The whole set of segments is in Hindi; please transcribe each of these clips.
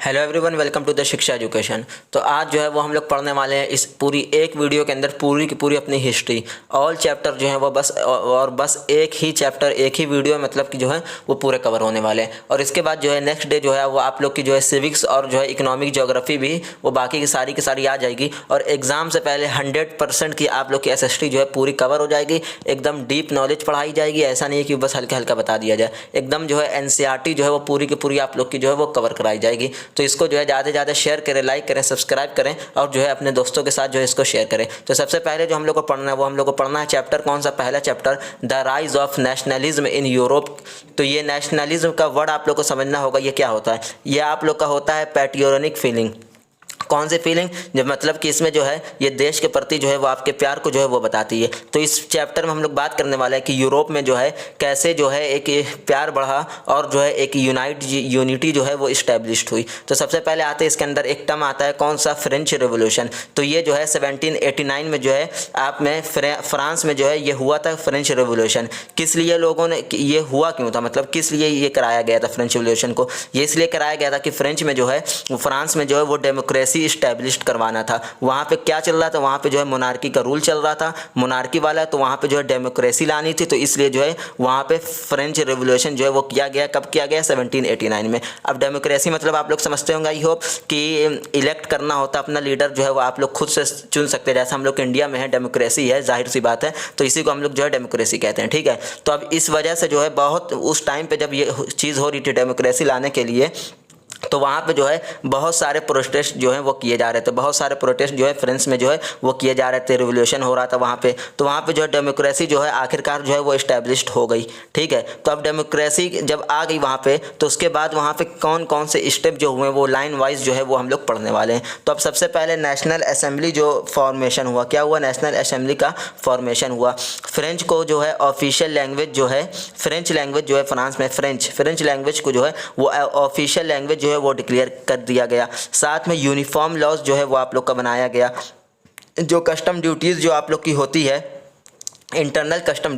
Hello everyone, welcome to the Shiksha education. तो आज जो है वो हम लोग पढ़ने वाले हैं इस पूरी एक वीडियो के अंदर पूरी की पूरी अपनी हिस्ट्री। ऑल चैप्टर जो है वो बस एक ही चैप्टर एक ही वीडियो मतलब कि जो है वो पूरे कवर होने वाले हैं। और इसके बाद जो है नेक्स्ट डे जो है वो आप लोग की जो है सिविक्स और जो है इकोनॉमिक ज्योग्राफी भी वो बाकी की सारी आ जाएगी। और एग्ज़ाम से पहले 100% की आप लोग की SST जो है पूरी कवर हो जाएगी। एकदम डीप नॉलेज पढ़ाई जाएगी, ऐसा नहीं है कि बस हल्का हल्का बता दिया जाए। एकदम जो है NCERT जो है वो पूरी की पूरी आप लोग की जो है वो कवर कराई जाएगी। तो इसको जो है ज़्यादा से ज़्यादा शेयर करें, लाइक करें, सब्सक्राइब करें और जो है अपने दोस्तों के साथ जो है इसको शेयर करें। तो सबसे पहले जो हम लोग को पढ़ना है वो हम लोग को पढ़ना है चैप्टर कौन सा, पहला chapter the rise of nationalism in Europe. तो ये नेशनलिज्म का वर्ड आप लोग को समझना होगा, ये क्या होता है। ये आप लोग का होता है पैट्रियोटिक फीलिंग। कौन सी फीलिंग, जब मतलब कि इसमें जो है ये देश के प्रति जो है वो आपके प्यार को जो है वो बताती है। तो इस चैप्टर में हम लोग बात करने वाले हैं कि यूरोप में जो है कैसे जो है एक प्यार बढ़ा और जो है एक यूनिटी जो है वो इस्टेब्लिश्ड हुई। तो सबसे पहले आते हैं इसके अंदर एक टर्म आता है कौन सा, फ्रेंच रेवोल्यूशन। तो ये जो है 1789 में जो है आप में फ्रांस में जो है ये हुआ था फ्रेंच रेवोल्यूशन। किस लिए लोगों ने ये हुआ क्यों था, मतलब किस लिए ये कराया गया था फ्रेंच रेवोल्यूशन को। ये इसलिए कराया गया था कि फ्रेंच में जो है फ्रांस में जो है वो डेमोक्रेसी इस्टेब्लिश करवाना था। वहाँ पे क्या चल रहा था, वहाँ पे जो है मोनार्की का रूल चल रहा था, मोनार्की वाला। तो वहाँ पे जो है डेमोक्रेसी लानी थी, तो इसलिए जो है वहाँ पे फ्रेंच रेवोल्यूशन जो है वो किया गया। कब किया गया, 1789 में। अब डेमोक्रेसी मतलब आप लोग समझते होंगे आई होप कि इलेक्ट करना होता अपना लीडर जो है वो आप लोग खुद से चुन सकते हैं। जैसे हम लोग इंडिया में है डेमोक्रेसी है, जाहिर सी बात है, तो इसी को हम लोग जो है डेमोक्रेसी कहते हैं, ठीक है। तो अब इस वजह से जो है बहुत उस टाइम पे जब ये चीज़ हो रही थी डेमोक्रेसी लाने के लिए, तो वहाँ पे जो है बहुत सारे प्रोटेस्ट जो हैं वो किए जा रहे थे। बहुत सारे प्रोटेस्ट जो है फ्रांस में जो है वो किए जा रहे थे, रिवोल्यूशन हो रहा था वहाँ पे। तो वहाँ पे जो है डेमोक्रेसी जो है आखिरकार जो है वो इस्टेब्लिश्ड हो गई, ठीक है। तो अब डेमोक्रेसी जब आ गई वहाँ पे, तो उसके बाद वहाँ पे कौन कौन से स्टेप जो हुए वो लाइन वाइज जो है वो हम लोग पढ़ने वाले हैं। तो अब सबसे पहले नेशनल असेंबली जो फॉर्मेशन हुआ, क्या हुआ, नेशनल असेंबली का फॉर्मेशन हुआ। फ्रेंच को जो है ऑफिशियल लैंग्वेज जो है, फ्रेंच लैंग्वेज जो है फ्रांस में फ्रेंच लैंग्वेज को जो है वो ऑफिशियल लैंग्वेज जो है वो डिक्लेयर कर दिया गया। साथ में यूनिफॉर्म लॉज जो है वो आप लोग का बनाया गया। जो कस्टम ड्यूटीज़ जो आप लोग की होती है, इंटरनल कस्टम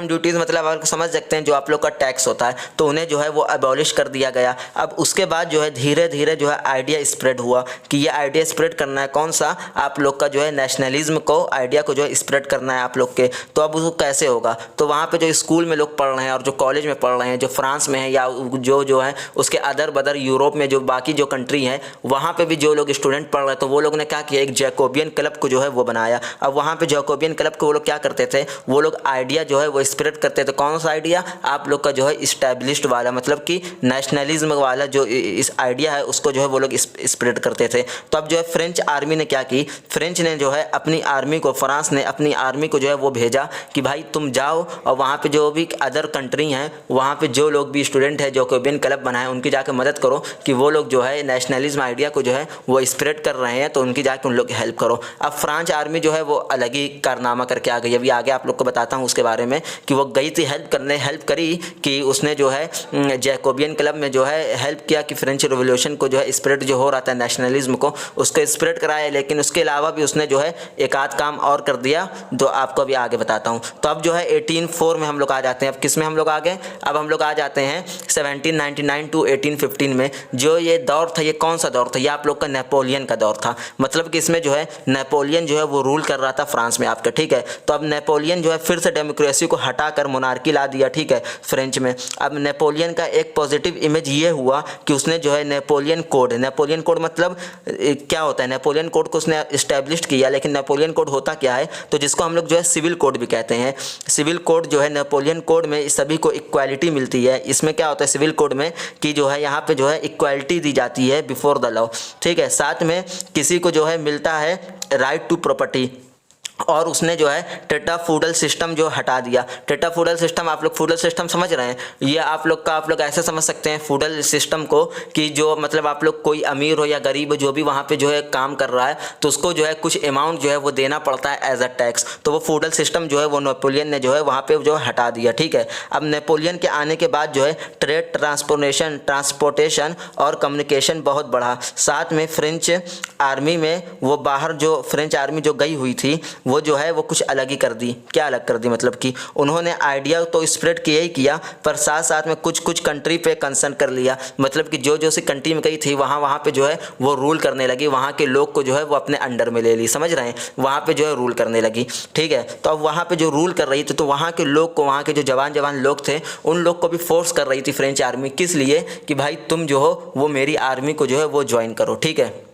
ड्यूटीज़ मतलब आप समझ सकते हैं जो आप लोग का टैक्स होता है, तो उन्हें जो है वो अबॉलिश कर दिया गया। अब उसके बाद जो है धीरे धीरे जो है आइडिया स्प्रेड हुआ कि ये आइडिया स्प्रेड करना है कौन सा, आप लोग का जो है नेशनलिज्म को, आइडिया को जो है स्प्रेड करना है आप लोग के। तो अब उसको कैसे होगा, तो वहाँ पे जो स्कूल में लोग पढ़ रहे हैं और जो कॉलेज में पढ़ रहे हैं, जो फ्रांस में है या जो है उसके अदर बदर यूरोप में जो बाकी जो कंट्री हैं, वहाँ पर भी जो लोग स्टूडेंट पढ़ रहे हैं, तो वो लोग ने क्या किया, एक जैकोबियन क्लब को जो है वो बनाया। अब वहाँ पर जैकोबियन क्लब को वो लोग क्या करते थे, वो लोग आइडिया जो है वो स्प्रेड करते थे। कौन सा आइडिया, आप लोग का जो है इस्टेब्लिश्ड वाला, मतलब कि नेशनलिज्म वाला जो इस आइडिया है उसको जो है वो लोग स्प्रेड करते थे। तो अब जो है फ्रेंच आर्मी ने क्या की, फ्रेंच ने जो है अपनी आर्मी को, फ्रांस ने अपनी आर्मी को जो है वो भेजा कि भाई तुम जाओ और वहाँ पे जो भी अदर कंट्री हैं, वहाँ पे जो लोग भी स्टूडेंट है जो जैकोबियन क्लब बनाए, उनकी जाकर मदद करो कि वो लोग जो है नेशनलिज्म आइडिया को जो है वो स्प्रेड कर रहे हैं, तो उनकी जाकर उन लोग हेल्प करो। अब फ्रांच आर्मी जो है वो अलग ही कारनामा करके आ गई। अभी आगे आप लोग को बताता हूँ उसके बारे में कि वो गई थी हेल्प करी कि उसने जो है जैकोबियन क्लब में जो है हेल्प किया कि फ्रेंच रिवोल्यूशन को जो है स्प्रेड जो हो रहा था नेशनलिज्म को, उसको स्प्रेड कराया। लेकिन उसके अलावा भी उसने जो है एक आध काम और कर दिया, जो आपको अभी आगे बताता हूँ। तो अब जो है 1804 में हम लोग आ जाते हैं। अब किस में हम लोग आ गए, अब हम लोग आ जाते हैं 1799 टू 1815 में। जो ये दौर था, ये कौन सा दौर था, ये आप लोग का नेपोलियन का दौर था। मतलब कि इसमें जो है नेपोलियन जो है वो रूल कर रहा था फ्रांस में आपका, ठीक है। तो अब नेपोलियन जो है फिर से डेमोक्रेसी को हटाकर मोनार्की ला दिया, ठीक है, फ्रेंच में। अब नेपोलियन का एक पॉजिटिव इमेज ये हुआ कि उसने जो है नेपोलियन कोड मतलब क्या होता है, नेपोलियन कोड को उसने इस्टेब्लिश किया। लेकिन नेपोलियन कोड होता क्या है, तो जिसको हम लोग जो है सिविल कोड भी कहते हैं। सिविल कोड जो है नेपोलियन कोड में सभी को इक्वालिटी मिलती है। इसमें क्या होता है सिविल कोड में कि जो है यहाँ पे जो है इक्वालिटी दी जाती है बिफोर द लॉ, ठीक है। साथ में किसी को जो है मिलता है राइट टू प्रॉपर्टी। और उसने जो है टेटा फ्यूडल सिस्टम जो हटा दिया। टेटा फ्यूडल सिस्टम, आप लोग फ्यूडल सिस्टम समझ रहे हैं, ये आप लोग ऐसे समझ सकते हैं फ्यूडल सिस्टम को कि जो मतलब आप लोग कोई अमीर हो या गरीब हो, जो भी वहाँ पे जो है काम कर रहा है, तो उसको जो है कुछ अमाउंट जो है वो देना पड़ता है एज अ टैक्स। तो वो फ्यूडल सिस्टम जो है वो नेपोलियन ने जो है वहाँ पे जो हटा दिया, ठीक है। अब नेपोलियन के आने के बाद जो है ट्रेड, ट्रांसपोर्टेशन और कम्युनिकेशन बहुत बढ़ा। साथ में फ्रेंच आर्मी में वो बाहर जो फ्रेंच आर्मी जो गई हुई थी वो जो है वो कुछ अलग ही कर दी। क्या अलग कर दी? मतलब कि उन्होंने आइडिया तो स्प्रेड किया ही किया, पर साथ साथ में कुछ कुछ कंट्री पे कंसर्न कर लिया। मतलब कि जो जो सी कंट्री में गई थी वहाँ पे जो है वो रूल करने लगी, वहाँ के लोग को जो है वो अपने अंडर में ले ली, समझ रहे हैं? वहाँ पे जो है रूल करने लगी, ठीक है। तो अब वहाँ पे जो रूल कर रही थी तो वहाँ के लोग को, वहाँ के जो जवान लोग थे उन लोग को भी फोर्स कर रही थी फ्रेंच आर्मी। किस लिए? कि भाई तुम जो हो वो मेरी आर्मी को जो है वो ज्वाइन करो, ठीक है।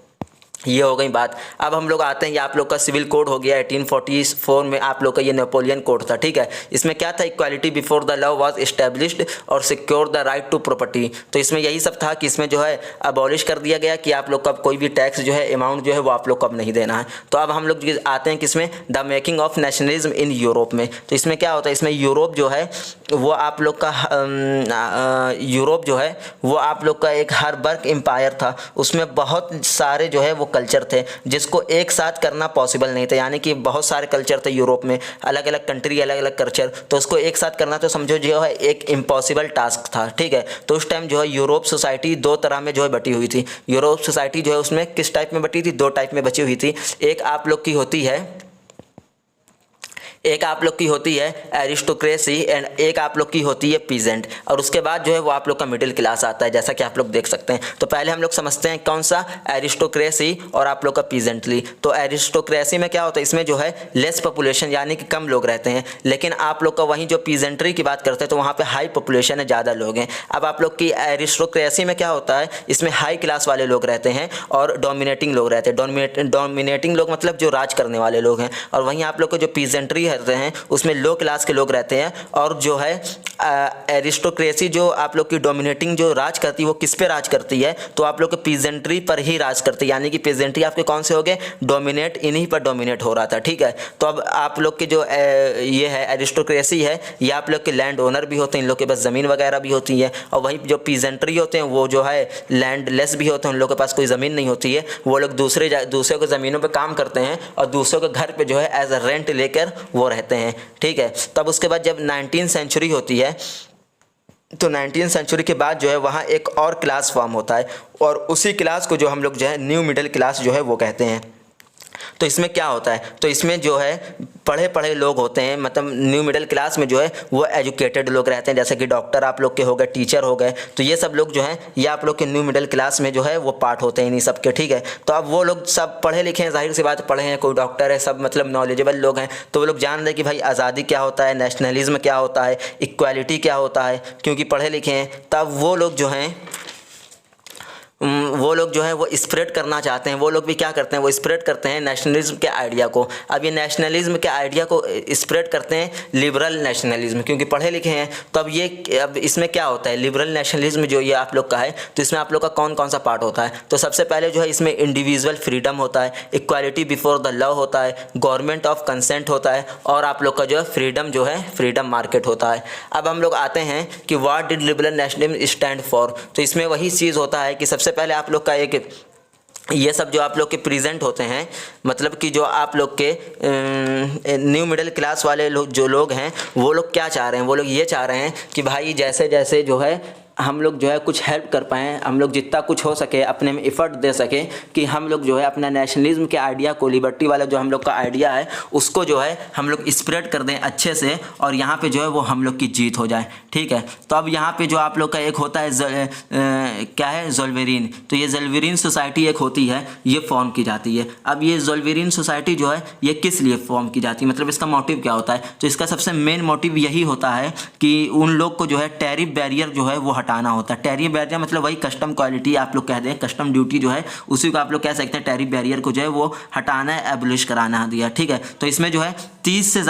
ये हो गई बात। अब हम लोग आते हैं, ये आप लोग का सिविल कोड हो गया 1844 में, आप लोग का ये नेपोलियन कोड था, ठीक है। इसमें क्या था? Equality before the law was established और secure the right to property. तो इसमें यही सब था कि इसमें जो है अबॉलिश कर दिया गया कि आप लोग का कोई भी टैक्स जो है अमाउंट जो है वो आप लोग को अब नहीं देना है। तो अब हम लोग आते हैं किसमें? The making of nationalism in Europe में। तो इसमें क्या होता है? इसमें यूरोप जो है वो आप लोग का यूरोप जो है वो आप लोग का एक हर्बर्ग एम्पायर था। उसमें बहुत सारे जो है वो कल्चर थे जिसको एक साथ करना पॉसिबल नहीं था, यानी कि बहुत सारे कल्चर थे यूरोप में, अलग अलग कंट्री, अलग अलग कल्चर, तो उसको एक साथ करना तो समझो जो है एक इम्पॉसिबल टास्क था, ठीक है। तो उस टाइम जो है यूरोप सोसाइटी दो तरह में जो है बटी हुई थी। यूरोप सोसाइटी जो है उसमें किस टाइप में बटी थी? दो टाइप में बची हुई थी। एक आप लोग की होती है एरिस्टोक्रेसी एंड एक आप लोग की होती है पीजेंट, और उसके बाद जो है वो आप लोग का मिडिल क्लास आता है, जैसा कि आप लोग देख सकते हैं। तो पहले हम लोग समझते हैं कौन सा? एरिस्टोक्रेसी और आप लोग का पीजेंटली। तो एरिस्टोक्रेसी में क्या होता है? इसमें जो है लेस पॉपुलेशन यानी कि कम लोग रहते हैं, लेकिन आप लोग का वहीं जो पीजेंट्री की बात करते हैं तो वहाँ पे हाई पॉपुलेशन है, ज़्यादा लोग हैं। अब आप लोग की एरिस्टोक्रेसी में क्या होता है? इसमें हाई क्लास वाले लोग रहते हैं और डोमिनेटिंग लोग रहते हैं। डोमिनेटिंग लोग मतलब जो राज करने वाले लोग हैं, और वहीं आप लोग को जो पीजेंट्री रहते हैं उसमें लो क्लास के लोग रहते हैं। और जो है एरिस्टोक्रेसी जो आप लोग की डोमिनेटिंग जो राज करती है वो किस पे राज करती है? तो आप लोग के पीजेंट्री पर ही राज करती है, यानी कि पीजेंट्री आपके कौन से हो गए? डोमिनेट, इन्हीं पर डोमिनेट हो रहा था, ठीक है। तो अब आप लोग के जो ये है एरिस्टोक्रेसी है, ये आप लोग के लैंड ओनर भी होते हैं, इन लोग के पास ज़मीन वगैरह भी होती है। और वहीं जो पीजेंट्री होते हैं वो जो है लैंड लेस भी होते हैं, उन लोग के पास कोई ज़मीन नहीं होती है। वो लोग दूसरे के ज़मीनों पर काम करते हैं और दूसरों के घर पर जो है एज अ रेंट लेकर वो रहते हैं, ठीक है। तब उसके बाद जब 19वीं सेंचुरी होती है तो 19वीं सेंचुरी के बाद जो है वहाँ एक और क्लास फॉर्म होता है, और उसी क्लास को जो हम लोग जो है न्यू मिडिल क्लास जो है वो कहते हैं। तो इसमें क्या होता है? तो इसमें जो है पढ़े पढ़े लोग होते हैं, मतलब न्यू मिडिल क्लास में जो है वो एजुकेटेड लोग रहते हैं, जैसे कि डॉक्टर आप लोग के हो गए, टीचर हो गए। तो ये सब लोग जो हैं ये आप लोग के न्यू मिडिल क्लास में जो है वो पार्ट होते हैं इन्हीं सब के, ठीक है। तो अब वो लोग सब पढ़े लिखे हैं, जाहिर सी बात पढ़े हैं, कोई डॉक्टर है, सब मतलब नॉलेजेबल लोग हैं। तो वो लोग जान रहे हैं कि भाई आज़ादी क्या होता है, नेशनलिज्म क्या होता है, इक्वालिटी क्या होता है, क्योंकि पढ़े लिखे हैं। तब वो लोग जो है वो स्प्रेड करना चाहते हैं। वो लोग भी क्या करते हैं? वो स्प्रेड करते हैं नेशनलिज्म के आइडिया को। अब ये नेशनलिज्म के आइडिया को स्प्रेड करते हैं लिबरल नेशनलिज्म, क्योंकि पढ़े लिखे हैं। तो अब इसमें क्या होता है? लिबरल नेशनलिज्म जो ये आप लोग का है, तो इसमें आप लोग का कौन कौन सा पार्ट होता है? तो सबसे पहले जो है इसमें इंडिविजुअल फ्रीडम होता है, इक्वालिटी बिफोर द लॉ होता है, गवर्नमेंट ऑफ कंसेंट होता है, और आप लोग का जो है फ्रीडम मार्केट होता है। अब हम लोग आते हैं कि what did liberal nationalism stand for. तो इसमें वही चीज़ होता है कि सबसे पहले आप लोग का एक ये सब जो आप लोग के प्रेजेंट होते हैं, मतलब कि जो आप लोग के न्यू मिडिल क्लास वाले लोग जो लोग हैं वो लोग क्या चाह रहे हैं? वो लोग ये चाह रहे हैं कि भाई जैसे जैसे जो है हम लोग जो है कुछ हेल्प कर पाएँ, हम लोग जितना कुछ हो सके अपने में एफर्ट दे सकें कि हम लोग जो है अपना नेशनलिज्म के आइडिया को, लिबर्टी वाला जो हम लोग का आइडिया है उसको जो है हम लोग स्प्रेड कर दें अच्छे से, और यहाँ पे जो है वो हम लोग की जीत हो जाए, ठीक है। तो अब यहाँ पे जो आप लोग का एक होता है क्या है? ज़ोल्वेरिन। तो ये ज़ोल्वेरिन सोसाइटी एक होती है, ये फॉर्म की जाती है। अब ये ज़ोल्वेरिन सोसाइटी जो है ये किस लिए फॉर्म की जाती है, मतलब इसका मोटिव क्या होता है? तो इसका सबसे मेन मोटिव यही होता है कि उन लोग को जो है टैरिफ बैरियर जो है वो हटाना होता है। टैरिफ बैरियर मतलब वही कस्टम क्वालिटी आप लोग कहते हैं, कस्टम ड्यूटी जो है उसी को आप लोग कह सकते हैं। टैरिफ बैरियर को जो है वो हटाना है, एबलिश कराना दिया, ठीक है। तो इसमें जो है 30 से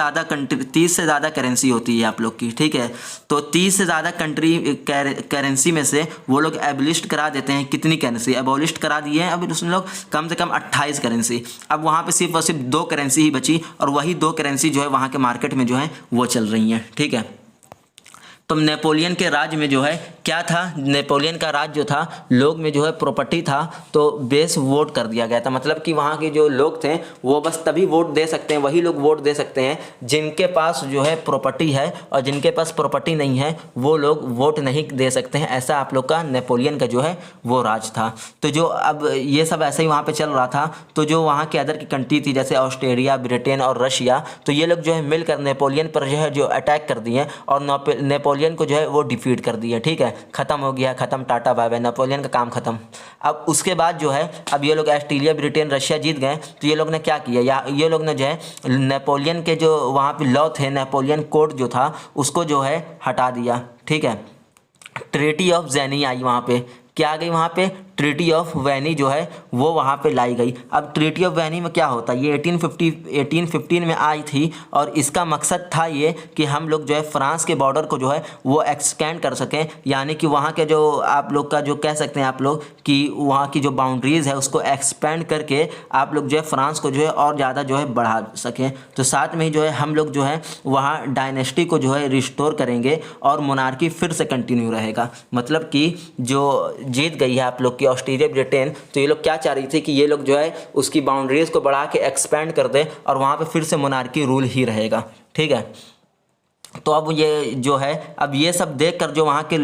ज़्यादा करेंसी होती है आप लोग की, ठीक है। तो 30 से ज़्यादा करेंसी में से वो लोग एबलिश करा देते हैं। कितनी करेंसी एबॉलिश करा दिए हैं? अब उसमें लोग कम से कम 28 करेंसी। अब वहाँ पे सिर्फ और सिर्फ 2 करेंसी ही बची, और वही 2 करेंसी जो है वहाँ के मार्केट में जो है वो चल रही हैं, ठीक है। तो नेपोलियन के राज में जो है क्या था, नेपोलियन का राज जो था लोग में जो है प्रॉपर्टी था, तो बेस वोट कर दिया गया था। मतलब कि वहाँ के जो लोग थे वो बस तभी वोट दे सकते हैं, वही लोग वोट दे सकते हैं जिनके पास जो है प्रॉपर्टी है, और जिनके पास प्रॉपर्टी नहीं है वो लोग वोट नहीं दे सकते हैं। ऐसा आप लोग का नेपोलियन का जो है वो राज था। तो जो अब ये सब ऐसे ही वहाँ पे चल रहा था, तो जो वहाँ के अदर की कंट्री थी जैसे ऑस्ट्रेलिया, ब्रिटेन और रशिया, तो ये लोग जो है मिलकर नेपोलियन पर जो है जो अटैक कर दिए और नेपोलियन को जो है वो डिफीट कर दिया। ठीक है, ख़त्म हो गया, ख़त्म, टाटा बाय बाय, नेपोलियन का काम ख़त्म। अब उसके बाद जो है अब ये लोग ऑस्ट्रेलिया, ब्रिटेन, रशिया जीत गए, तो ये लोग ने क्या किया, या ये लोग ने जो है नेपोलियन के जो वहाँ पे लॉ थे, नेपोलियन कोड जो था उसको जो है हटा दिया। ठीक है, ट्रीटी ऑफ वेनी आई वहाँ पे, क्या आ गई वहाँ पे, ट्रीटी ऑफ वेनी जो है वो वहाँ पे लाई गई। अब ट्रीटी ऑफ वेनी में क्या होता है, ये 1815 में आई थी, और इसका मकसद था ये कि हम लोग जो है फ्रांस के बॉर्डर को जो है वो एक्सटेंड कर सकें, यानी कि वहाँ के जो आप लोग का जो कह सकते हैं आप लोग कि वहाँ की जो बाउंड्रीज़ है उसको एक्सपेंड करके आप लोग जो है फ्रांस को जो है और ज़्यादा जो है बढ़ा सकें। तो साथ में ही जो है हम लोग जो है वहाँ डायनेस्टी को जो है रिस्टोर करेंगे और मोनार्की फिर से कंटिन्यू रहेगा। मतलब कि जो जीत गई है आप लोग की ऑस्ट्रेलिया, ब्रिटेन, तो ये लोग क्या चाह रही थी कि ये लोग जो है उसकी बाउंड्रीज को बढ़ा के एक्सपेंड कर दे और वहाँ पे फिर से मोनार्की रूल ही रहेगा। ठीक है, तो अब ये जो है अब ये सब देखकर जो वहाँ के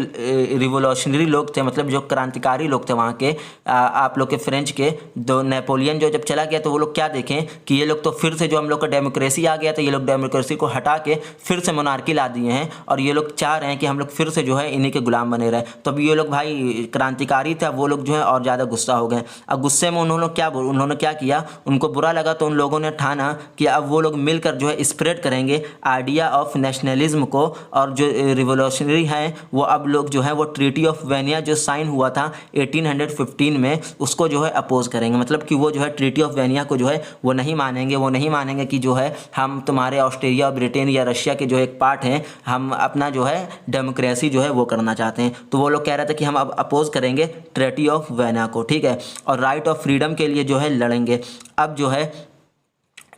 रिवोल्यूशनरी लोग थे, मतलब जो क्रांतिकारी लोग थे वहाँ के आप लोग के फ्रेंच के, दो नेपोलियन जो जब चला गया तो वो लोग क्या देखें कि ये लोग तो फिर से जो हम लोग का डेमोक्रेसी आ गया था, ये लोग डेमोक्रेसी को हटा के फिर से मोनार्की ला दिए हैं, और ये लोग चाह रहे हैं कि हम लोग फिर से जो है इन्हीं के गुलाम बने रहे। तो अब ये लोग भाई क्रांतिकारी थे, वो लोग जो है और ज़्यादा गुस्सा हो गए। अब गुस्से में उन्होंने क्या किया, उनको बुरा लगा तो उन लोगों ने ठाना कि अब वो लोग मिलकर जो है स्प्रेड करेंगे आइडिया ऑफ नेशनल को, और जो रिवोल्यूशनरी हैं वो अब लोग जो है वो ट्रीटी ऑफ वेनिया जो साइन हुआ था 1815 में उसको जो है अपोज करेंगे। मतलब कि वो जो है ट्रीटी ऑफ वेनिया को जो है वो नहीं मानेंगे कि जो है हम तुम्हारे ऑस्ट्रेलिया, ब्रिटेन या रशिया के जो एक पार्ट हैं, हम अपना जो है डेमोक्रेसी जो है वो करना चाहते हैं। तो वो लोग कह रहे थे कि हम अब अपोज करेंगे ट्रीटी ऑफ वेनिया को। ठीक है, और राइट ऑफ फ्रीडम के लिए जो है लड़ेंगे। अब जो है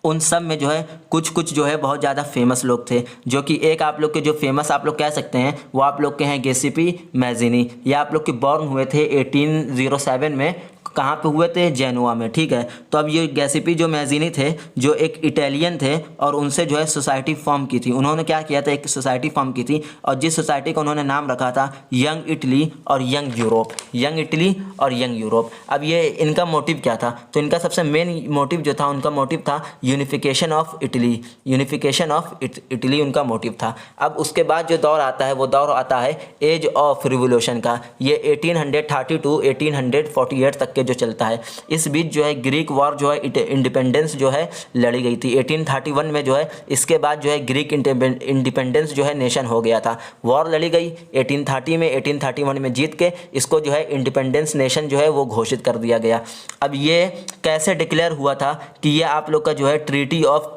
उन सब में जो है कुछ जो है बहुत ज़्यादा फेमस लोग थे, जो कि एक आप लोग के जो फेमस आप लोग कह सकते हैं वो आप लोग के हैं गिउसेप्पे मैज़ीनी। ये आप लोग के बॉर्न हुए थे 1807 में, कहाँ पे हुए थे, जेनुआ में। ठीक है, तो अब ये गिउसेप्पे जो मैज़ीनी थे जो एक इटालियन थे, और उनसे जो है सोसाइटी फॉर्म की थी। उन्होंने क्या किया था, एक सोसाइटी फॉर्म की थी, और जिस सोसाइटी का उन्होंने नाम रखा था यंग इटली और यंग यूरोप, यंग इटली और यंग यूरोप। अब ये इनका मोटिव क्या था, तो इनका सबसे मेन मोटिव जो था, उनका मोटिव था unification of Italy, unification of Italy उनका मोटिव था। अब उसके बाद जो दौर आता है वो दौर आता है एज ऑफ रिवोल्यूशन का, ये 1832 1848 तक के जो चलता है। इस बीच जो है ग्रीक वॉर जो है इंडिपेंडेंस जो है लड़ी गई थी 1831 में जो है। इसके बाद जो है ग्रीक इंडिपेंडेंस जो है नेशन हो गया था। वॉर लड़ी गई 1830 में, 1831 में जीत के इसको जो है इंडिपेंडेंस नेशन जो है वो घोषित कर दिया गया। अब ये कैसे डिक्लेयर हुआ था कि ये आप लोग का जो है ट्रीटी ऑफ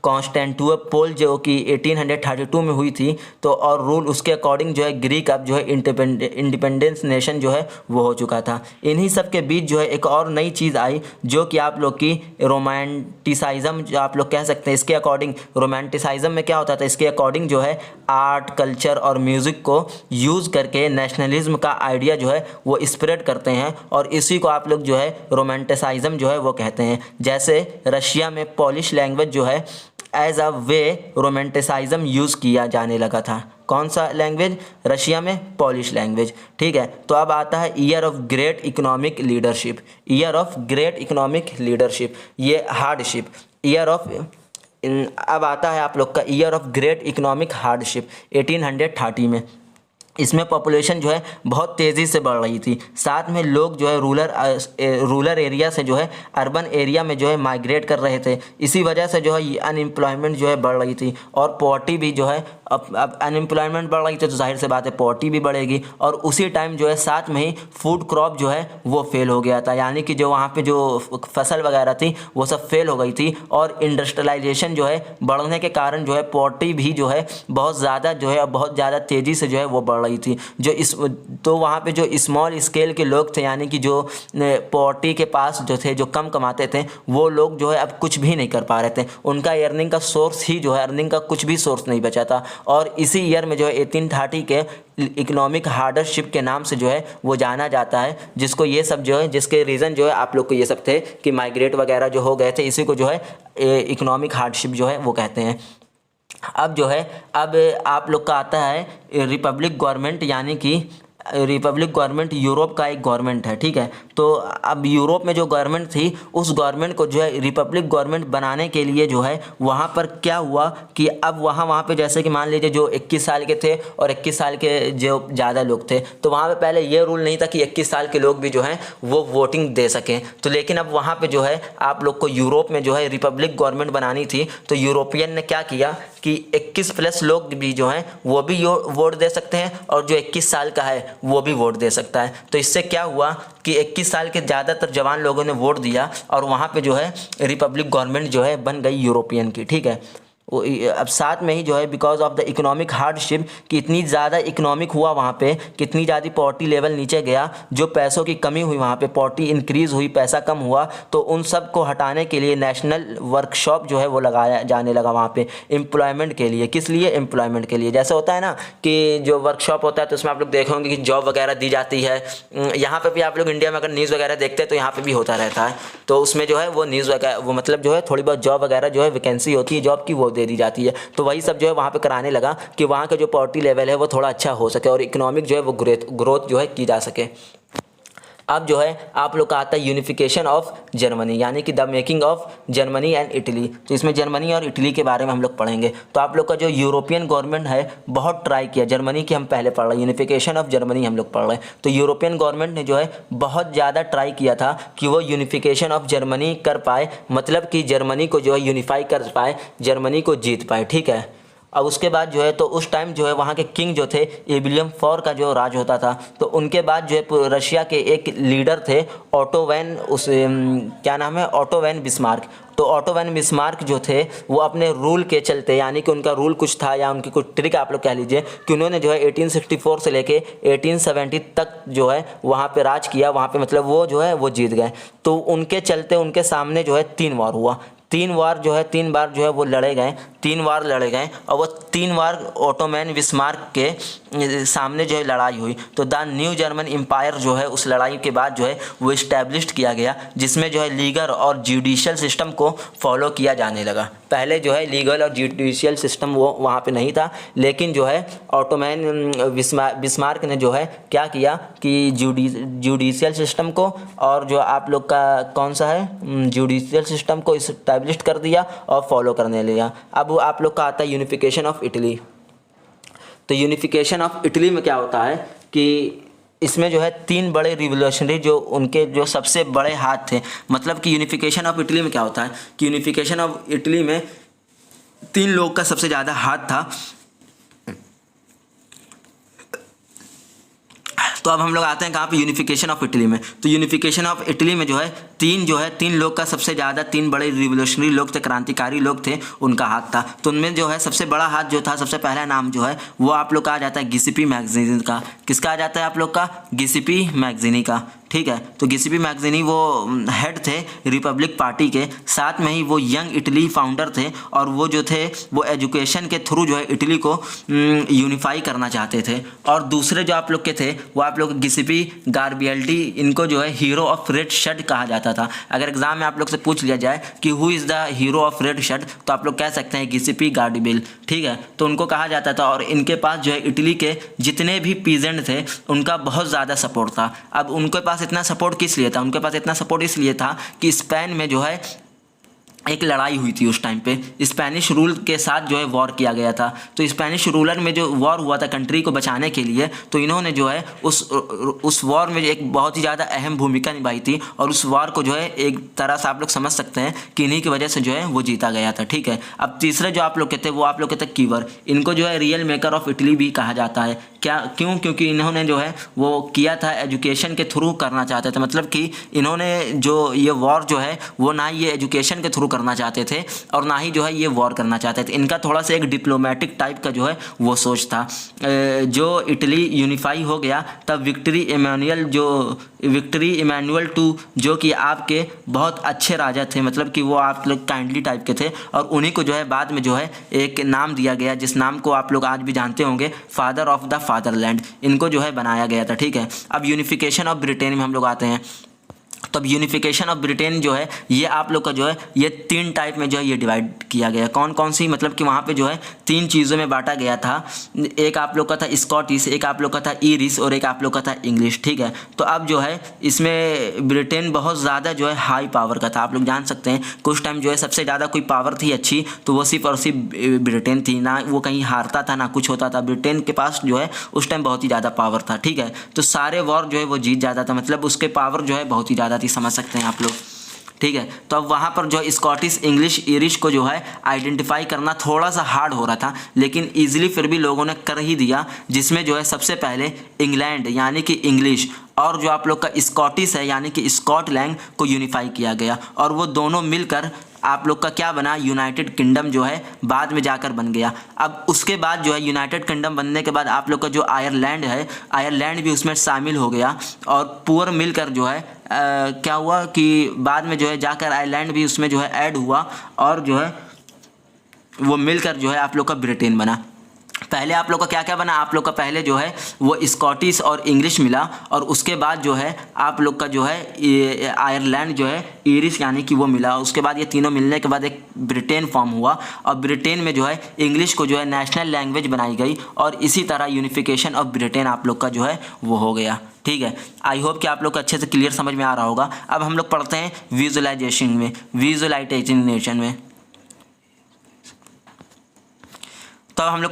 कॉन्स्टेंटिनोपल जो कि 1832 में हुई थी, तो और रूल उसके अकॉर्डिंग जो है ग्रीक अब जो है इंडिपेंडेंस नेशन जो है वो हो चुका था। इन्हीं सब के बीच जो है एक और नई चीज़ आई जो कि आप लोग की रोमांटिसाइज्म जो आप लोग कह सकते हैं। इसके अकॉर्डिंग रोमांटिसाइज्म में क्या होता था, इसके अकॉर्डिंग जो है आर्ट, कल्चर और म्यूज़िक को यूज़ करके नेशनलिज्म का आइडिया जो है वो स्प्रेड करते हैं, और इसी को आप लोग जो है रोमांटिसाइज्म जो है वो कहते हैं। जैसे रशिया में पॉलिश लैंग्वेज जो है एज अ वे रोमांटिसाइज्म यूज़ किया जाने लगा था। कौन सा लैंग्वेज, रशिया में पॉलिश लैंग्वेज। ठीक है, तो अब आता है year of great economic leadership, year of great economic leadership, ये हार्डशिप, ईयर ऑफ अब आता है आप लोग का year of great economic hardship 1830 में। इसमें पॉपुलेशन जो है बहुत तेज़ी से बढ़ रही थी, साथ में लोग जो है रूरल एरिया से जो है अर्बन एरिया में जो है माइग्रेट कर रहे थे। इसी वजह से जो है अनएम्प्लॉयमेंट जो है बढ़ रही थी, और पॉवर्टी भी जो है अब अनएम्प्लॉयमेंट बढ़ रही थी तो जाहिर से बात है पॉवर्टी भी बढ़ेगी। और उसी टाइम जो है साथ में ही फूड क्रॉप जो है वो फेल हो गया था, यानी कि जो वहाँ पे जो फसल वगैरह थी वो सब फेल हो गई थी, और इंडस्ट्रियलाइजेशन जो है बढ़ने के कारण जो है पॉवर्टी भी जो है बहुत ज़्यादा जो है बहुत ज़्यादा तेज़ी से जो है वो बढ़ रही थी। तो वहाँ पे जो स्मॉल स्केल के लोग थे, यानी कि जो पॉवर्टी के पास जो थे, जो कम कमाते थे, वो लोग जो है अब कुछ भी नहीं कर पा रहे थे। उनका अर्निंग का सोर्स ही जो है अर्निंग का कुछ भी सोर्स नहीं बचा था, और इसी ईयर में जो है 1830 के इकोनॉमिक हार्डशिप के नाम से जो है वो जाना जाता है, जिसको ये सब जो है, जिसके रीज़न जो है आप लोग को ये सब थे कि माइग्रेट वगैरह जो हो गए थे, इसी को जो है इकोनॉमिक हार्डशिप जो है वो कहते हैं। अब जो है अब आप लोग का आता है रिपब्लिक गवर्नमेंट, यानी कि रिपब्लिक गवर्नमेंट यूरोप का एक गवर्नमेंट है, ठीक है। तो अब यूरोप में जो गवर्नमेंट थी उस गवर्नमेंट को जो है रिपब्लिक गवर्नमेंट बनाने के लिए जो है वहाँ पर क्या हुआ कि अब वहाँ पे जैसे कि मान लीजिए जो 21 साल के थे और 21 साल के जो ज़्यादा लोग थे, तो वहाँ पे पहले ये रूल नहीं था कि 21 साल के लोग भी जो हैं वो वोटिंग दे सकें। तो लेकिन अब वहाँ पर जो है आप लोग को यूरोप में जो है रिपब्लिक गवर्नमेंट बनानी थी, तो यूरोपियन ने क्या किया कि 21+ लोग भी जो हैं वो भी वोट दे सकते हैं और जो 21 साल का है वो भी वोट दे सकता है। तो इससे क्या हुआ कि 21 साल के ज़्यादातर जवान लोगों ने वोट दिया और वहाँ पे जो है रिपब्लिक गवर्नमेंट जो है बन गई यूरोपियन की, ठीक है। अब साथ में ही जो है because of the economic hardship कि इतनी ज़्यादा इकोनॉमिक हुआ वहाँ पे, कितनी ज़्यादा पॉवर्टी लेवल नीचे गया, जो पैसों की कमी हुई वहाँ पे, पॉवर्टी इंक्रीज़ हुई, पैसा कम हुआ, तो उन सब को हटाने के लिए नेशनल वर्कशॉप जो है वो लगाया जाने लगा वहाँ पे एम्प्लॉयमेंट के लिए। किस लिए? एम्प्लॉयमेंट के लिए। जैसे होता है ना कि जो वर्कशॉप होता है तो उसमें आप लोग देखे होंगे कि जॉब वगैरह दी जाती है। यहाँ पर भी आप लोग इंडिया में अगर न्यूज़ वगैरह देखते हैं तो यहाँ पर भी होता रहता है। तो उसमें जो है वो न्यूज़ वगैरह वो मतलब जो है थोड़ी बहुत जॉब वगैरह जो है वैकेंसी होती है जॉब की वो दे दी जाती है। तो वही सब जो है वहाँ पे कराने लगा कि वहाँ का जो पॉवर्टी लेवल है वो थोड़ा अच्छा हो सके और इकोनॉमिक जो है वो ग्रोथ जो है की जा सके। अब जो है आप लोग का आता है यूनिफिकेशन ऑफ जर्मनी, यानी कि the making of Germany and Italy. तो इसमें जर्मनी और इटली के बारे में हम लोग पढ़ेंगे। तो आप लोग का जो यूरोपियन गवर्नमेंट है बहुत ट्राई किया, जर्मनी की हम पहले पढ़ रहे हैं, यूनिफिकेशन ऑफ जर्मनी हम लोग पढ़ रहे हैं। तो यूरोपियन गवर्नमेंट ने जो है बहुत ज़्यादा ट्राई किया था कि वो यूनिफिकेशन ऑफ जर्मनी कर पाए, मतलब कि जर्मनी को जो है यूनिफाई कर पाए, जर्मनी को जीत पाए, ठीक है। अब उसके बाद जो है तो उस टाइम जो है वहाँ के किंग जो थे विलियम IV का जो राज होता था, तो उनके बाद जो है रशिया के एक लीडर थे ऑटो वैन, उस क्या नाम है, ऑटो वैन बिस्मार्क। तो ऑटो वैन बिस्मार्क जो थे वो अपने रूल के चलते, यानी कि उनका रूल कुछ था या उनकी कुछ ट्रिक आप लोग कह लीजिए, कि उन्होंने जो है 1864 से लेके 1870 तक जो है वहाँ पे राज किया, वहाँ पे मतलब वो जो है वो जीत गए। तो उनके चलते उनके सामने जो है 3 वार हुआ, 3 बार जो है 3 बार जो है वो लड़े गए, 3 बार लड़े गए और वो 3 बार ऑटोमैन बिस्मार्क के सामने जो है लड़ाई हुई। तो द न्यू जर्मन एम्पायर जो है उस लड़ाई के बाद जो है वो इस्टेब्लिश्ड किया गया, जिसमें जो है लीगल और जुडिशियल सिस्टम को फॉलो किया जाने लगा। पहले जो है लीगल और जुडिशियल सिस्टम वो वहाँ पे नहीं था, लेकिन जो है ऑटोमैन बिस्मार्क ने जो है क्या किया कि जुडिशियल सिस्टम को और जो आप लोग का कौन सा है जुडिशियल सिस्टम को इस्टेब्लिश कर दिया और फॉलो करने लिया। अब आप लोग का आता है यूनिफिकेशन ऑफ इटली। तो यूनिफिकेशन ऑफ इटली में क्या होता है कि इसमें जो है 3 बड़े रिवोल्यूशनरी जो उनके जो सबसे बड़े हाथ थे, मतलब कि यूनिफिकेशन ऑफ इटली में क्या होता है कि यूनिफिकेशन ऑफ इटली में 3 लोग का सबसे ज़्यादा हाथ था। तो अब हम लोग आते हैं कहाँ पे, यूनिफिकेशन ऑफ इटली में। तो यूनिफिकेशन ऑफ इटली में जो है 3 लोग का सबसे ज़्यादा, 3 बड़े रिवोल्यूशनरी लोग थे, क्रांतिकारी लोग थे, उनका हाथ था। तो उनमें जो है सबसे बड़ा हाथ जो था, सबसे पहला नाम जो है वो आप लोग का आ जाता है गिसिपी मैगजीनी का। किसका आ जाता है आप लोग का? गिसिपी मैगजीनी का, ठीक है। तो गिसिपी मैगजीनी वो हेड थे रिपब्लिक पार्टी के, साथ में ही वो यंग इटली फाउंडर थे और वो जो थे वो एजुकेशन के थ्रू जो है इटली को यूनिफाई करना चाहते थे। और दूसरे जो आप लोग के थे वो आप लोग गिसिपी गारबियल्डी, इनको जो है हीरो ऑफ रेड शर्ट कहा जाता था। अगर एग्जाम में आप लोग से पूछ लिया जाए कि who is the hero of red shirt, तो आप लोग कह सकते हैं गिसिपी गारबियल, ठीक है। तो उनको कहा जाता था और इनके पास जो है इटली के जितने भी पीजेंट थे उनका बहुत ज़्यादा सपोर्ट था। अब उनके पास इतना सपोर्ट किस लिए था? उनके पास इतना सपोर्ट इसलिए था कि स्पेन में जो है एक लड़ाई हुई थी उस टाइम पे, स्पेनिश रूल के साथ जो है वॉर किया गया था। तो स्पेनिश रूलर में जो वॉर हुआ था कंट्री को बचाने के लिए, तो इन्होंने जो है उस वॉर में एक बहुत ही ज़्यादा अहम भूमिका निभाई थी और उस वॉर को जो है एक तरह से आप लोग समझ सकते हैं कि इन्हीं की वजह से जो है वो जीता गया था, ठीक है। अब तीसरे जो आप लोग कहते हैं वो आप लोग कहते हैं कीवर, इनको जो है रियल मेकर ऑफ इटली भी कहा जाता है। क्योंकि इन्होंने जो है वो किया था एजुकेशन के थ्रू करना चाहते थे, मतलब कि इन्होंने जो ये वॉर जो है वो ना ही ये एजुकेशन के थ्रू करना चाहते थे और ना ही जो है ये वॉर करना चाहते थे। इनका थोड़ा सा एक डिप्लोमेटिक टाइप का जो है वो सोच था। जो इटली यूनिफाई हो गया तब विक्ट्री इमैनुअल टू जो कि आपके बहुत अच्छे राजा थे, मतलब कि वो आप लोग काइंडली टाइप के थे, और उन्हीं को जो है बाद में जो है एक नाम दिया गया जिस नाम को आप लोग आज भी जानते होंगे, फादर ऑफ द फादरलैंड, इनको जो है बनाया गया था। ठीक है, अब यूनिफिकेशन ऑफ ब्रिटेन में हम लोग आते हैं। तो अब यूनिफिकेशन ऑफ ब्रिटेन जो है ये आप लोग का जो है ये 3 टाइप में जो है ये डिवाइड किया गया। कौन कौन सी, मतलब कि वहाँ पे जो है 3 चीज़ों में बांटा गया था। एक आप लोग का था स्कॉटिश, एक आप लोग का था ईरिश और एक आप लोग का था इंग्लिश। ठीक है, तो अब जो है इसमें ब्रिटेन बहुत ज़्यादा जो है हाई पावर का था। आप लोग जान सकते हैं कुछ टाइम जो है सबसे ज़्यादा कोई पावर थी अच्छी तो वो सिर्फ और सिर्फ ब्रिटेन थी, ना वो कहीं हारता था ना कुछ होता था। ब्रिटेन के पास जो है उस टाइम बहुत ही ज़्यादा पावर था। ठीक है, तो सारे वॉर जो है वो जीत जाता था, मतलब उसके पावर जो है बहुत ही ज़्यादा थी, समझ सकते हैं आप लोग। ठीक है, तो अब वहाँ पर जो स्कॉटिश, इंग्लिश, ईरिश को जो है आइडेंटिफाई करना थोड़ा सा हार्ड हो रहा था, लेकिन ईजिली फिर भी लोगों ने कर ही दिया, जिसमें जो है सबसे पहले इंग्लैंड यानी कि इंग्लिश और जो आप लोग का स्कॉटिश है यानी कि स्कॉटलैंड को यूनिफाई किया गया, और वो दोनों मिलकर आप लोग का क्या बना, यूनाइटेड किंगडम जो है बाद में जाकर बन गया। अब उसके बाद जो है यूनाइटेड किंगडम बनने के बाद आप लोग का जो आयरलैंड है, आयरलैंड भी उसमें शामिल हो गया, और पूरा मिलकर जो है क्या हुआ कि बाद में जो है जाकर आयरलैंड भी उसमें जो है ऐड हुआ, और जो है वो मिलकर जो है आप लोग का ब्रिटेन बना। पहले आप लोग का क्या क्या बना, आप लोग का पहले जो है वो स्कॉटिश और इंग्लिश मिला, और उसके बाद जो है आप लोग का जो है आयरलैंड जो है ईरिश यानी कि वो मिला। उसके बाद ये तीनों मिलने के बाद एक ब्रिटेन फॉर्म हुआ, और ब्रिटेन में जो है इंग्लिश को जो है नेशनल लैंग्वेज बनाई गई, और इसी तरह यूनिफिकेशन ऑफ ब्रिटेन आप लोग का जो है वो हो गया। ठीक है, आई होप कि आप लोग को अच्छे से क्लियर समझ में आ रहा होगा। अब हम लोग पढ़ते हैं विजुअलाइजेशन में। तो अब हम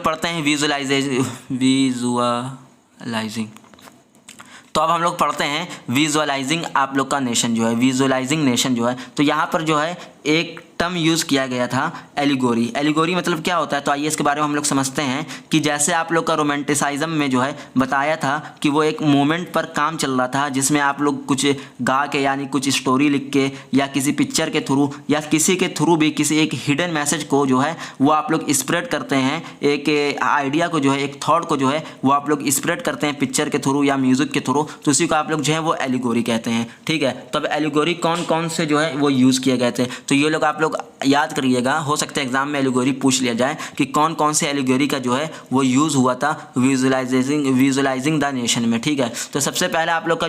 लोग पढ़ते हैं विजुअलाइजिंग आप लोग का नेशन जो है, विजुअलाइजिंग नेशन जो है। तो यहाँ पर जो है एक टर्म यूज़ किया गया था एलिगोरी। एलिगोरी मतलब क्या होता है, तो आइए इसके बारे में हम लोग समझते हैं कि जैसे आप लोग का रोमांटिसिज्म में जो है बताया था कि वो एक मोमेंट पर काम चल रहा था, जिसमें आप लोग कुछ गा के यानी कुछ स्टोरी लिख के या किसी पिक्चर के थ्रू या किसी के थ्रू भी किसी एक हिडन मैसेज को जो है वो आप लोग स्प्रेड करते हैं, एक आइडिया को जो है, एक थॉट को जो है वो आप लोग स्प्रेड करते हैं पिक्चर के थ्रू या म्यूज़िक के थ्रू, तो उसी को आप लोग जो है वो एलिगोरी कहते हैं। ठीक है, तो अब एलिगोरी कौन कौन से जो है वो यूज़ किए गए थे, तो ये लोग आप लोग याद करिएगा, हो सकता है एग्जाम में एलिगोरी पूछ लिया जाए कि कौन कौन से एलिगोरी का जो है वो यूज़ हुआ था विजुअलाइजिंग द नेशन में। ठीक है, तो सबसे पहले आप लोग का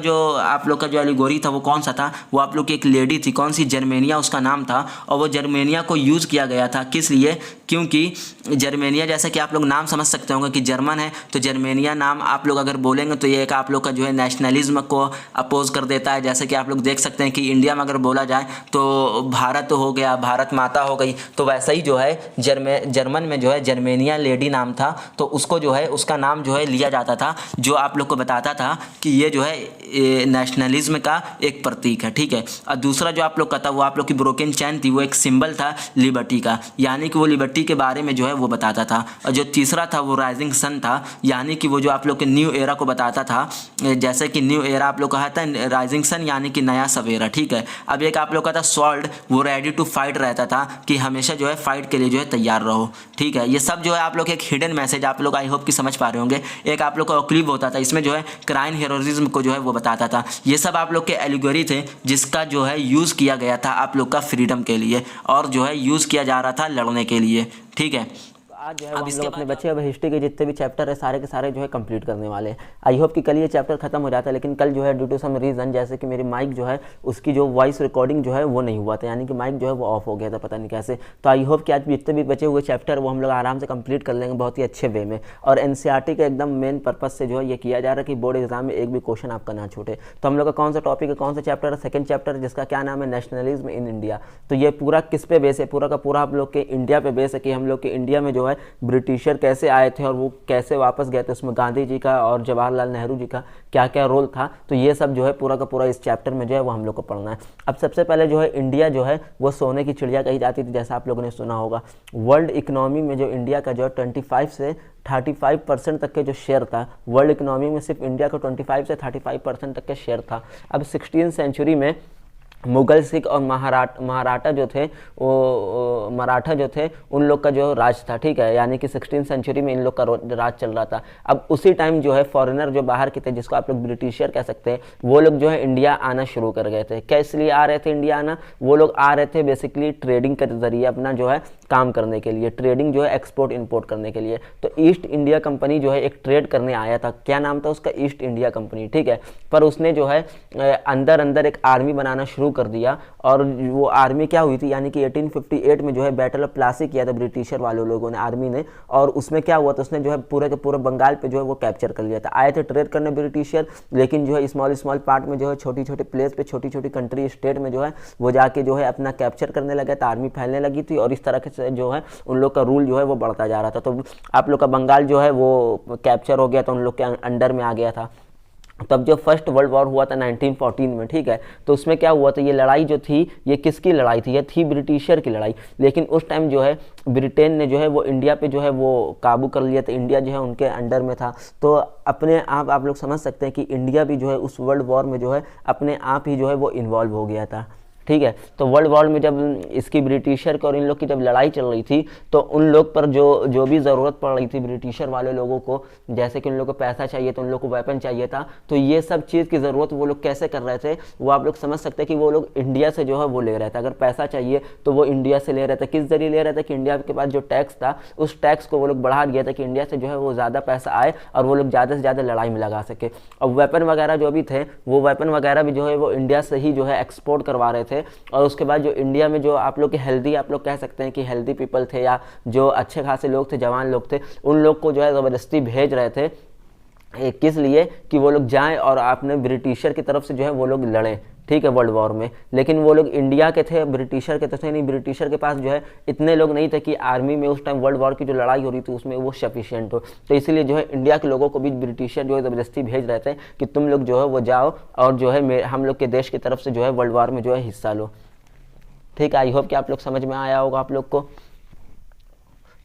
जो एलिगोरी था वो कौन सा था, वो आप लोग की एक लेडी थी, कौन सी, जर्मेनिया उसका नाम था, और वो जर्मेनिया को यूज़ किया गया था किस लिए, क्योंकि जर्मेनिया जैसे कि आप लोग नाम समझ सकते होंगे कि जर्मन है, तो जर्मेनिया नाम आप लोग अगर बोलेंगे तो ये एक आप लोग का जो है नेशनलिज्म को अपोज कर देता है। जैसे कि आप लोग देख सकते हैं कि इंडिया में अगर बोला जाए तो भारत हो गया, भारत माता हो गई, तो वैसा ही जो है जर्मन में जो है जर्मेनिया लेडी नाम था, तो उसको जो है उसका नाम जो है लिया जाता था, जो आप लोग को बताता था कि ये जो है नेशनलिज्म का एक प्रतीक है। ठीक है, और दूसरा जो आप लोग का था वो आप लोग की ब्रोकन चैन थी, वो एक सिंबल था लिबर्टी का, यानी कि वो लिबर्टी के बारे में जो है वो बताता था। और जो तीसरा था वो राइजिंग सन था, यानी कि वो जो आप लोग के न्यू एरा को बताता था, जैसे कि न्यू एरा आप लोग कहा था, राइजिंग सन यानी कि नया सवेरा। ठीक है, अब एक आप लोग का था स्वॉर्ड, वो रेडी टू फाइट रहता था कि हमेशा जो है फाइट के लिए जो है तैयार रहो। ठीक है, ये सब जो है आप लोग एक हिडन मैसेज आप लोग आई होप कि समझ पा रहे होंगे। एक आप लोग का ओक्लिव होता था, इसमें जो है क्राइम हेरोइज्म को जो है वो बताता था। ये सब आप लोग के एलिगोरी थे जिसका जो है यूज़ किया गया था आप लोग का फ्रीडम के लिए, और जो है यूज़ किया जा रहा था लड़ने के लिए। ठीक है, आज जो है अब हम लोग अपने बच्चे अब हिस्ट्री के जितने भी चैप्टर है सारे के सारे जो है कंप्लीट करने वाले हैं। आई होप कि कल ये चैप्टर खत्म हो जाता है, लेकिन कल जो है ड्यू टू सम रीज़न, जैसे कि मेरी माइक जो है उसकी जो वॉइस रिकॉर्डिंग जो है वो नहीं हुआ था, यानी कि माइक जो है वो ऑफ हो गया था, पता नहीं कैसे। तो आई होप कि आज जितने भी बचे हुए चैप्टर वो हम लोग आराम से कंप्लीट कर लेंगे बहुत ही अच्छे वे में। और एनसीईआरटी के एकदम मेन पर्पज से जो है ये किया जा रहा है कि बोर्ड एग्जाम में एक भी क्वेश्चन आपका ना छूटे। तो हम लोग का कौन सा टॉपिक है, कौन सा चैप्टर है, सेकंड चैप्टर, जिसका क्या नाम है, नेशनलिज्म इन इंडिया। तो ये पूरा किस पे बेस है, पूरा का पूरा आप लोग के इंडिया पे बेस है कि हम लोग के इंडिया में जो है ब्रिटिशर कैसे आए थे और वो कैसे वापस गए थे, उसमें गांधी जी का और जवाहरलाल नेहरू जी का क्या क्या रोल था, तो ये सब जो है पूरा का पूरा इस चैप्टर में जो है वो हम लोग को पढ़ना है। अब सबसे पहले जो है इंडिया जो है वो सोने की चिड़िया कही जाती थी, जैसा आप लोगों ने सुना होगा। वर्ल्ड इकोनॉमी में जो इंडिया का जो है 25 से 35% तक के जो शेयर था, वर्ल्ड इकोनॉमी में सिर्फ इंडिया का 25 से 35% तक के शेयर था। अब 16वीं सेंचुरी में मुगल, सिख और महाराठा जो थे वो मराठा जो थे उन लोग का जो राज था, ठीक है, यानी कि 16वीं सेंचुरी में इन लोग का राज चल रहा था। अब उसी टाइम जो है फॉरेनर जो बाहर के थे, जिसको आप लोग ब्रिटिशर कह सकते हैं, वो लोग जो है इंडिया आना शुरू कर गए थे। क्या इसलिए आ रहे थे इंडिया आना? वो लोग आ रहे थे बेसिकली ट्रेडिंग के जरिए अपना जो है काम करने के लिए, ट्रेडिंग जो है एक्सपोर्ट इंपोर्ट करने के लिए। तो ईस्ट इंडिया कंपनी जो है एक ट्रेड करने आया था, क्या नाम था उसका? ईस्ट इंडिया कंपनी, ठीक है। पर उसने जो है अंदर अंदर एक आर्मी बनाना शुरू कर दिया, और वो आर्मी क्या हुई थी, यानी कि 1858 में जो है बैटल ऑफ प्लासी किया था ब्रिटिशर वाले लोगों ने, आर्मी ने, और उसमें क्या हुआ था, उसने जो है पूरे के पूरे बंगाल पे जो है वो कैप्चर कर लिया था। आए थे ट्रेड करने ब्रिटिशर, लेकिन जो है स्मॉल स्मॉल पार्ट में जो है छोटी छोटी प्लेस पे, छोटी छोटी कंट्री स्टेट में जो है वो जाके जो है अपना कैप्चर करने लगे था, आर्मी फैलने लगी थी, और इस तरह से जो है उन लोग का रूल जो है वो बढ़ता जा रहा था। तो आप लोग का बंगाल जो है वो कैप्चर हो गया था, उन लोग के अंडर में आ गया था। तब जो फर्स्ट वर्ल्ड वॉर हुआ था 1914 में, ठीक है, तो उसमें क्या हुआ था, ये लड़ाई जो थी ये किसकी लड़ाई थी? ये थी ब्रिटिशर की लड़ाई। लेकिन उस टाइम जो है ब्रिटेन ने जो है वो इंडिया पे जो है वो काबू कर लिया था, इंडिया जो है उनके अंडर में था। तो अपने आप लोग समझ सकते हैं कि इंडिया भी जो है उस वर्ल्ड वॉर में जो है अपने आप ही जो है वो इन्वॉल्व हो गया था, ठीक है। तो वर्ल्ड वॉर में जब इसकी ब्रिटिशर की और इन लोग की जब लड़ाई चल रही थी, तो उन लोग पर जो भी ज़रूरत पड़ रही थी ब्रिटिशर वाले लोगों को, जैसे कि उन लोग को पैसा चाहिए था, उन लोग को वेपन चाहिए था, तो ये सब चीज़ की ज़रूरत वो लोग कैसे कर रहे थे, वो आप लोग समझ सकते हैं कि वो लोग इंडिया से जो है वो ले रहे थे। अगर पैसा चाहिए तो वो इंडिया से ले रहे थे। किस जरिए ले रहे थे? कि इंडिया के पास जो टैक्स था, उस टैक्स को वो लोग बढ़ा दिया था कि इंडिया से जो है वो ज़्यादा पैसा आए और वो लोग ज़्यादा से ज़्यादा लड़ाई में लगा सके। और वेपन वगैरह जो भी थे, वो वेपन वगैरह भी जो है वो इंडिया से ही जो है एक्सपोर्ट करवा रहे थे। और उसके बाद जो इंडिया में जो आप लोग के हेल्दी, आप लोग कह सकते हैं कि हेल्दी पीपल थे, या जो अच्छे खासे लोग थे, जवान लोग थे, उन लोग को जो है ज़बरदस्ती भेज रहे थे। किस लिए? कि वो लोग जाएं और आपने ब्रिटिशर की तरफ से जो है वो लोग लड़ें, ठीक है, वर्ल्ड वॉर में। लेकिन वो लोग इंडिया के थे, ब्रिटिशर के तो थे नहीं। ब्रिटिशर के पास जो है इतने लोग नहीं थे कि आर्मी में उस टाइम वर्ल्ड वॉर की जो लड़ाई हो रही थी उसमें वो सफिशिएंट हो। तो इसीलिए जो है इंडिया के लोगों को भी ब्रिटिशर जो है ज़बरदस्ती भेज रहे थे कि तुम लोग जो है वो जाओ और जो है हम लोग के देश की तरफ से जो है वर्ल्ड वॉर में जो है हिस्सा लो, ठीक है। आई होप कि आप लोग समझ में आया होगा आप लोग को।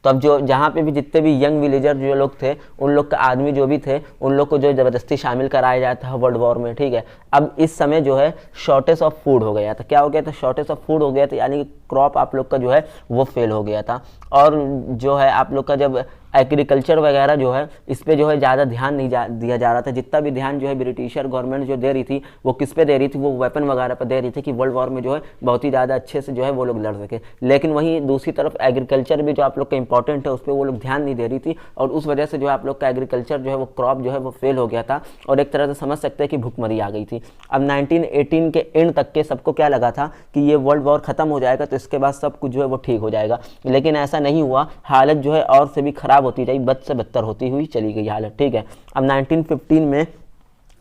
तो अब जो जहाँ पे भी जितने भी यंग विलेजर जो लोग थे, उन लोग का आदमी जो भी थे, उन लोग को जो ज़बरदस्ती शामिल कराया जाता है वर्ल्ड वॉर में, ठीक है। अब इस समय जो है शॉर्टेज ऑफ फूड हो गया था। क्या हो गया था? शॉर्टेज ऑफ फूड हो गया था, यानी कि क्रॉप आप लोग का जो है वो फेल हो गया था। और जो है आप लोग का जब एग्रीकल्चर वगैरह जो है इस पे जो है ज़्यादा ध्यान नहीं दिया जा रहा था। जितना भी ध्यान जो है ब्रिटिशर गवर्नमेंट जो दे रही थी वो किस पे दे रही थी? वो वेपन वगैरह पर दे रही थी कि वर्ल्ड वॉर में जो है बहुत ही ज़्यादा अच्छे से जो है वो लोग लड़ सके। लेकिन वहीं दूसरी तरफ एग्रीकल्चर भी जो आप लोग का इंपॉर्टेंट है उस पर वो लोग ध्यान नहीं दे रही थी, और उस वजह से जो है आप लोग का एग्रीकल्चर जो है वो क्रॉप जो है वो फेल हो गया था, और एक तरह से समझ सकते हैं कि भुखमरी आ गई थी। अब 1918 के एंड तक के सबको क्या लगा था कि ये वर्ल्ड वॉर खत्म हो जाएगा, तो इसके बाद सब कुछ जो है वो ठीक हो जाएगा। लेकिन ऐसा नहीं हुआ, हालत जो है और से भी खराब होती जाई, बद से बदतर होती हुई चली गई हालत, ठीक है। अब 1915 में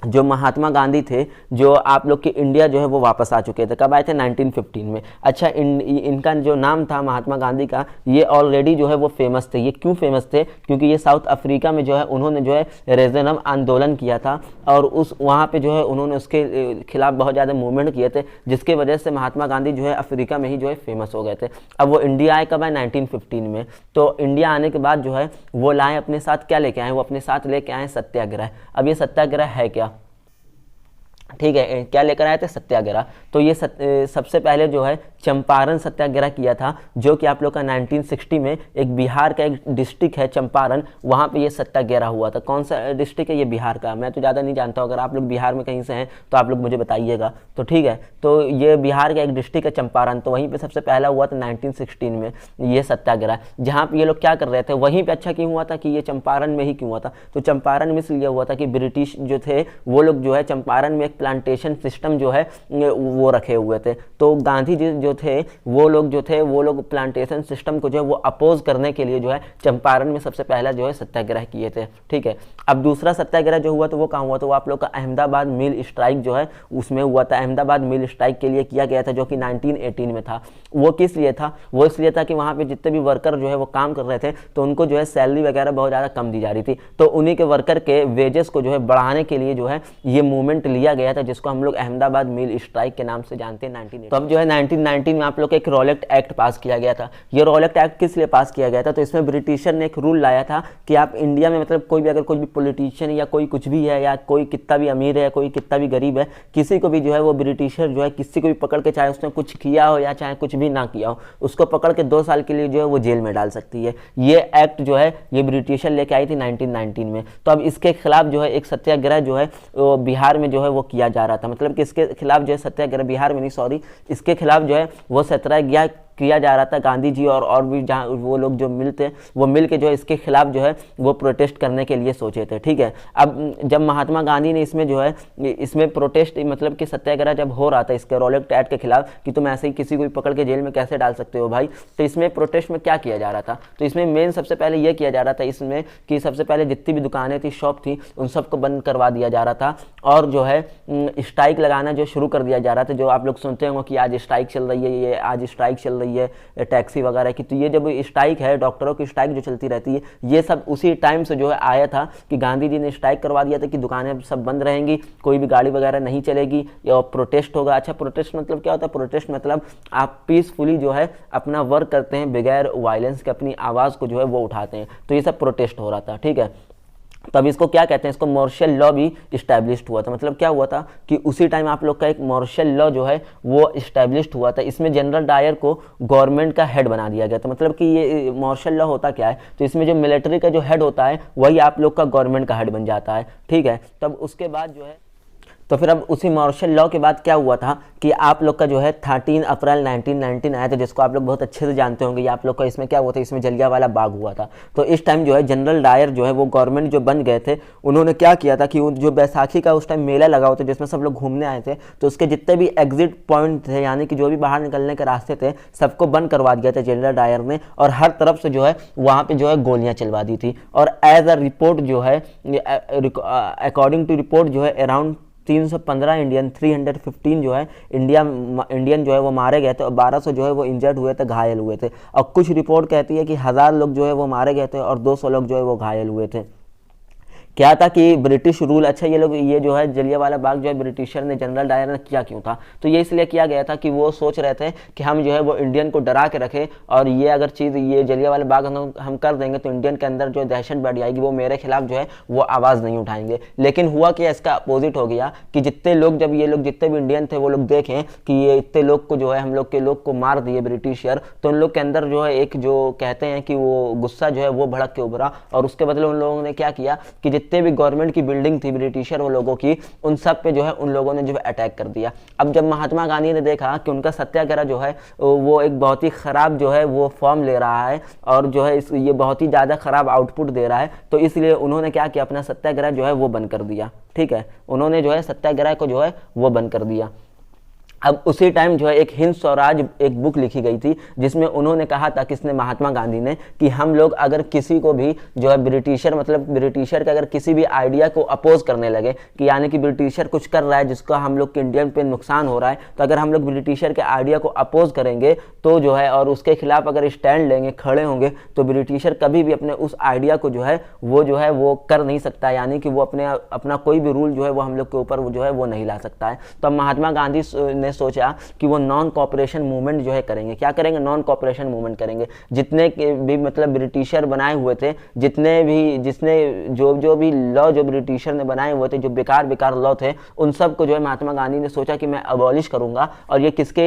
जो महात्मा गांधी थे, जो आप लोग के इंडिया जो है वो वापस आ चुके थे। कब आए थे? 1915 में। अच्छा, इनका जो नाम था महात्मा गांधी का, ये ऑलरेडी जो है वो फेमस थे। ये क्यों फेमस थे? क्योंकि ये साउथ अफ्रीका में जो है उन्होंने जो है रेजनम आंदोलन किया था, और वहाँ पे जो है उन्होंने उसके खिलाफ बहुत ज़्यादा मूवमेंट किए थे, जिसकी वजह से महात्मा गांधी जो है अफ्रीका में ही जो है फेमस हो गए थे। अब वो इंडिया आए कब आए? 1915 में। तो इंडिया आने के बाद जो है वो लाए अपने साथ, क्या लेके आए? वो अपने साथ लेके आए सत्याग्रह। अब ये सत्याग्रह है क्या? ठीक है, क्या लेकर आए थे? सत्याग्रह। तो ये सबसे पहले जो है चंपारण सत्याग्रह किया था, जो कि आप लोग का 1960 में एक बिहार का एक डिस्ट्रिक्ट है चंपारण, वहाँ पे ये सत्याग्रह हुआ था। कौन सा डिस्ट्रिक्ट है ये? बिहार का। मैं तो ज़्यादा नहीं जानता हूँ, अगर आप लोग बिहार में कहीं से हैं तो आप लोग मुझे बताइएगा, तो ठीक है। तो ये बिहार का एक डिस्ट्रिक्ट है चंपारण, तो वहीं पर सबसे पहला हुआ था 1916 में ये सत्याग्रह, जहाँ पर ये लोग क्या कर रहे थे वहीं पर। अच्छा क्यों हुआ था कि ये चंपारण में ही क्यों हुआ था? तो चंपारण में इसलिए हुआ था कि ब्रिटिश जो थे वो लोग जो है चंपारण में एक प्लांटेशन सिस्टम जो है वो रखे हुए थे। तो गांधी जी जो थे वो लोग प्लांटेशन सिस्टम को जो है वो अपोज करने के लिए जो है चंपारण में सबसे पहला जो है सत्याग्रह किए थे। ठीक है, अब दूसरा सत्याग्रह जो हुआ तो वो कहाँ हुआ, तो वो आप लोग का अहमदाबाद मिल स्ट्राइक जो है उसमें हुआ था। अहमदाबाद मिल स्ट्राइक के लिए किया गया था, जो कि 1918 में था। वो किस लिए था, वो इसलिए था कि वहाँ पे जितने भी वर्कर जो है वो काम कर रहे थे तो उनको जो है सैलरी वगैरह बहुत ज़्यादा कम दी जा रही थी। तो उन्हीं के वर्कर के वेजेस को जो है बढ़ाने के लिए जो है ये मूवमेंट लिया गया था, जिसको हम लोग अहमदाबाद मिल स्ट्राइक के नाम से जानते हैं 1918। तो अब जो है 1919 में आप लोग का एक रॉलेट एक्ट पास किया गया था। ये रॉलेट एक्ट किस लिए पास किया गया था, तो इसमें ब्रिटिशर ने एक रूल लाया था कि आप इंडिया में मतलब कोई भी अगर कोई भी पॉलिटिशियन या कोई कुछ भी है या कोई कितना भी अमीर है कोई कितना भी गरीब है, किसी को भी जो है वो ब्रिटिशर जो है किसी को भी पकड़ के, चाहे उसने कुछ किया हो या चाहे कुछ भी ना किया हो, उसको पकड़ के 2 साल के लिए जो है वो जेल में डाल सकती है। ये एक्ट जो है ये ब्रिटिशर लेके आई थी 1919 में। तो अब इसके खिलाफ जो है एक सत्याग्रह जो है बिहार में जो है वो किया जा रहा था। मतलब कि इसके खिलाफ जो है सत्याग्रह बिहार में नहीं, सॉरी, इसके खिलाफ जो है वो सत्याग्रह किया जा रहा था। गांधी जी और भी जहाँ वो लोग जो मिलते वो मिल के जो है इसके खिलाफ जो है वो प्रोटेस्ट करने के लिए सोचे थे। ठीक है, अब जब महात्मा गांधी ने इसमें जो है इसमें प्रोटेस्ट मतलब कि सत्याग्रह जब हो रहा था इसके रॉलेट एक्ट के खिलाफ कि तुम ऐसे ही किसी को भी पकड़ के जेल में कैसे डाल सकते हो भाई, तो इसमें प्रोटेस्ट में क्या किया जा रहा था, तो इसमें मेन सबसे पहले यह किया जा रहा था इसमें कि सबसे पहले जितनी भी दुकानें थी, शॉप थी, उन सबको बंद करवा दिया जा रहा था और जो है स्ट्राइक लगाना जो शुरू कर दिया जा रहा था। जो आप लोग सुनते होंगे कि आज स्ट्राइक चल रही है, ये आज स्ट्राइक चल रही है टैक्सी वगैरह की, तो ये जब स्ट्राइक है, डॉक्टरों की स्ट्राइक जो चलती रहती है, ये सब उसी टाइम से जो है आया था कि गांधी जी ने स्ट्राइक करवा दिया था कि दुकानें सब बंद रहेंगी, कोई भी गाड़ी वगैरह नहीं चलेगी या प्रोटेस्ट होगा। अच्छा, प्रोटेस्ट मतलब क्या होता है, प्रोटेस्ट मतलब आप पीसफुली जो है अपना वर्क करते हैं, बगैर वायलेंस के अपनी आवाज़ को जो है वो उठाते हैं, तो ये सब प्रोटेस्ट हो रहा था। ठीक है, तब इसको क्या कहते हैं, इसको मार्शल लॉ भी इस्टेब्लिश्ड हुआ था। मतलब क्या हुआ था कि उसी टाइम आप लोग का एक मार्शल लॉ जो है वो इस्टेब्लिश्ड हुआ था। इसमें जनरल डायर को गवर्नमेंट का हेड बना दिया गया था। मतलब कि ये मार्शल लॉ होता क्या है, तो इसमें जो मिलिट्री का जो हेड होता है वही आप लोग का गवर्नमेंट का हेड बन जाता है। ठीक है, तब उसके बाद जो है तो फिर अब उसी मार्शल लॉ के बाद क्या हुआ था कि आप लोग का जो है 13 अप्रैल 1919 आया था, जिसको आप लोग बहुत अच्छे से जानते होंगे। ये आप लोग का इसमें क्या हुआ था, इसमें जलियांवाला बाग हुआ था। तो इस टाइम जो है जनरल डायर जो है वो गवर्नमेंट जो बन गए थे, उन्होंने क्या किया था कि जो बैसाखी का उस टाइम मेला लगा हुआ था जिसमें सब लोग घूमने आए थे, तो उसके जितने भी एग्जिट पॉइंट थे, यानी कि जो भी बाहर निकलने के रास्ते थे, सबको बंद करवा दिया था जनरल डायर ने, और हर तरफ से जो है वहाँ पे जो है गोलियाँ चलवा दी थी। और एज अ रिपोर्ट जो है अकॉर्डिंग टू रिपोर्ट जो है अराउंड 315 इंडियन 315 जो है इंडियन जो है वो मारे गए थे और 1200 जो है वो इंजर्ड हुए थे, घायल हुए थे। और कुछ रिपोर्ट कहती है कि 1000 लोग जो है वो मारे गए थे और 200 लोग जो है वो घायल हुए थे। क्या था कि ब्रिटिश रूल, अच्छा ये जो है जलियांवाला बाग जो है ब्रिटिशर ने, जनरल डायर ने किया क्यों था, तो ये इसलिए किया गया था कि वो सोच रहे थे कि हम जो है वो इंडियन को डरा के रखें, और ये अगर चीज़ ये जलियांवाला बाग हम कर देंगे तो इंडियन के अंदर जो दहशत बढ़ जाएगी, वो मेरे खिलाफ जो है वो आवाज़ नहीं उठाएंगे। लेकिन हुआ कि इसका अपोजिट हो गया कि जितने लोग, जब ये लोग जितने भी इंडियन थे वो लोग देखें कि ये इतने लोग को जो है हम लोग के लोग को मार दिए ब्रिटिशर, तो उन लोग के अंदर जो है एक जो कहते हैं कि वो गुस्सा जो है वो भड़क के उभरा, और उसके बदले उन लोगों ने क्या किया कि जितने भी गवर्नमेंट की बिल्डिंग थी ब्रिटिशर वो लोगों की, उन सब पे जो है उन लोगों ने जो है अटैक कर दिया। अब जब महात्मा गांधी ने देखा कि उनका सत्याग्रह जो है वो एक बहुत ही ख़राब जो है वो फॉर्म ले रहा है और जो है ये बहुत ही ज़्यादा ख़राब आउटपुट दे रहा है, तो इसलिए उन्होंने क्या किया, अपना सत्याग्रह जो है वो बंद कर दिया। ठीक है, उन्होंने जो है सत्याग्रह को जो है वो बंद कर दिया। अब उसी टाइम जो है एक हिंद स्वराज एक बुक लिखी गई थी जिसमें उन्होंने कहा था, किसने, महात्मा गांधी ने, कि हम लोग अगर किसी को भी जो है ब्रिटिशर, मतलब ब्रिटिशर के अगर किसी भी आइडिया को अपोज करने लगे कि यानी कि ब्रिटिशर कुछ कर रहा है जिसका हम लोग के इंडियन पे नुकसान हो रहा है, तो अगर हम लोग ब्रिटिशर के आइडिया को अपोज करेंगे तो जो है और उसके खिलाफ अगर स्टैंड लेंगे, खड़े होंगे, तो ब्रिटिशर कभी भी अपने उस आइडिया को जो है वो कर नहीं सकता, यानी कि वो अपना कोई भी रूल जो है वो हम लोग के ऊपर वो जो है वो नहीं ला सकता है। तो महात्मा गांधी ने सोचा कि वो नॉन कॉपरेशन मूवमेंट जो है करेंगे। क्या करेंगे, नॉन कॉपरेशन मूवमेंट करेंगे। जितने भी मतलब ब्रिटिशर बनाए हुए थे, जिसने जो भी लॉ जो ब्रिटिशर ने बनाए हुए थे, जो बेकार लॉ थे, उन सब को जो है महात्मा गांधी ने सोचा कि मैं अबॉलिश करूंगा, और ये किसके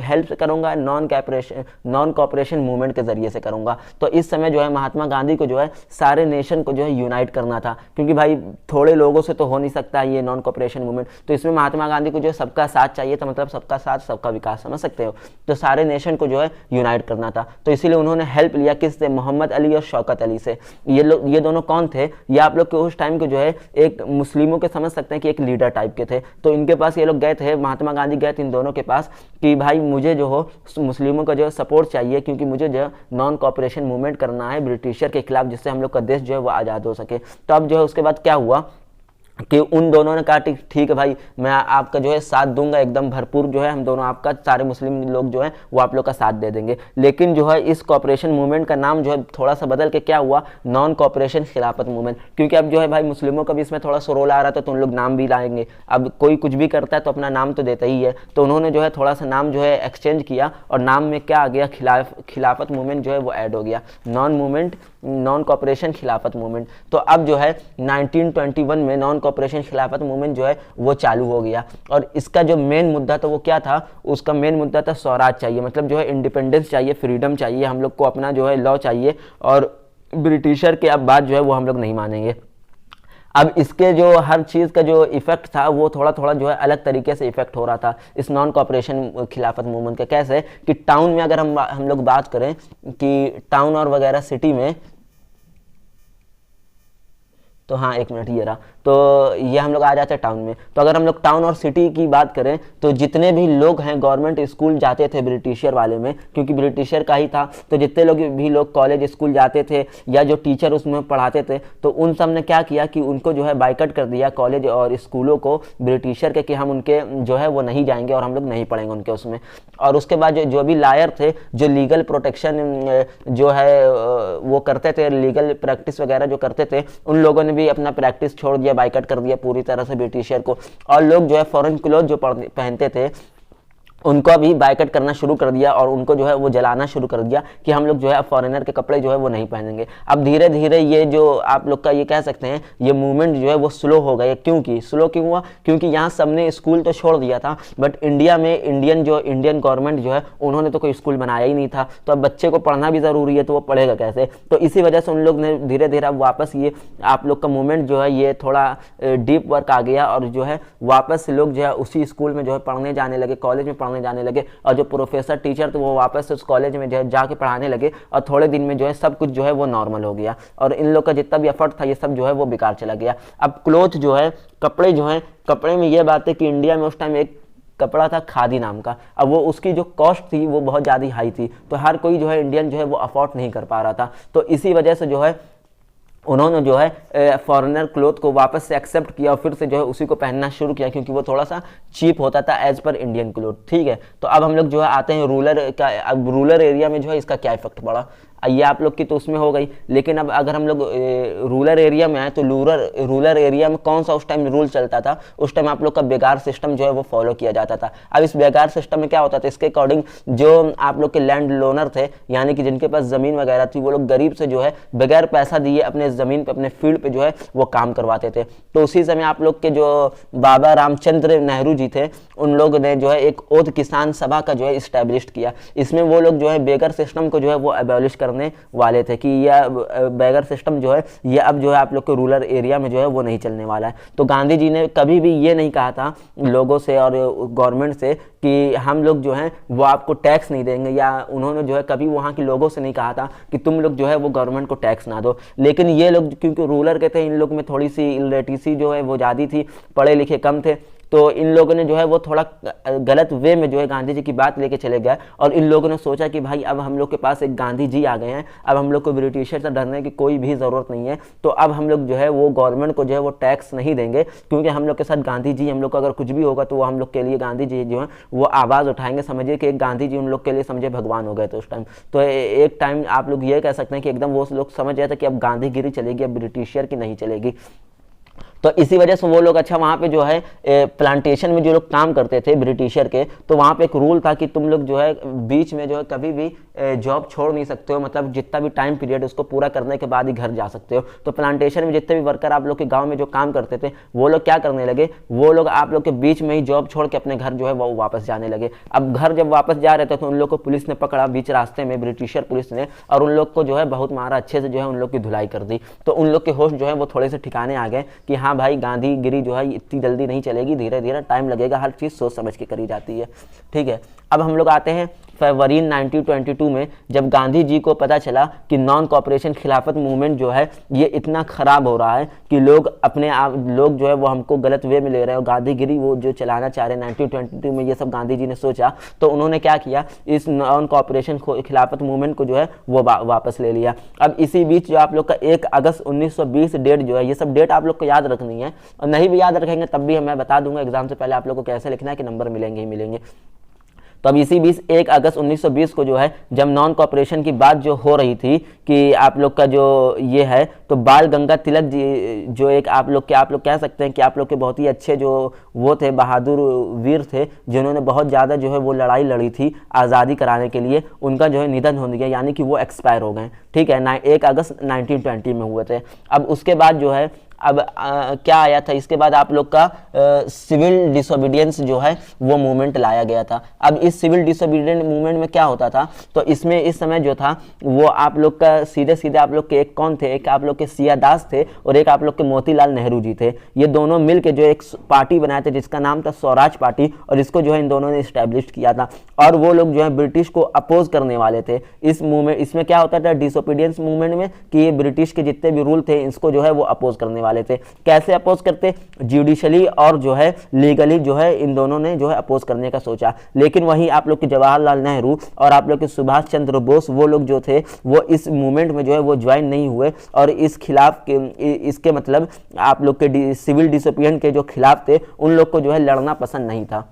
हेल्प से करूंगा, नॉन कॉपरेशन मूवमेंट के जरिए से करूंगा। तो इस समय जो है महात्मा गांधी को जो है सारे नेशन को जो है यूनाइट करना था, क्योंकि भाई थोड़े लोगों से तो हो नहीं सकता ये नॉन कॉपरेशन मूवमेंट, तो इसमें महात्मा गांधी को जो है सबका साथ चाहिए था। मतलब मतलब सबका साथ सबका विकास, समझ सकते हो। तो सारे नेशन को जो है यूनाइट करना था, तो इसीलिए उन्होंने हेल्प लिया किससे, मोहम्मद अली और शौकत अली से। ये दोनों कौन थे, ये आप लोग के उस टाइम के जो है एक मुस्लिमों के समझ सकते हैं कि एक लीडर टाइप के थे। तो इनके पास ये लोग गए थे, महात्मा गांधी गए थे इन दोनों के पास कि भाई मुझे जो हो मुस्लिमों का जो है सपोर्ट चाहिए, क्योंकि मुझे जो है नॉन कॉपरेशन मूवमेंट करना है ब्रिटिशर के खिलाफ, जिससे हम लोग का देश जो है वो आज़ाद हो सके। तो अब जो है उसके बाद क्या हुआ कि उन दोनों ने कहा ठीक है भाई, मैं आपका जो है साथ दूंगा एकदम भरपूर, जो है हम दोनों आपका, सारे मुस्लिम लोग जो है वो आप लोग का साथ दे देंगे। लेकिन जो है इस कॉपरेशन मूवमेंट का नाम जो है थोड़ा सा बदल के क्या हुआ, नॉन कॉपरेशन खिलाफत मूवमेंट, क्योंकि अब जो है भाई मुस्लिमों का भी इसमें थोड़ा सा रोल आ रहा था, तो उन लोग नाम भी लाएंगे। अब कोई कुछ भी करता है तो अपना नाम तो देता ही है, तो उन्होंने जो है थोड़ा सा नाम जो है एक्सचेंज किया, और नाम में क्या आ गया, खिलाफत मूवमेंट जो है वो ऐड हो गया, नॉन कॉपरेशन खिलाफत मूवमेंट। तो अब जो है 1921 में नॉन कॉपरेशन खिलाफत मूवमेंट जो है वो चालू हो गया, और इसका जो मेन मुद्दा था वो क्या था, उसका मेन मुद्दा था स्वराज चाहिए, मतलब जो है इंडिपेंडेंस चाहिए, फ्रीडम चाहिए, हम लोग को अपना जो है लॉ चाहिए, और ब्रिटिशर के अब बात जो है वो हम लोग नहीं मानेंगे। अब इसके जो हर चीज़ का जो इफेक्ट था वो थोड़ा थोड़ा जो है अलग तरीके से इफेक्ट हो रहा था इस नॉन कॉपरेशन खिलाफत मूवमेंट का। कैसे कि टाउन में अगर हम लोग बात करें कि टाउन और वगैरह सिटी में, तो हाँ एक मिनट ये रहा, तो ये हम लोग आ जाते हैं टाउन में। तो अगर हम लोग टाउन और सिटी की बात करें तो जितने भी लोग हैं गवर्नमेंट स्कूल जाते थे ब्रिटिशर वाले में, क्योंकि ब्रिटिशर का ही था, तो जितने लोग भी लोग कॉलेज स्कूल जाते थे या जो टीचर उसमें पढ़ाते थे, तो उन सब ने क्या किया कि उनको जो है बाइकआउट कर दिया कॉलेज और स्कूलों को ब्रिटिशर के, कि हम उनके जो है वो नहीं जाएंगे और हम लोग नहीं पढ़ेंगे उनके उसमें। और उसके बाद जो भी लायर थे, जो लीगल प्रोटेक्शन जो है वो करते थे, लीगल प्रैक्टिस वगैरह जो करते थे, उन लोगों ने भी अपना प्रैक्टिस छोड़ दिया, बाइकआउट कर दिया पूरी तरह से ब्रिटिशर को। और लोग जो है फॉरेन क्लोथ जो पहनते थे उनको भी बाइकआउट करना शुरू कर दिया, और उनको जो है वो जलाना शुरू कर दिया कि हम लोग जो है फॉरेनर के कपड़े जो है वो नहीं पहनेंगे। अब धीरे धीरे ये जो आप लोग का ये कह सकते हैं ये मूवमेंट जो है वो स्लो हो गया। क्योंकि स्लो क्यों हुआ, क्योंकि यहाँ सबने स्कूल तो छोड़ दिया था, बट इंडिया में इंडियन गवर्नमेंट जो है उन्होंने तो कोई स्कूल बनाया ही नहीं था। तो अब बच्चे को पढ़ना भी ज़रूरी है, तो वो पढ़ेगा कैसे। तो इसी वजह से उन लोग ने धीरे धीरे अब वापस ये आप लोग का मूवमेंट जो है ये थोड़ा डीप वर्क आ गया, और जो है वापस लोग जो है उसी स्कूल में जो है पढ़ने जाने लगे, कॉलेज में जाने लगे, और जो प्रोफेसर टीचर थे वो वापस उस कॉलेज में जो है जाके पढ़ाने लगे, और थोड़े दिन में जो है सब कुछ जो है वो नॉर्मल हो गया, और इन लोग का जितना भी एफर्ट था ये सब जो है वो बेकार चला गया। अब क्लोथ जो है, कपड़े जो है, कपड़े में ये बात है कि इंडिया में उस टाइम एक कपड़ा था खादी नाम का, अब वो उसकी जो कॉस्ट थी वो बहुत ज़्यादा हाई थी, तो हर कोई जो है इंडियन जो है वो अफोर्ड नहीं कर पा रहा था। तो इसी वजह से जो है उन्होंने जो है फॉरेनर क्लोथ को वापस से एक्सेप्ट किया, और फिर से जो है उसी को पहनना शुरू किया, क्योंकि वो थोड़ा सा चीप होता था एज पर इंडियन क्लोथ। ठीक है, तो अब हम लोग जो है आते हैं रूरल एरिया में जो है इसका क्या इफेक्ट पड़ा। ये आप लोग की तो उसमें हो गई, लेकिन अब अगर हम लोग रूरल एरिया में आए तो रूरल एरिया में कौन सा उस टाइम रूल चलता था, उस टाइम आप लोग का बेगार सिस्टम जो है वो फॉलो किया जाता था। अब इस बेगार सिस्टम में क्या होता था, इसके अकॉर्डिंग जो आप लोग के लैंड लोनर थे, यानी कि जिनके पास ज़मीन वगैरह थी, वो लोग गरीब से जो है बगैर पैसा दिए अपने ज़मीन पर, अपने फील्ड पे जो है वो काम करवाते थे। तो उसी समय आप लोग के जो बाबा रामचंद्र नेहरू जी थे, उन लोग ने जो है एक ओध किसान सभा का जो है इस्टेब्लिश किया। इसमें वो लोग जो है बेगर सिस्टम को जो है वो एबॉलिश करने वाले थे कि यह बेगर सिस्टम जो है ये अब जो है आप लोग के रूरल एरिया में जो है वो नहीं चलने वाला है। तो गांधी जी ने कभी भी ये नहीं कहा था लोगों से और गवर्नमेंट से कि हम लोग जो हैं वो आपको टैक्स नहीं देंगे, या उन्होंने जो है कभी वहाँ के लोगों से नहीं कहा था कि तुम लोग जो है वो गवर्नमेंट को टैक्स ना दो। लेकिन ये लोग क्योंकि रूरल के थे, इन लोग में थोड़ी सी इलिटरेसी जो है वो ज़्यादा थी, पढ़े लिखे कम थे, तो इन लोगों ने जो है वो थोड़ा गलत वे में जो है गांधी जी की बात लेके चले गए, और इन लोगों ने सोचा कि भाई अब हम लोग के पास एक गांधी जी आ गए हैं, अब हम लोग को ब्रिटिशर से डरने की कोई भी ज़रूरत नहीं है, तो अब हम लोग जो है वो गवर्नमेंट को जो है वो टैक्स नहीं देंगे, क्योंकि हम लोग के साथ गांधी जी, हम लोग को अगर कुछ भी होगा तो वो हम लोग के लिए गांधी जी जो है वो आवाज़ उठाएंगे। समझिए कि एक गांधी जी उन लोग के लिए समझे भगवान हो गए थे उस टाइम। तो एक टाइम आप लोग ये कह सकते हैं कि एकदम वो लोग समझ गए थे कि अब गांधीगिरी चलेगी, अब ब्रिटिशर की नहीं चलेगी। तो इसी वजह से वो लोग अच्छा वहाँ पे जो है प्लांटेशन में जो लोग काम करते थे ब्रिटिशर के, तो वहाँ पे एक रूल था कि तुम लोग जो है बीच में जो है कभी भी जॉब छोड़ नहीं सकते हो, मतलब जितना भी टाइम पीरियड उसको पूरा करने के बाद ही घर जा सकते हो। तो प्लांटेशन में जितने भी वर्कर आप लोग के गाँव में जो काम करते थे वो लोग क्या करने लगे, वो लोग आप लोग के बीच में ही जॉब छोड़ के अपने घर जो है वो वापस जाने लगे। अब घर जब वापस जा रहे थे तो उन लोग को पुलिस ने पकड़ा बीच रास्ते में, ब्रिटिशर पुलिस ने, और उन लोग को जो है बहुत मारा, अच्छे से जो है उन लोग की धुलाई कर दी। तो उन लोग के होश जो है वो थोड़े से ठिकाने आ गए कि हाँ हाँ भाई गांधीगिरी जो है इतनी जल्दी नहीं चलेगी, धीरे धीरे टाइम लगेगा, हर चीज़ सोच समझ के करी जाती है। ठीक है, अब हम लोग आते हैं फरवरी 1922 में, जब गांधी जी को पता चला कि नॉन कॉपरेशन खिलाफत मूवमेंट जो है ये इतना ख़राब हो रहा है कि लोग अपने आप लोग जो है वो हमको गलत वे में ले रहे हैं और गांधीगिरी वो जो चलाना चाह रहे हैं 1922 में, ये सब गांधी जी ने सोचा, तो उन्होंने क्या किया, इस नॉन कॉपरेशन खिलाफत मूवमेंट को जो है वो वापस ले लिया। अब इसी बीच जो आप लोग का 1 अगस्त 1920 डेट जो है, ये सब डेट आप लोग को याद रखनी है, और नहीं भी याद रखेंगे तब भी मैं बता दूंगा एग्जाम से पहले आप लोग को कैसे लिखना है कि नंबर मिलेंगे ही मिलेंगे। तो अब इसी बीच 1 अगस्त 1920 को जो है, जब नॉन कॉपरेशन की बात जो हो रही थी कि आप लोग का जो ये है, तो बाल गंगा तिलक जी जो एक आप लोग कह सकते हैं कि आप लोग के बहुत ही अच्छे जो वो थे, बहादुर वीर थे, जिन्होंने बहुत ज़्यादा जो है वो लड़ाई लड़ी थी आज़ादी कराने के लिए, उनका जो है निधन हो गया, यानी कि वो एक्सपायर हो गए। ठीक है, 1 अगस्त 1920 में हुए थे। अब उसके बाद जो है अब क्या आया था, इसके बाद आप लोग का सिविल डिसोबीडियंस जो है वो मूवमेंट लाया गया था। अब इस सिविल डिसोबीडियंस मूवमेंट में क्या होता था, तो इसमें इस समय जो था वो आप लोग का सीधे सीधे आप लोग के एक कौन थे, एक आप लोग के सिया दास थे और एक आप लोग के मोतीलाल नेहरू जी थे। ये दोनों मिल के जो एक पार्टी बनाए थे जिसका नाम था स्वराज पार्टी, और इसको जो है इन दोनों ने इस्टेब्लिश किया था, और वो लोग जो है ब्रिटिश को अपोज करने वाले थे इस मूवमेंट। इसमें क्या होता था डिसोबीडियंस मूवमेंट में कि ये ब्रिटिश के जितने भी रूल थे इसको जो है वो अपोज करने वाले थे। कैसे अपोज करते, जुडिशली और जो है लीगली जो है इन दोनों ने जो है अपोज करने का सोचा। लेकिन वहीं आप लोग के जवाहरलाल नेहरू और आप लोग के सुभाष चंद्र बोस, वो लोग जो थे वो इस मूवमेंट में जो है वो ज्वाइन नहीं हुए, और इस खिलाफ के इसके मतलब आप लोग के सिविल डिसोबीडियंस के जो खिलाफ थे उन लोग को जो है लड़ना पसंद नहीं था।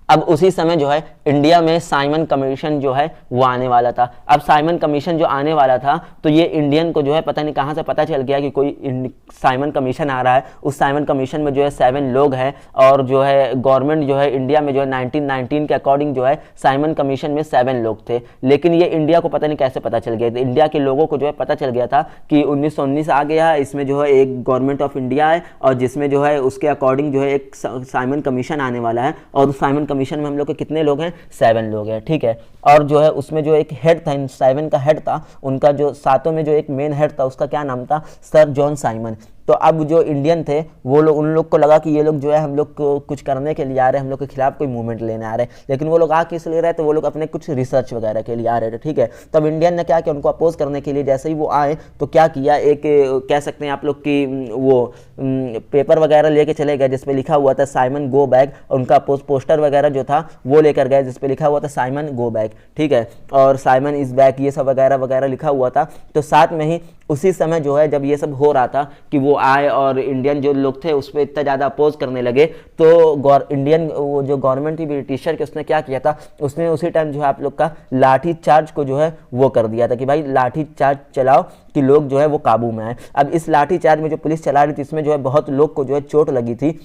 अब उसी समय जो है इंडिया में साइमन कमीशन जो है वो आने वाला था। अब साइमन कमीशन जो आने वाला था, तो ये इंडियन को जो है पता नहीं कहाँ से पता चल गया कि कोई साइमन कमीशन आ रहा है। उस साइमन कमीशन में जो है 7 लोग हैं, और जो है गवर्नमेंट जो है इंडिया में जो है 1919 के अकॉर्डिंग जो है साइमन कमीशन में 7 लोग थे। लेकिन ये इंडिया को पता नहीं कैसे पता चल गया, इंडिया के लोगों को जो है पता चल गया था कि 1919 आ गया है, इसमें जो है एक गवर्नमेंट ऑफ इंडिया है, और जिसमें जो है उसके अकॉर्डिंग जो है एक साइमन कमीशन आने वाला है, और उस साइमन कमीशन में हम लोग के कितने लोग हैं, 7 लोग हैं। ठीक है, और जो है उसमें जो एक हेड था, इन 7 का हेड था, उनका जो सातों में जो एक मेन हेड था उसका क्या नाम था, सर जॉन साइमन। तो अब जो इंडियन थे वो लोग, उन लोग को लगा कि ये लोग जो है हम लोग को कुछ करने के लिए आ रहे हैं, हम लोग के खिलाफ कोई मूवमेंट लेने आ रहे हैं, लेकिन वो लोग आ किस लिए रहे थे, वो लोग अपने कुछ रिसर्च वगैरह के लिए आ रहे थे। ठीक है, तब इंडियन ने क्या किया, उनको अपोज करने के लिए जैसे ही वो आए तो क्या किया, एक कह सकते हैं आप लोग की वो पेपर वगैरह लेके चले गए जिसपे लिखा हुआ था साइमन गो बैक, और उनका पोस्टर वगैरह जो था वो लेकर गए जिसपे लिखा हुआ था साइमन गो बैक। ठीक है, और साइमन इज बैक, ये सब वगैरह वगैरह लिखा हुआ था। तो साथ में ही उसी समय जो है जब ये सब हो रहा था कि वो आए और इंडियन जो लोग थे उस पर इतना ज़्यादा अपोज करने लगे, तो इंडियन वो जो गवर्नमेंट थी ब्रिटिशर की, उसने क्या किया था, उसने उसी टाइम जो है आप लोग का लाठी चार्ज को जो है वो कर दिया था कि भाई लाठी चार्ज चलाओ कि लोग जो है वो काबू में आए। अब इस लाठी चार्ज में जो पुलिस चला रही थी इसमें जो है बहुत लोग को जो है चोट लगी थी,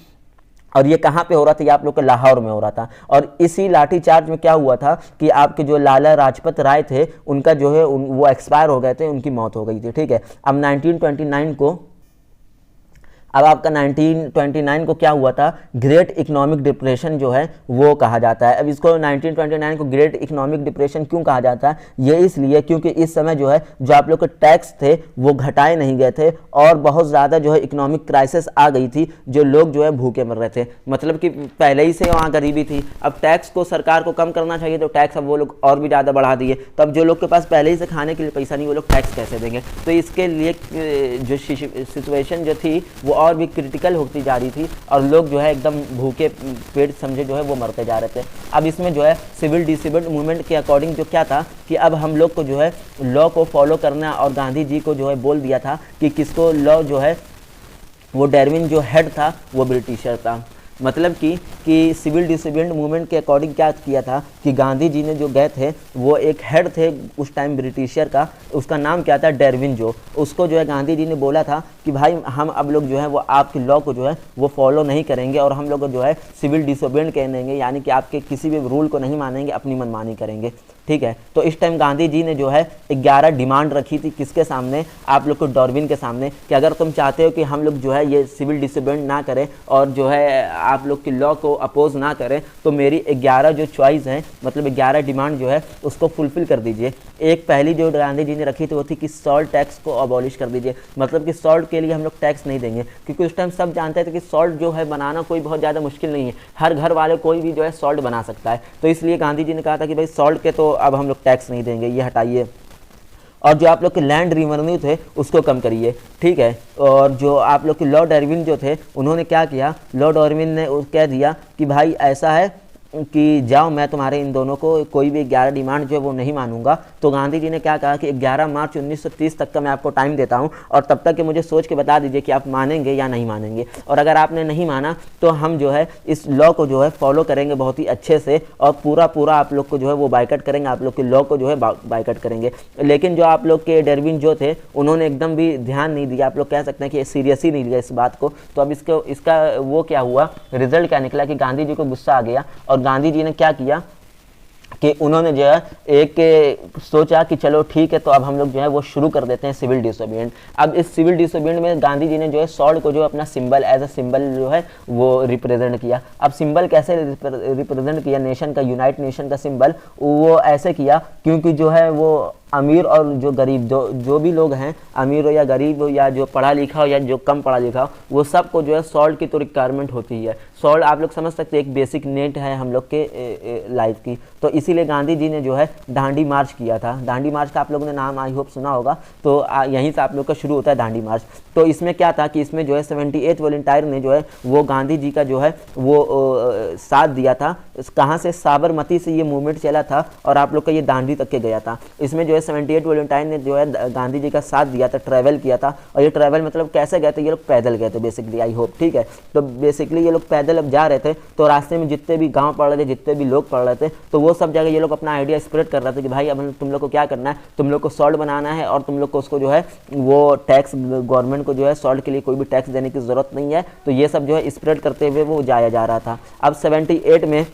और ये कहाँ पे हो रहा था, ये आप लोग के लाहौर में हो रहा था। और इसी लाठीचार्ज में क्या हुआ था कि आपके जो लाला लाजपत राय थे उनका जो है वो एक्सपायर हो गए थे, उनकी मौत हो गई थी। ठीक है, अब 1929 को, अब आपका 1929 को क्या हुआ था, ग्रेट इकोनॉमिक डिप्रेशन जो है वो कहा जाता है। अब इसको 1929 को ग्रेट इकोनॉमिक डिप्रेशन क्यों कहा जाता है, ये इसलिए क्योंकि इस समय जो है जो आप लोग के टैक्स थे वो घटाए नहीं गए थे, और बहुत ज़्यादा जो है इकोनॉमिक क्राइसिस आ गई थी, जो लोग जो है भूखे मर रहे थे, मतलब कि पहले ही से वहाँ गरीबी थी। अब टैक्स को सरकार को कम करना चाहिए, तो टैक्स अब वो लोग और भी ज़्यादा बढ़ा दिए। तो अब जो लोग के पास पहले ही से खाने के लिए पैसा नहीं, वो लोग टैक्स कैसे देंगे। तो इसके लिए जो सिचुएशन जो थी वो और भी क्रिटिकल होती जा रही थी, और लोग जो है एकदम भूखे पेट समझे जो है वो मरते जा रहे थे। अब इसमें जो है सिविल डिसोबीडियंस मूवमेंट के अकॉर्डिंग जो क्या था कि अब हम लोग को जो है लॉ को फॉलो करना, और गांधी जी को जो है बोल दिया था कि किसको लॉ जो है वो डार्विन जो हेड था वो ब्रिटिशर था। मतलब कि सिविल डिसोबीडियंस मूवमेंट के अकॉर्डिंग क्या किया था कि गांधी जी ने जो गए थे वो एक हेड थे उस टाइम ब्रिटिशर का, उसका नाम क्या था, डार्विन जो, उसको जो है गांधी जी ने बोला था कि भाई हम अब लोग जो है वो आपके लॉ को जो है वो फॉलो नहीं करेंगे, और हम लोग जो है सिविल डिसोबीडियंस कहेंगे, यानी कि आपके किसी भी रूल को नहीं मानेंगे, अपनी मनमानी करेंगे। ठीक है, तो इस टाइम गांधी जी ने जो है 11 डिमांड रखी थी, किसके सामने, आप लोग को डार्विन के सामने, कि अगर तुम चाहते हो कि हम लोग जो है ये सिविल डिसोबीडियंस ना करें और जो है आप लोग के लॉ को अपोज ना करें तो मेरी 11 जो चॉइस है, मतलब 11 डिमांड जो है उसको फुलफिल कर दीजिए। एक पहली जो गांधी जी ने रखी थी वो थी कि सॉल्ट टैक्स को अबॉलिश कर दीजिए, मतलब कि सॉल्ट के लिए हम लोग टैक्स नहीं देंगे, क्योंकि उस टाइम सब जानते थे कि सॉल्ट जो है बनाना कोई बहुत ज़्यादा मुश्किल नहीं है, हर घर वाले कोई भी जो है सॉल्ट बना सकता है। तो इसलिए गांधी जी ने कहा था कि भाई सॉल्ट के तो अब हम लोग टैक्स नहीं देंगे, ये हटाइए। और जो आप लोग के लैंड रिवेन्यू थे उसको कम करिए, ठीक है। और जो आप लोग के लॉर्ड इरविन जो थे उन्होंने क्या किया, लॉर्ड इरविन ने कह दिया कि भाई ऐसा है कि जाओ, मैं तुम्हारे इन दोनों को कोई भी 11 डिमांड जो है वो नहीं मानूंगा। तो गांधी जी ने क्या कहा कि 11 मार्च 1930 तक का मैं आपको टाइम देता हूं और तब तक के मुझे सोच के बता दीजिए कि आप मानेंगे या नहीं मानेंगे। और अगर आपने नहीं माना तो हम जो है इस लॉ को जो है फॉलो करेंगे बहुत ही अच्छे से, और पूरा आप लोग को जो है वो बाइकआउट करेंगे, आप लोग के लॉ को जो है बाइकआउट करेंगे। लेकिन जो आप लोग के डार्विन जो थे उन्होंने एकदम भी ध्यान नहीं दिया, आप लोग कह सकते हैं कि सीरियस ही नहीं लिया इस बात को। तो अब इसका वो क्या हुआ, रिजल्ट क्या निकला कि गांधी जी को गुस्सा आ गया और गांधी जी ने क्या किया कि उन्होंने जो है एक सोचा कि चलो ठीक है, तो अब हम लोग जो है वो शुरू कर देते हैं सिविल डिसोबिडियंस। अब इस सिविल डिसोबिडियंस में गांधी जी ने जो है सॉल्ट को जो अपना सिंबल एज अ सिंबल जो है वो रिप्रेजेंट किया। अब सिंबल कैसे रिप्रेजेंट किया, नेशन का, यूनाइटेड नेशन का सिंबल, वो ऐसे किया क्योंकि जो है वो अमीर और जो गरीब, जो भी लोग हैं, अमीर हो या गरीब हो या जो पढ़ा लिखा हो या जो कम पढ़ा लिखा हो, वो सबको जो है सॉल्ट की तो रिक्वायरमेंट होती है। सॉल्ट आप लोग समझ सकते हैं एक बेसिक नेट है हम लोग के लाइफ की। तो इसीलिए गांधी जी ने जो है दांडी मार्च किया था। दांडी मार्च का आप लोगों ने नाम आई होप सुना होगा, तो यहीं से आप लोग का शुरू होता है दांडी मार्च। तो इसमें क्या था कि इसमें जो है 78 वॉलंटियर ने जो है वो गांधी जी का जो है वो साथ दिया था। कहाँ से, साबरमती से ये मूवमेंट चला था और आप लोग का ये दांडी तक के गया था। इसमें जो है 78 वॉलंटियर ने जो है गांधी जी का साथ दिया था, ट्रैवल किया था। और ये ट्रैवल मतलब कैसे गए थे, ये लोग पैदल गए थे बेसिकली, आई होप, ठीक है। तो बेसिकली ये लोग पैदल अब जा रहे थे, तो रास्ते में जितने भी गांव पड़ रहे थे, जितने भी लोग पड़ रहे थे, तो वो सब जगह ये लोग अपना आइडिया स्प्रेड कर रहे थे कि भाई अब तुम लोग को क्या करना है, तुम लोग को सॉल्ट बनाना है और तुम लोग को उसको जो है वो टैक्स, गवर्नमेंट को जो है सॉल्ट के लिए कोई भी टैक्स देने की जरूरत नहीं है। तो ये सब जो है स्प्रेड करते हुए वो जाया जा रहा था। अब 78 में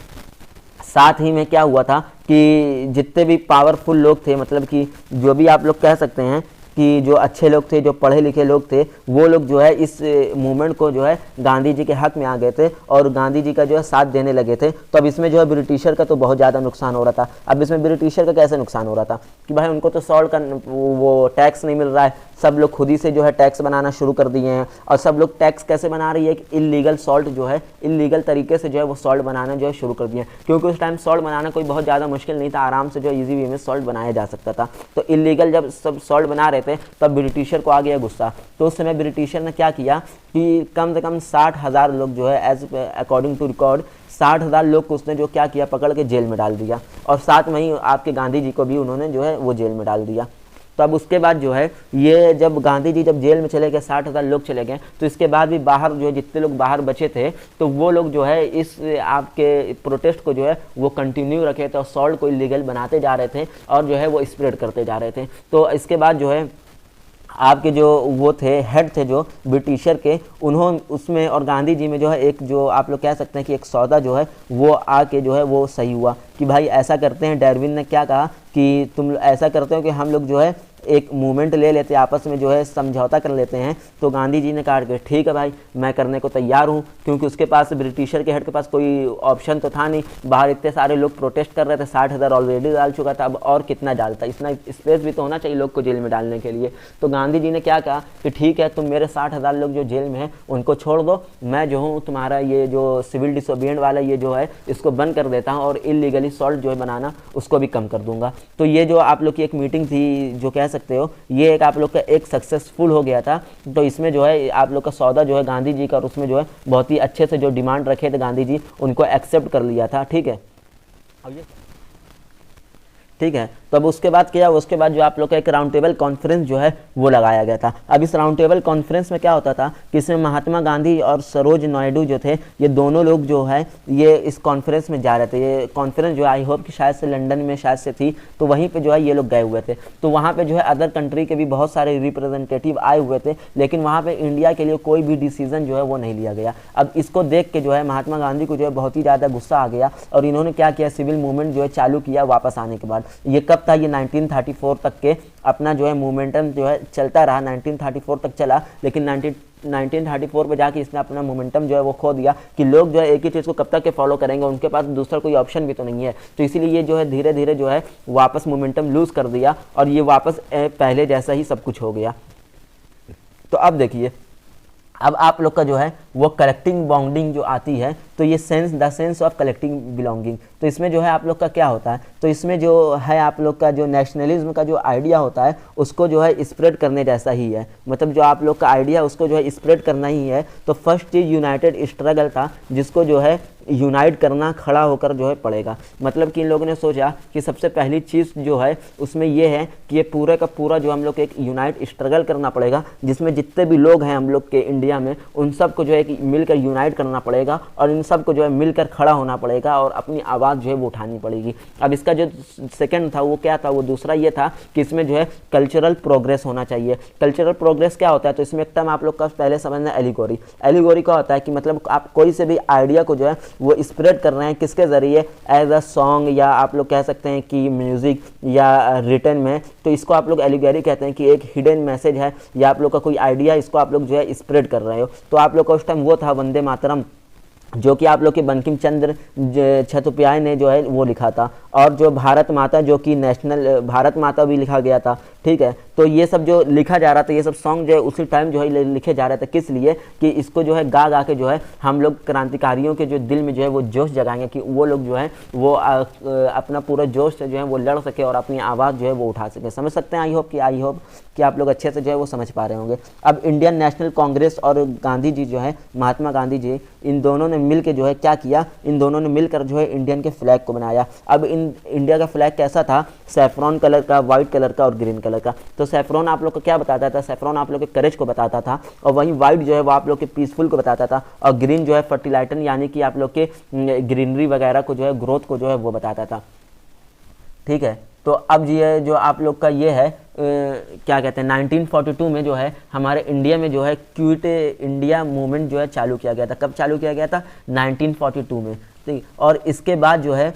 साथ ही में क्या हुआ था कि जितने भी पावरफुल लोग थे, मतलब कि जो भी आप लोग कह सकते हैं कि जो अच्छे लोग थे, जो पढ़े लिखे लोग थे, वो लोग जो है इस मूवमेंट को जो है गांधी जी के हक में आ गए थे और गांधी जी का जो है साथ देने लगे थे। तो अब इसमें जो है ब्रिटिशर का तो बहुत ज़्यादा नुकसान हो रहा था। अब इसमें ब्रिटिशर का कैसे नुकसान हो रहा था कि भाई उनको तो सॉल्ट का वो टैक्स नहीं मिल रहा है, सब लोग खुद ही से जो है टैक्स बनाना शुरू कर दिए हैं। और सब लोग टैक्स कैसे बना रही है कि इलीगल सॉल्ट जो है, इलीगल तरीके से जो है वो सॉल्ट बनाना जो है शुरू कर दिए हैं, क्योंकि उस टाइम सॉल्ट बनाना कोई बहुत ज़्यादा मुश्किल नहीं था, आराम से जो इजी वे में सॉल्ट बनाया जा सकता था। तो इलीगल जब सब सॉल्ट बना रहे थे तब ब्रिटिशर को आ गया गुस्सा। तो उस समय ब्रिटिशर ने क्या किया कि कम से कम 60,000 लोग जो है एज अकॉर्डिंग टू रिकॉर्ड 60,000 लोग को उसने जो क्या किया, पकड़ के जेल में डाल दिया। और साथ में ही आपके गांधी जी को भी उन्होंने जो है वो जेल में डाल दिया। तो अब उसके बाद जो है ये जब गांधी जी जब जेल में चले गए, 60,000 लोग चले गए, तो इसके बाद भी बाहर जो है जितने लोग बाहर बचे थे, तो वो लोग जो है इस आपके प्रोटेस्ट को जो है वो कंटिन्यू रखे थे और सॉल्ट को इलीगल बनाते जा रहे थे और जो है वो स्प्रेड करते जा रहे थे। तो इसके बाद जो है आपके जो वो थे हेड थे जो ब्रिटिशर के, उन्होंने उसमें और गांधी जी में जो है एक जो आप लोग कह सकते हैं कि एक सौदा जो है वो आके जो है वो सही हुआ कि भाई ऐसा करते हैं। डार्विन ने क्या कहा कि तुम ऐसा करते हो कि हम लोग जो है एक मूवमेंट ले लेते हैं, आपस में जो है समझौता कर लेते हैं। तो गांधी जी ने कहा कि ठीक है भाई, मैं करने को तैयार हूँ, क्योंकि उसके पास, ब्रिटिशर के हेड के पास कोई ऑप्शन तो था नहीं। बाहर इतने सारे लोग प्रोटेस्ट कर रहे थे, 60,000 ऑलरेडी डाल चुका था, अब और कितना डालता, इतना स्पेस भी तो होना चाहिए लोग को जेल में डालने के लिए। तो गांधी जी ने क्या कहा कि ठीक है, तुम मेरे 60,000 लोग जो जेल में हैं उनको छोड़ दो, मैं जो हूँ तुम्हारा ये जो सिविल डिसोबिडियंस वाला ये जो है इसको बंद कर देता हूँ और इलीगली सॉल्ट जो है बनाना उसको भी कम कर दूंगा। तो ये जो आप लोग की एक मीटिंग थी, जो कह सकते हो ये एक आप लोग का एक सक्सेसफुल हो गया था। तो इसमें जो है आप लोग का सौदा जो है गांधी जी का, और उसमें जो है बहुत ही अच्छे से जो डिमांड रखे थे गांधी जी उनको एक्सेप्ट कर लिया था, ठीक है। अब ये ठीक है, तो अब उसके बाद क्या, उसके बाद जो आप लोग का एक राउंड टेबल कॉन्फ्रेंस जो है वो लगाया गया था। अब इस राउंड टेबल कॉन्फ्रेंस में क्या होता था कि इसमें महात्मा गांधी और सरोज नायडू जो थे, ये दोनों लोग जो है ये इस कॉन्फ्रेंस में जा रहे थे। ये कॉन्फ्रेंस जो आई होप कि शायद से लंदन में शायद से थी, तो वहीं पे जो है ये लोग गए हुए थे। तो वहाँ पे जो है अदर कंट्री के भी बहुत सारे रिप्रेजेंटेटिव आए हुए थे, लेकिन वहाँ पे इंडिया के लिए कोई भी डिसीजन जो है वो नहीं लिया गया। अब इसको देख के जो है महात्मा गांधी को जो है बहुत ही ज़्यादा गुस्सा आ गया और इन्होंने क्या किया, सिविल मूवमेंट जो है चालू किया वापस आने के बाद। ये कब था, ये 1934 तक के अपना जो है मूवमेंटम जो है चलता रहा, 1934 तक चला, लेकिन 1934 पे जाके इसने अपना मोमेंटम जो है वो खो दिया कि लोग जो है एक ही चीज़ को कब तक के फॉलो करेंगे, उनके पास दूसरा कोई ऑप्शन भी तो नहीं है। तो इसीलिए ये जो है धीरे धीरे जो है वापस मोमेंटम लूज़ कर दिया और ये वापस पहले जैसा ही सब कुछ हो गया। तो अब देखिए, अब आप लोग का जो है वो कलेक्टिंग बॉन्डिंग जो आती है, तो ये the sense of collecting belonging, तो इसमें जो है आप लोग का क्या होता है, तो इसमें जो है आप लोग का जो नेशनलिज्म का जो आइडिया होता है उसको जो है स्प्रेड करने जैसा ही है। मतलब जो आप लोग का आइडिया उसको जो है स्प्रेड करना ही है। तो फर्स्ट चीज़ यूनाइटेड स्ट्रगल था, जिसको जो है यूनाइट करना, खड़ा होकर जो है पड़ेगा। मतलब कि इन लोगों ने सोचा कि सबसे पहली चीज़ जो है उसमें ये है कि ये पूरा का पूरा जो हम लोग एक यूनाइट स्ट्रगल करना पड़ेगा, जिसमें जितने भी लोग हैं हम लोग के इंडिया में उन सब को जो है कि मिलकर यूनाइट करना पड़ेगा और इन सब को जो है मिलकर खड़ा होना पड़ेगा और अपनी आवाज़ जो है वो उठानी पड़ेगी। अब इसका जो सेकंड था वो क्या था, वो दूसरा ये था कि इसमें जो है कल्चरल प्रोग्रेस होना चाहिए। कल्चरल प्रोग्रेस क्या होता है, तो इसमें एक टर्म आप लोग का पहले समझना, एलिगोरी। एलिगोरी क्या होता है कि मतलब आप कोई से भी आइडिया को जो है वो स्प्रेड कर रहे हैं, किसके ज़रिए, एज अ सॉन्ग या आप लोग कह सकते हैं कि म्यूज़िक या रिटर्न में। तो इसको आप लोग एलिगोरी कहते हैं कि एक हिडन मैसेज है या आप लोग का कोई आइडिया, इसको आप लोग जो है स्प्रेड कर रहे हो। तो आप लोग का उस टाइम वो था वंदे मातरम, जो कि आप लोग के बंकिम चंद्र चट्टोपाध्याय ने जो है वो लिखा था, और जो भारत माता, जो कि नेशनल भारत माता भी लिखा गया था। ठीक है, तो ये सब जो लिखा जा रहा था, ये सब सॉन्ग जो है उसी टाइम जो है लिखे जा रहे थे। किस लिए कि इसको जो है गा गा के जो है हम लोग क्रांतिकारियों के जो दिल में जो है वो जोश जगाएंगे कि वो लोग जो है वो अपना पूरा जोश से जो है वो लड़ सके और अपनी आवाज़ जो है वो उठा सके। समझ सकते हैं? आई होप कि आप लोग अच्छे से जो है वो समझ पा रहे होंगे। अब इंडियन नेशनल कांग्रेस और गांधी जी जो है, महात्मा गांधी जी, इन दोनों ने मिल के जो है क्या किया, इन दोनों ने मिलकर जो है इंडियन के फ्लैग को बनाया। अब इंडिया का फ्लैग कैसा था, सैफ्रॉन कलर का, वाइट कलर का और ग्रीन कलर का। तो सैफ्रॉन आप लोग को क्या बताता था, सैफ्रॉन आप लोग के करेज को बताता था, और वहीं वाइट जो है वो आप लोग के पीसफुल को बताता था, और ग्रीन जो है फर्टिलाइजर यानी कि आप लोग के ग्रीनरी वगैरह को जो है, ग्रोथ को जो है वो बताता था। ठीक है, तो अब ये जो आप लोग का ये है क्या कहते हैं, 1942 में जो है हमारे इंडिया में जो है क्विट इंडिया मूवमेंट जो है चालू किया गया था। कब चालू किया गया था? 1942 में। ठीक, और इसके बाद जो है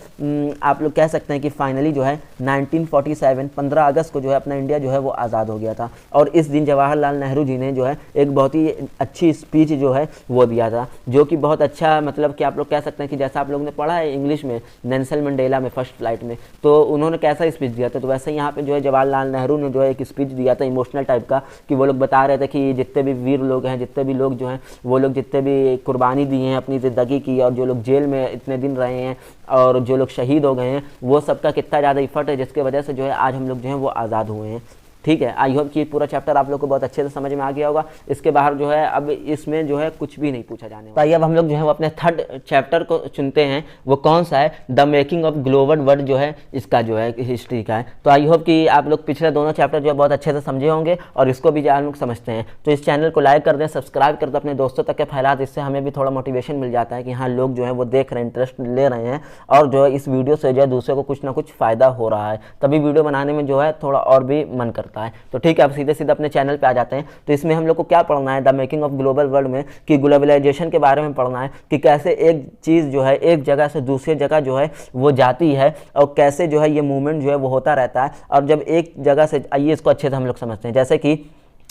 आप लोग कह सकते हैं कि फाइनली जो है 1947 15 अगस्त को जो है अपना इंडिया जो है वो आज़ाद हो गया था। और इस दिन जवाहरलाल नेहरू जी ने जो है एक बहुत ही अच्छी स्पीच जो है वो दिया था, जो कि बहुत अच्छा, मतलब कि आप लोग कह सकते हैं कि जैसा आप लोगों ने पढ़ा है इंग्लिश में नेल्सन मंडेला में फर्स्ट फ्लाइट में, तो उन्होंने कैसा स्पीच दिया था, तो वैसे यहाँ पर जो है जवाहरलाल नेहरू ने जो है एक स्पीच दिया था इमोशनल टाइप का, कि वो लोग बता रहे थे कि जितने भी वीर लोग हैं, जितने भी लोग जो हैं वो लोग जितने भी कुर्बानी दी हैं अपनी ज़िंदगी की, और जो लोग जेल में इतने दिन रहे हैं और जो लोग शहीद हो गए हैं, वो सबका कितना ज़्यादा इफर्ट है, जिसके वजह से जो है आज हम लोग जो है वो आज़ाद हुए हैं। ठीक है, आई होप कि पूरा चैप्टर आप लोग को बहुत अच्छे से समझ में आ गया होगा। इसके बाहर जो है अब इसमें जो है कुछ भी नहीं पूछा जाने वाला। तो अब हम लोग जो है वो अपने थर्ड चैप्टर को चुनते हैं, वो कौन सा है, the making of global world जो है इसका जो है हिस्ट्री का है। तो आई होप कि आप लोग पिछले दोनों चैप्टर जो है बहुत अच्छे से समझे होंगे और इसको भी आप लोग समझते हैं। तो इस चैनल को लाइक कर दें, सब्सक्राइब कर दें, अपने दोस्तों तक के फैला दें, इससे हमें भी थोड़ा मोटिवेशन मिल जाता है कि हाँ लोग जो है वो देख रहे हैं, इंटरेस्ट ले रहे हैं, और जो है इस वीडियो से जो है दूसरे को कुछ ना कुछ फ़ायदा हो रहा है, तभी वीडियो बनाने में जो है थोड़ा और भी मन करता है। तो ठीक है, अब सीधे सीधे अपने चैनल पे आ जाते हैं। तो इसमें हम लोग को क्या पढ़ना है, the making of global world में, कि ग्लोबलाइजेशन के बारे में पढ़ना है, कि कैसे एक चीज़ जो है एक जगह से दूसरी जगह जो है वो जाती है, और कैसे जो है ये मूवमेंट जो है वो होता रहता है। और जब एक जगह से, आइए इसको अच्छे से हम लोग समझते हैं, जैसे कि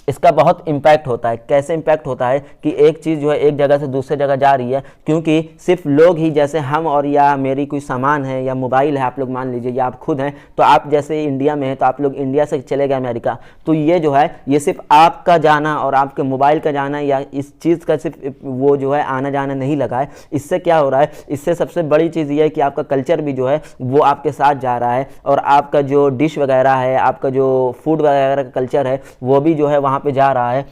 इसका बहुत इम्पैक्ट होता है। कैसे इम्पैक्ट होता है कि एक चीज़ जो है एक जगह से दूसरे जगह जा रही है, क्योंकि सिर्फ लोग ही, जैसे हम और या मेरी कोई सामान है या मोबाइल है, आप लोग मान लीजिए, या आप खुद हैं, तो आप जैसे इंडिया में हैं तो आप लोग इंडिया से चले गए अमेरिका, तो ये जो है ये सिर्फ आपका जाना और आपके मोबाइल का जाना या इस चीज़ का सिर्फ वो जो है आना जाना नहीं लगा है। इससे क्या हो रहा है, इससे सबसे बड़ी चीज़ ये है कि आपका कल्चर भी जो है वो आपके साथ जा रहा है, और आपका जो डिश वगैरह है, आपका जो फूड वगैरह का कल्चर है वो भी जो है वहाँ पे जा रहा है,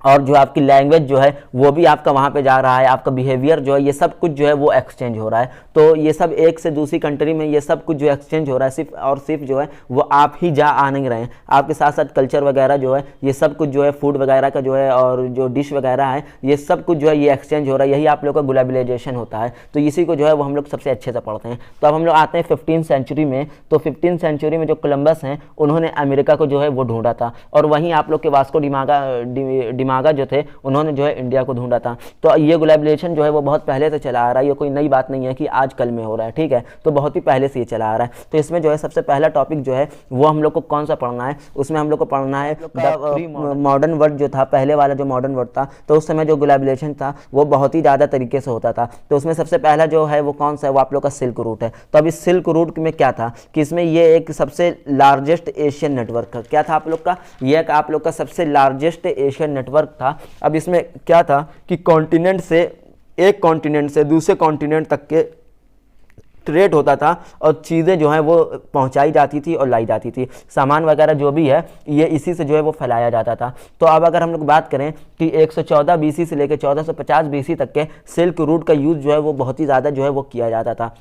और जो आपकी लैंग्वेज जो है वो भी आपका वहाँ पे जा रहा है, आपका बिहेवियर जो है ये सब कुछ जो है वो एक्सचेंज हो रहा है। तो ये सब एक से दूसरी कंट्री में ये सब कुछ जो एक्सचेंज हो रहा है, सिर्फ और सिर्फ जो है वो आप ही जा आ नहीं रहे हैं, आपके साथ साथ कल्चर वगैरह जो है ये सब कुछ जो है फूड वगैरह का जो है और जो डिश वगैरह है ये सब कुछ जो है ये एक्सचेंज हो रहा है। यही आप लोग का ग्लोबलाइजेशन होता है। तो इसी को जो है वो हम लोग सबसे अच्छे से पढ़ते हैं। तो अब हम लोग आते हैं 15th सेंचुरी में। तो 15th सेंचुरी में जो कोलंबस हैं उन्होंने अमेरिका को जो है वो ढूंढा था, और वहीं आप लोग के वास्को इमागा जो थे उन्होंने जो है इंडिया को ढूंढा था। तो ये ग्लोबलाइजेशन जो है वो बहुत पहले से चला आ रहा है, ये कोई नई बात नहीं है कि आज कल में हो रहा है, ठीक है। तो बहुत ही पहले से ये चला आ रहा है। तो इसमें जो है सबसे पहला टॉपिक जो है वो हम लोग को कौन सा पढ़ना है, उसमें हम लोग को पढ़ना है मॉडर्न वर्ल्ड जो था, पहले वाला जो मॉडर्न वर्ल्ड था। तो उस समय जो ग्लोबलाइजेशन था वो बहुत ही ज़्यादा तरीके से होता था। तो उसमें सबसे पहला जो है वो कौन सा है, वो आप लोग का सिल्क रूट है। तो अब इस सिल्क रूट में क्या था कि इसमें ये एक सबसे लार्जेस्ट एशियन नेटवर्क था। क्या था आप लोग का, ये एक आप लोग का सबसे लार्जेस्ट एशियन नेटवर्क था। अब इसमें क्या था कि कॉन्टिनेंट से, एक कॉन्टिनेंट से दूसरे कॉन्टिनेंट तक के ट्रेड होता था और चीज़ें जो हैं वो पहुंचाई जाती थी और लाई जाती थी, सामान वगैरह जो भी है ये इसी से जो है वो फैलाया जाता था। तो अब अगर हम लोग बात करें कि 114 BC से लेकर 1450 BC तक के सिल्क रूट का यूज़ जो है वो बहुत ही ज़्यादा जो है वो किया जाता था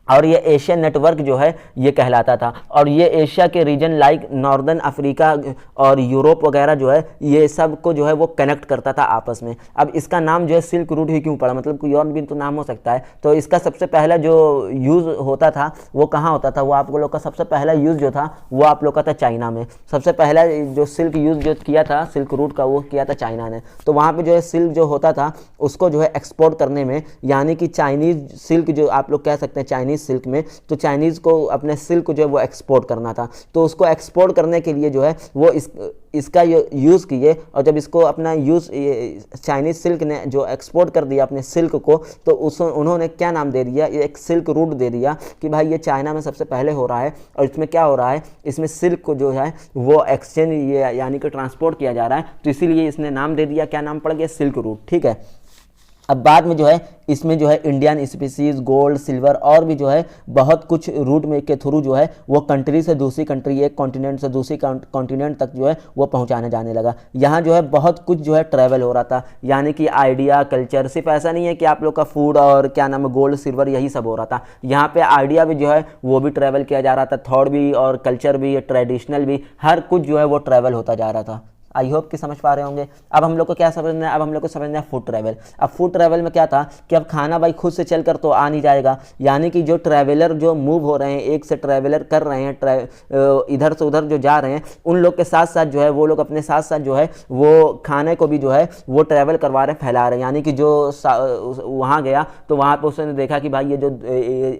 और ये एशियन नेटवर्क जो है ये कहलाता था। और ये एशिया के रीजन लाइक नॉर्दर्न अफ्रीका और यूरोप वगैरह जो है ये सब को जो है वो कनेक्ट करता था आपस में। अब इसका नाम जो है सिल्क रूट ही क्यों पड़ा, मतलब कोई और भी तो नाम हो सकता है। तो इसका सबसे पहला जो यूज़ होता था वो कहाँ होता था, वो आप लोग का सबसे पहला यूज़ जो था वो आप लोग का था चाइना में। सबसे पहला जो सिल्क यूज़ जो किया था सिल्क रूट का वो किया था चाइना ने। तो वहाँ पर जो है सिल्क जो होता था उसको जो है एक्सपोर्ट करने में, यानी कि चाइनीज़ सिल्क जो आप लोग कह सकते हैं चाइनीज़ सिल्क में, तो चाइनीज़ को अपने सिल्क को जो है वो एक्सपोर्ट करना था। तो उसको एक्सपोर्ट करने के लिए जो है वो इसका यूज़ किए और जब इसको अपना यूज़ चाइनीज़ सिल्क ने जो एक्सपोर्ट कर दिया अपने सिल्क को, तो उन्होंने क्या नाम दे दिया, एक सिल्क रूट दे दिया कि भाई ये चाइना में सबसे पहले हो रहा है। और इसमें क्या हो रहा है, इसमें सिल्क को जो है वो एक्सचेंज ये यानी कि ट्रांसपोर्ट किया जा रहा है, तो इसीलिए इसने नाम दे दिया, क्या नाम पड़ गया, सिल्क रूट, ठीक है। अब बाद में जो है इसमें जो है इंडियन स्पीसीज, गोल्ड, सिल्वर और भी जो है बहुत कुछ रूट में के थ्रू जो है वो कंट्री से दूसरी कंट्री, एक कॉन्टिनेंट से दूसरी कॉन्टिनेंट तक जो है वो पहुंचाने जाने लगा। यहाँ जो है बहुत कुछ जो है ट्रैवल हो रहा था, यानी कि आइडिया, कल्चर, सिर्फ ऐसा नहीं है कि आप लोग का फूड और क्या नाम है गोल्ड सिल्वर यही सब हो रहा था। यहाँ पे आइडिया भी जो है वो भी ट्रैवल किया जा रहा था, थॉट भी और कल्चर भी, ट्रेडिशनल भी, हर कुछ जो है वो ट्रैवल होता जा रहा था। आई होप कि समझ पा रहे होंगे। अब हम लोग को क्या समझना है, अब हम लोग को समझना है फूड ट्रैवल। अब फूड ट्रैवल में क्या था कि अब खाना भाई खुद से चलकर तो आ नहीं जाएगा, यानी कि जो ट्रैवलर जो मूव हो रहे हैं, एक से ट्रैवलर कर रहे हैं, इधर से उधर जो जा रहे हैं, उन लोग के साथ साथ जो है वो लोग अपने साथ साथ जो है वो खाने को भी जो है वो ट्रैवल करवा रहे हैं, फैला रहे हैं। यानी कि जो वहाँ गया तो वहाँ पर उसने देखा कि भाई ये जो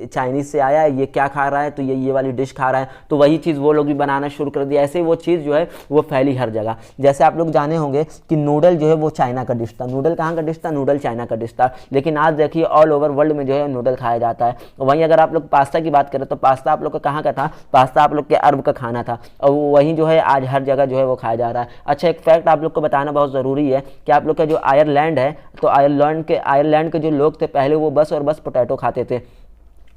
चाइनीज़ से आया है ये क्या खा रहा है, तो ये वाली डिश खा रहा है, तो वही चीज़ वो लोग भी बनाना शुरू कर दिया। ऐसे ही वो चीज़ जो है वो फैली हर जगह। जैसे आप लोग जाने होंगे कि नूडल जो है वो चाइना का डिश था। नूडल कहाँ का डिश था, नूडल चाइना का डिश था, लेकिन आज देखिए ऑल ओवर वर्ल्ड में जो है नूडल खाया जाता है। वहीं अगर आप लोग पास्ता की बात करें तो पास्ता आप लोग का कहाँ का था, पास्ता आप लोग के अरब का खाना था और वहीं जो है आज हर जगह जो है वो खाया जा रहा है। अच्छा, एक फैक्ट आप लोग को बताना बहुत ज़रूरी है कि आप लोग का जो आयरलैंड है, तो आयरलैंड के जो लोग थे पहले वो बस और बस पोटैटो खाते थे।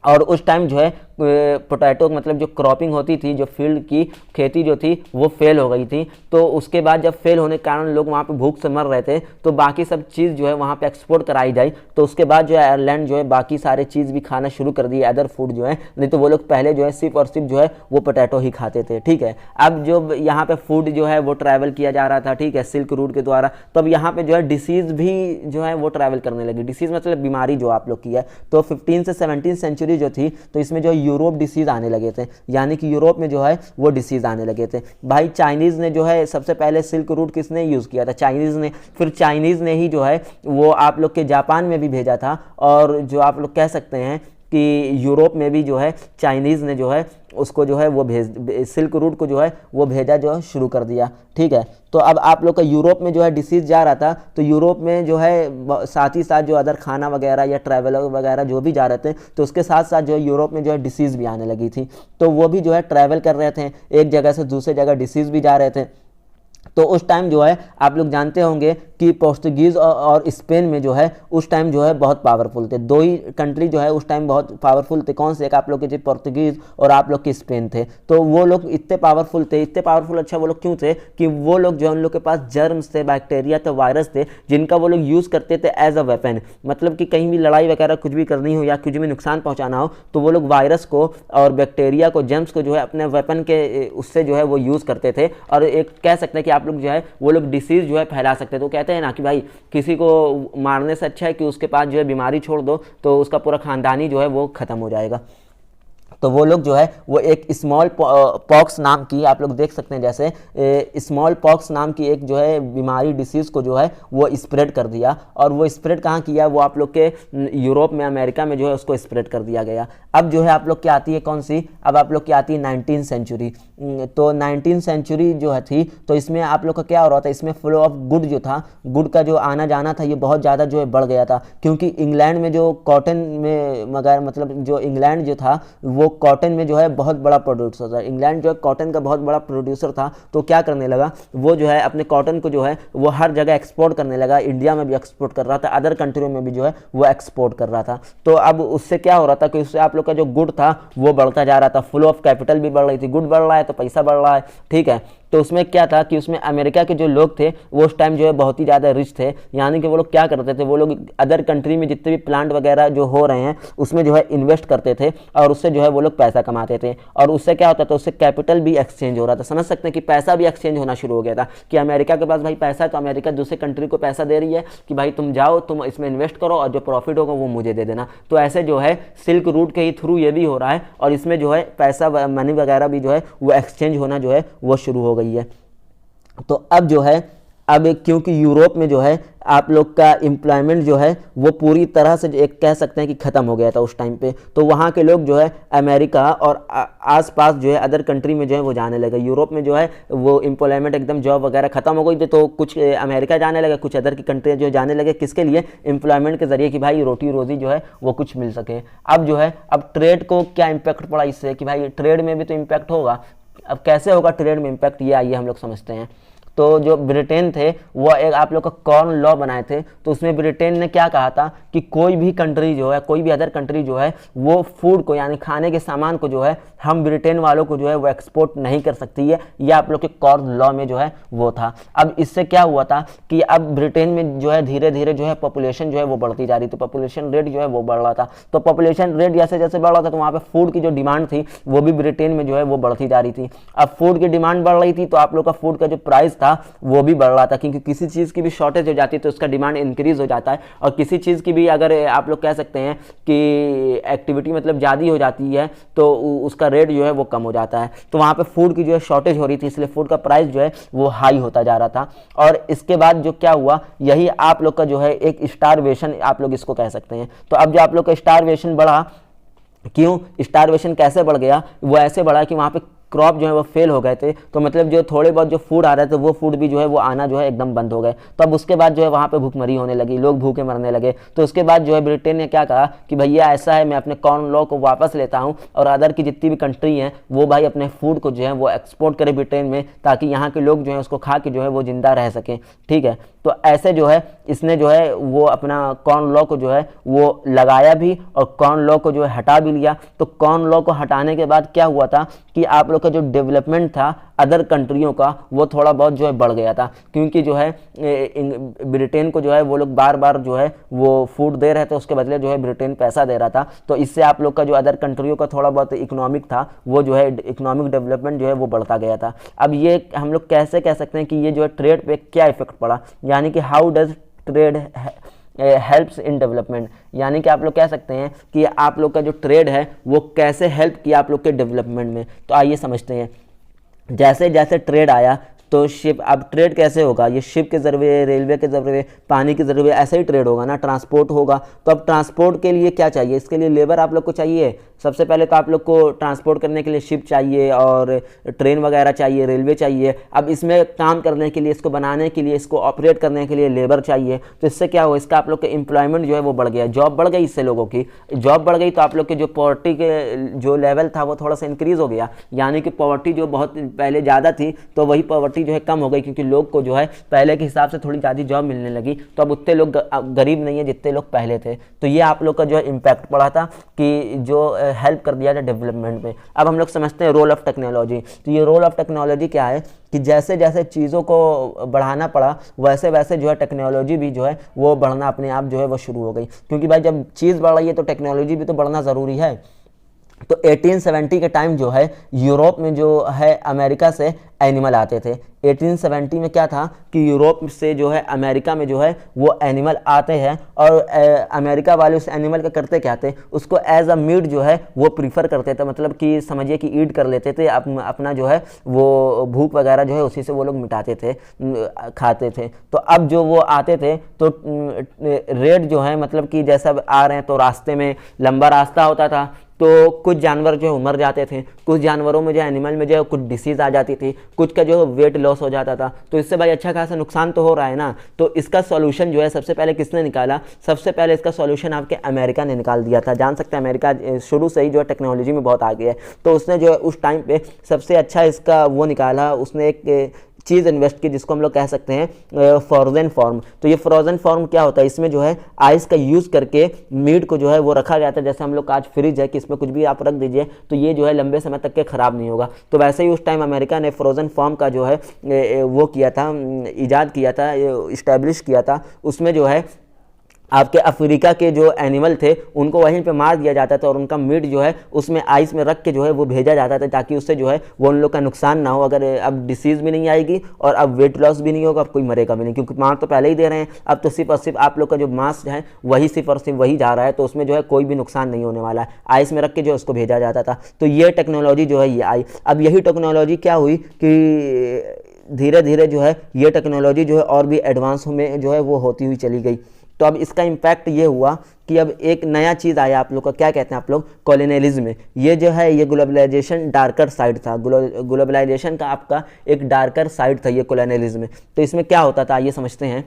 और उस टाइम जो है पोटैटो मतलब जो क्रॉपिंग होती थी, जो फील्ड की खेती जो थी वो फेल हो गई थी। तो उसके बाद जब फेल होने के कारण लोग वहाँ पे भूख से मर रहे थे, तो बाकी सब चीज़ जो है वहाँ पे एक्सपोर्ट कराई जाए। तो उसके बाद जो है आयरलैंड जो है बाकी सारे चीज़ भी खाना शुरू कर दिए, अदर फूड जो है, नहीं तो वो लोग पहले जो है सिर्फ और सिर्फ जो है वो पोटैटो ही खाते थे, ठीक है। अब जो यहाँ पे फूड जो है वो ट्रैवल किया जा रहा था, ठीक है, सिल्क रूट के द्वारा। तो अब यहाँ पे जो है डिसीज़ भी जो है वो ट्रैवल करने लगी। डिसीज़ मतलब बीमारी जो आप लोग की है। तो 15 से 17 सेंचुरी जो थी, तो इसमें जो यूरोप डिसीज़ आने लगे थे, यानी कि यूरोप में जो है वो डिसीज़ आने लगे थे। भाई चाइनीज़ ने जो है सबसे पहले सिल्क रूट किसने यूज़ किया था, चाइनीज़ ने। फिर चाइनीज़ ने ही जो है वो आप लोग के जापान में भी भेजा था, और जो आप लोग कह सकते हैं कि यूरोप में भी जो है चाइनीज़ ने जो है उसको जो है वो सिल्क रूट को जो है वो भेजा जो है शुरू कर दिया, ठीक है। तो अब आप लोग का यूरोप में जो है डिसीज़ जा रहा था, तो यूरोप में जो है साथ ही साथ जो अदर खाना वगैरह या ट्रैवलर वगैरह जो भी जा रहे थे, तो उसके साथ साथ जो है यूरोप में जो है डिसीज़ भी आने लगी थी। तो वो भी जो है ट्रैवल कर रहे थे, एक जगह से दूसरे जगह डिसीज़ भी जा रहे थे। तो उस टाइम जो है आप लोग जानते होंगे कि पोर्तुगीज़ और स्पेन में जो है उस टाइम जो है बहुत पावरफुल थे। दो ही कंट्री जो है उस टाइम बहुत पावरफुल थे। कौन से, एक आप लोग के जो पोर्तुगीज़ और आप लोग के स्पेन थे। तो वो लोग इतने पावरफुल थे, इतने पावरफुल, अच्छा वो लोग क्यों थे कि वो लोग जो है उन लोग के पास जर्म्स थे, बैक्टीरिया थे, वायरस थे, जिनका वो लोग यूज़ करते थे एज अ वेपन। मतलब कि कहीं भी लड़ाई वगैरह कुछ भी करनी हो या कुछ भी नुकसान पहुँचाना हो, तो वो लोग वायरस को और बैक्टीरिया को, जर्म्स को जो है अपने वेपन के उससे जो है वो यूज़ करते थे। और एक कह सकते हैं कि आप लोग जो है वो लोग डिसीज़ जो है फैला सकते हैं। तो कहते हैं ना कि भाई किसी को मारने से अच्छा है कि उसके पास जो है बीमारी छोड़ दो, तो उसका पूरा ख़ानदानी जो है वो ख़त्म हो जाएगा। तो वो लोग जो है वो एक स्मॉल पॉक्स नाम की, आप लोग देख सकते हैं जैसे स्मॉल पॉक्स नाम की एक जो है बीमारी डिसीज़ को जो है वो स्प्रेड कर दिया। और वो स्प्रेड कहाँ किया, वो आप लोग के यूरोप में, अमेरिका में जो है उसको स्प्रेड कर दिया गया। अब जो है आप लोग की आती है कौन सी, अब आप लोग की आती है 19वीं सेंचुरी। तो 19वीं सेंचुरी जो है थी, तो इसमें आप लोग का क्या हो रहा था, इसमें फ्लो ऑफ गुड जो था, गुड का जो आना जाना था ये बहुत ज़्यादा जो है बढ़ गया था। क्योंकि इंग्लैंड में जो कॉटन में मगर मतलब जो इंग्लैंड जो था वो कॉटन में जो है बहुत बड़ा प्रोड्यूसर था। इंग्लैंड जो है कॉटन का बहुत बड़ा प्रोड्यूसर था। तो क्या करने लगा, वो जो है अपने कॉटन को जो है वो हर जगह एक्सपोर्ट करने लगा। इंडिया में भी एक्सपोर्ट कर रहा था, अदर कंट्रियों में भी जो है वो एक्सपोर्ट कर रहा था। तो अब उससे क्या हो रहा था कि उससे आप लोग का जो गुड था वो बढ़ता जा रहा था, फ्लो ऑफ कैपिटल भी बढ़ रही थी। गुड बढ़ रहा है तो पैसा बढ़ रहा है, ठीक है। तो उसमें क्या था कि उसमें अमेरिका के जो लोग थे वो उस टाइम जो है बहुत ही ज़्यादा रिच थे। यानी कि वो लोग क्या करते थे, वो लोग अदर कंट्री में जितने भी प्लांट वगैरह जो हो रहे हैं उसमें जो है इन्वेस्ट करते थे और उससे जो है वो लोग पैसा कमाते थे। और उससे क्या होता था, उससे कैपिटल भी एक्सचेंज हो रहा था। समझ सकते हैं कि पैसा भी एक्सचेंज होना शुरू हो गया था कि अमेरिका के पास भाई पैसा है तो अमेरिका दूसरे कंट्री को पैसा दे रही है कि भाई तुम जाओ, तुम इसमें इन्वेस्ट करो और जो प्रॉफिट होगा वो मुझे दे देना। तो ऐसे जो है सिल्क रूट के ही थ्रू ये भी हो रहा है और इसमें जो है पैसा मनी वगैरह भी जो है वो एक्सचेंज होना जो है वो शुरू हो गई है। तो अब जो है, अब क्योंकि यूरोप में जो है आप लोग का एम्प्लॉयमेंट जो है वो पूरी तरह से एक कह सकते हैं कि ख़त्म हो गया था उस टाइम पे। तो वहाँ के लोग जो है अमेरिका और आसपास जो है अदर कंट्री में जो है वो जाने लगे। यूरोप में जो है वो एम्प्लॉयमेंट एकदम जॉब वगैरह ख़त्म हो गई थी, तो कुछ अमेरिका जाने लगे, कुछ अदर की कंट्री जो जाने लगे। किसके लिए, एम्प्लॉयमेंट के ज़रिए कि भाई रोटी रोज़ी जो है वो कुछ मिल सके। अब जो है अब ट्रेड को क्या इम्पैक्ट पड़ा इससे कि भाई ट्रेड में भी तो इम्पैक्ट होगा। अब कैसे होगा ट्रेड में इम्पैक्ट, ये आइए हम लोग समझते हैं। तो जो ब्रिटेन थे वो एक आप लोग का कॉर्न लॉ बनाए थे। तो उसमें ब्रिटेन ने क्या कहा था कि कोई भी कंट्री जो है, कोई भी अदर कंट्री जो है वो फूड को यानी खाने के सामान को जो है हम ब्रिटेन वालों को जो है वो एक्सपोर्ट नहीं कर सकती है। ये आप लोग के कॉर्न लॉ में जो है वो था। अब इससे क्या हुआ था कि अब ब्रिटेन में जो है धीरे धीरे जो है पॉपुलेशन जो है वो बढ़ती जा रही थी, पॉपुलेशन रेट जो है वो बढ़ रहा था। तो पॉपुलेशन रेट जैसे जैसे बढ़ रहा था तो वहाँ पे फूड की जो डिमांड थी वो भी ब्रिटेन में जो है वो बढ़ती जा रही थी। अब फूड की डिमांड बढ़ रही थी तो आप लोग का फूड का जो प्राइस था वो भी बढ़ रहा था, क्योंकि किसी चीज़ की भी शॉर्टेज हो जाती है तो उसका डिमांड इंक्रीज हो जाता है। और किसी चीज़ की भी अगर आप लोग कह सकते हैं कि एक्टिविटी मतलब ज़्यादा हो जाती है तो उसका रेट जो है वो कम हो जाता है। तो वहाँ पे फूड की जो है शॉर्टेज हो रही थी, इसलिए फूड का प्राइस जो है वो हाई होता जा रहा था। और इसके बाद जो क्या हुआ, यही आप लोग का जो है एक स्टारवेशन आप लोग इसको कह सकते हैं। तो अब जो आप लोग का स्टारवेशन बढ़ा, क्यों स्टारवेशन कैसे बढ़ गया, वो ऐसे बढ़ा कि वहाँ पे क्रॉप जो है वो फेल हो गए थे। तो मतलब जो थोड़े बहुत जो फूड आ रहे थे वो फूड भी जो है वो आना जो है एकदम बंद हो गए। तो अब उसके बाद जो है वहाँ पे भूखमरी होने लगी, लोग भूखे मरने लगे। तो उसके बाद जो है ब्रिटेन ने क्या कहा कि भैया ऐसा है, मैं अपने कॉर्न लॉ को वापस लेता हूँ और अदर की जितनी भी कंट्री हैं वो भाई अपने फूड को जो है वो एक्सपोर्ट करे ब्रिटेन में, ताकि यहाँ के लोग जो है उसको खा के जो है वो जिंदा रह सकें। ठीक है, तो ऐसे जो है इसने जो है वो अपना कॉर्न लॉ को जो है वो लगाया भी और कॉर्न लॉ को जो है हटा भी लिया। तो कॉर्न लॉ को हटाने के बाद क्या हुआ था कि आप लोग का जो डेवलपमेंट था अदर कंट्रियों का वो थोड़ा बहुत जो है बढ़ गया था, क्योंकि जो है ब्रिटेन को जो है वो लोग बार बार जो है वो फूड दे रहे थे, उसके बदले जो है ब्रिटेन पैसा दे रहा था। तो इससे आप लोग का जो अदर कंट्रियों का थोड़ा बहुत इकोनॉमिक था वो जो है इकोनॉमिक डेवलपमेंट जो है वो बढ़ता गया था। अब ये हम लोग कैसे कह सकते हैं कि ये जो है ट्रेड पे क्या इफेक्ट पड़ा, यानी कि how does trade helps in development, यानी कि आप लोग कह सकते हैं कि आप लोग का जो ट्रेड है वो कैसे हेल्प किया आप लोग के डेवलपमेंट में। तो आइए समझते हैं। जैसे जैसे ट्रेड आया तो शिप, अब ट्रेड कैसे होगा, ये शिप के जरिए, रेलवे के जरिए, पानी के जरिए ऐसे ही ट्रेड होगा ना, ट्रांसपोर्ट होगा। तो अब ट्रांसपोर्ट के लिए क्या चाहिए, इसके लिए लेबर आप लोग को चाहिए। सबसे पहले तो आप लोग को ट्रांसपोर्ट करने के लिए शिप चाहिए और ट्रेन वगैरह चाहिए, रेलवे चाहिए। अब इसमें काम करने के लिए, इसको बनाने के लिए, इसको ऑपरेट करने के लिए लेबर चाहिए। तो इससे क्या हो, इसका आप लोग का एम्प्लॉयमेंट जो है वो बढ़ गया, जॉब बढ़ गई, इससे लोगों की जॉब बढ़ गई। तो आप लोग के जो पॉवर्टी के जो लेवल था वो थोड़ा सा इंक्रीज हो गया, यानी कि पॉवर्टी जो बहुत पहले ज़्यादा थी तो वही पॉवर्टी जो है कम हो गई, क्योंकि लोग को जो है पहले के हिसाब से थोड़ी ज़्यादा जॉब मिलने लगी। तो अब उतने लोग गरीब नहीं है जितने लोग पहले थे। तो ये आप लोग का जो है इम्पैक्ट पड़ा था कि जो हेल्प कर दिया था डेवलपमेंट में। अब हम लोग समझते हैं रोल ऑफ टेक्नोलॉजी। तो ये रोल ऑफ टेक्नोलॉजी क्या है कि जैसे जैसे चीज़ों को बढ़ाना पड़ा वैसे वैसे जो है टेक्नोलॉजी भी जो है वो बढ़ना अपने आप जो है वो शुरू हो गई, क्योंकि भाई जब चीज़ बढ़ रही है तो टेक्नोलॉजी भी तो बढ़ना ज़रूरी है। तो 1870 के टाइम जो है यूरोप में जो है अमेरिका से एनिमल आते थे। 1870 में क्या था कि यूरोप से जो है अमेरिका में जो है वो एनिमल आते हैं, और अमेरिका वाले उस एनिमल का करते क्या थे, उसको एज अ मीट जो है वो प्रीफर करते थे, मतलब कि समझिए कि ईट कर लेते थे, अपना जो है वो भूख वगैरह जो है उसी से वो लोग मिटाते थे, खाते थे। तो अब जो वो आते थे तो रेट जो है मतलब कि जैसा आ रहे हैं तो रास्ते में लंबा रास्ता होता था, तो कुछ जानवर जो है मर जाते थे, कुछ जानवरों में जो एनिमल में जो है कुछ डिसीज़ आ जाती थी, कुछ का जो वेट लॉस हो जाता था। तो इससे भाई अच्छा खासा नुकसान तो हो रहा है ना। तो इसका सॉल्यूशन जो है सबसे पहले किसने निकाला, सबसे पहले इसका सॉल्यूशन आपके अमेरिका ने निकाल दिया था। जान सकते हैं अमेरिका शुरू से ही जो है टेक्नोलॉजी में बहुत आगे है, तो उसने जो है उस टाइम पे सबसे अच्छा इसका वो निकाला, उसने एक चीज़ इन्वेस्ट की जिसको हम लोग कह सकते हैं फ्रोजन फॉर्म। तो ये फ्रोजन फॉर्म क्या होता है, इसमें जो है आइस का यूज़ करके मीट को जो है वो रखा जाता है, जैसे हम लोग का आज फ्रिज है कि इसमें कुछ भी आप रख दीजिए तो ये जो है लंबे समय तक के ख़राब नहीं होगा। तो वैसे ही उस टाइम अमेरिका ने फ्रोजन फॉर्म का जो है वो किया था, ईजाद किया था, इस्टेब्लिश किया था। उसमें जो है आपके अफ्रीका के जो एनिमल थे उनको वहीं पे मार दिया जाता था और उनका मीट जो है उसमें आइस में रख के जो है वो भेजा जाता था, ताकि उससे जो है वो उन लोग का नुकसान ना हो। अगर अब डिसीज़ भी नहीं आएगी और अब वेट लॉस भी नहीं होगा, अब कोई मरेगा भी नहीं, क्योंकि मार तो पहले ही दे रहे हैं। अब तो सिर्फ और सिर्फ आप लोग का जो मांस है वही सिर्फ और सिर्फ वही जा रहा है, तो उसमें जो है कोई भी नुकसान नहीं होने वाला है। आइस में रख के जो उसको भेजा जाता था। तो ये टेक्नोलॉजी जो है ये आई। अब यही टेक्नोलॉजी क्या हुई कि धीरे धीरे जो है ये टेक्नोलॉजी जो है और भी एडवांस में जो है वो होती हुई चली गई। तो अब इसका इम्पैक्ट ये हुआ कि अब एक नया चीज़ आया, आप लोग का क्या कहते हैं आप लोग, कॉलोनियलिज्म। ये जो है ये ग्लोबलाइजेशन डार्कर साइड था, ग्लोबलाइजेशन का आपका एक डार्कर साइड था ये कॉलोनियलिज्म। तो इसमें क्या होता था ये समझते हैं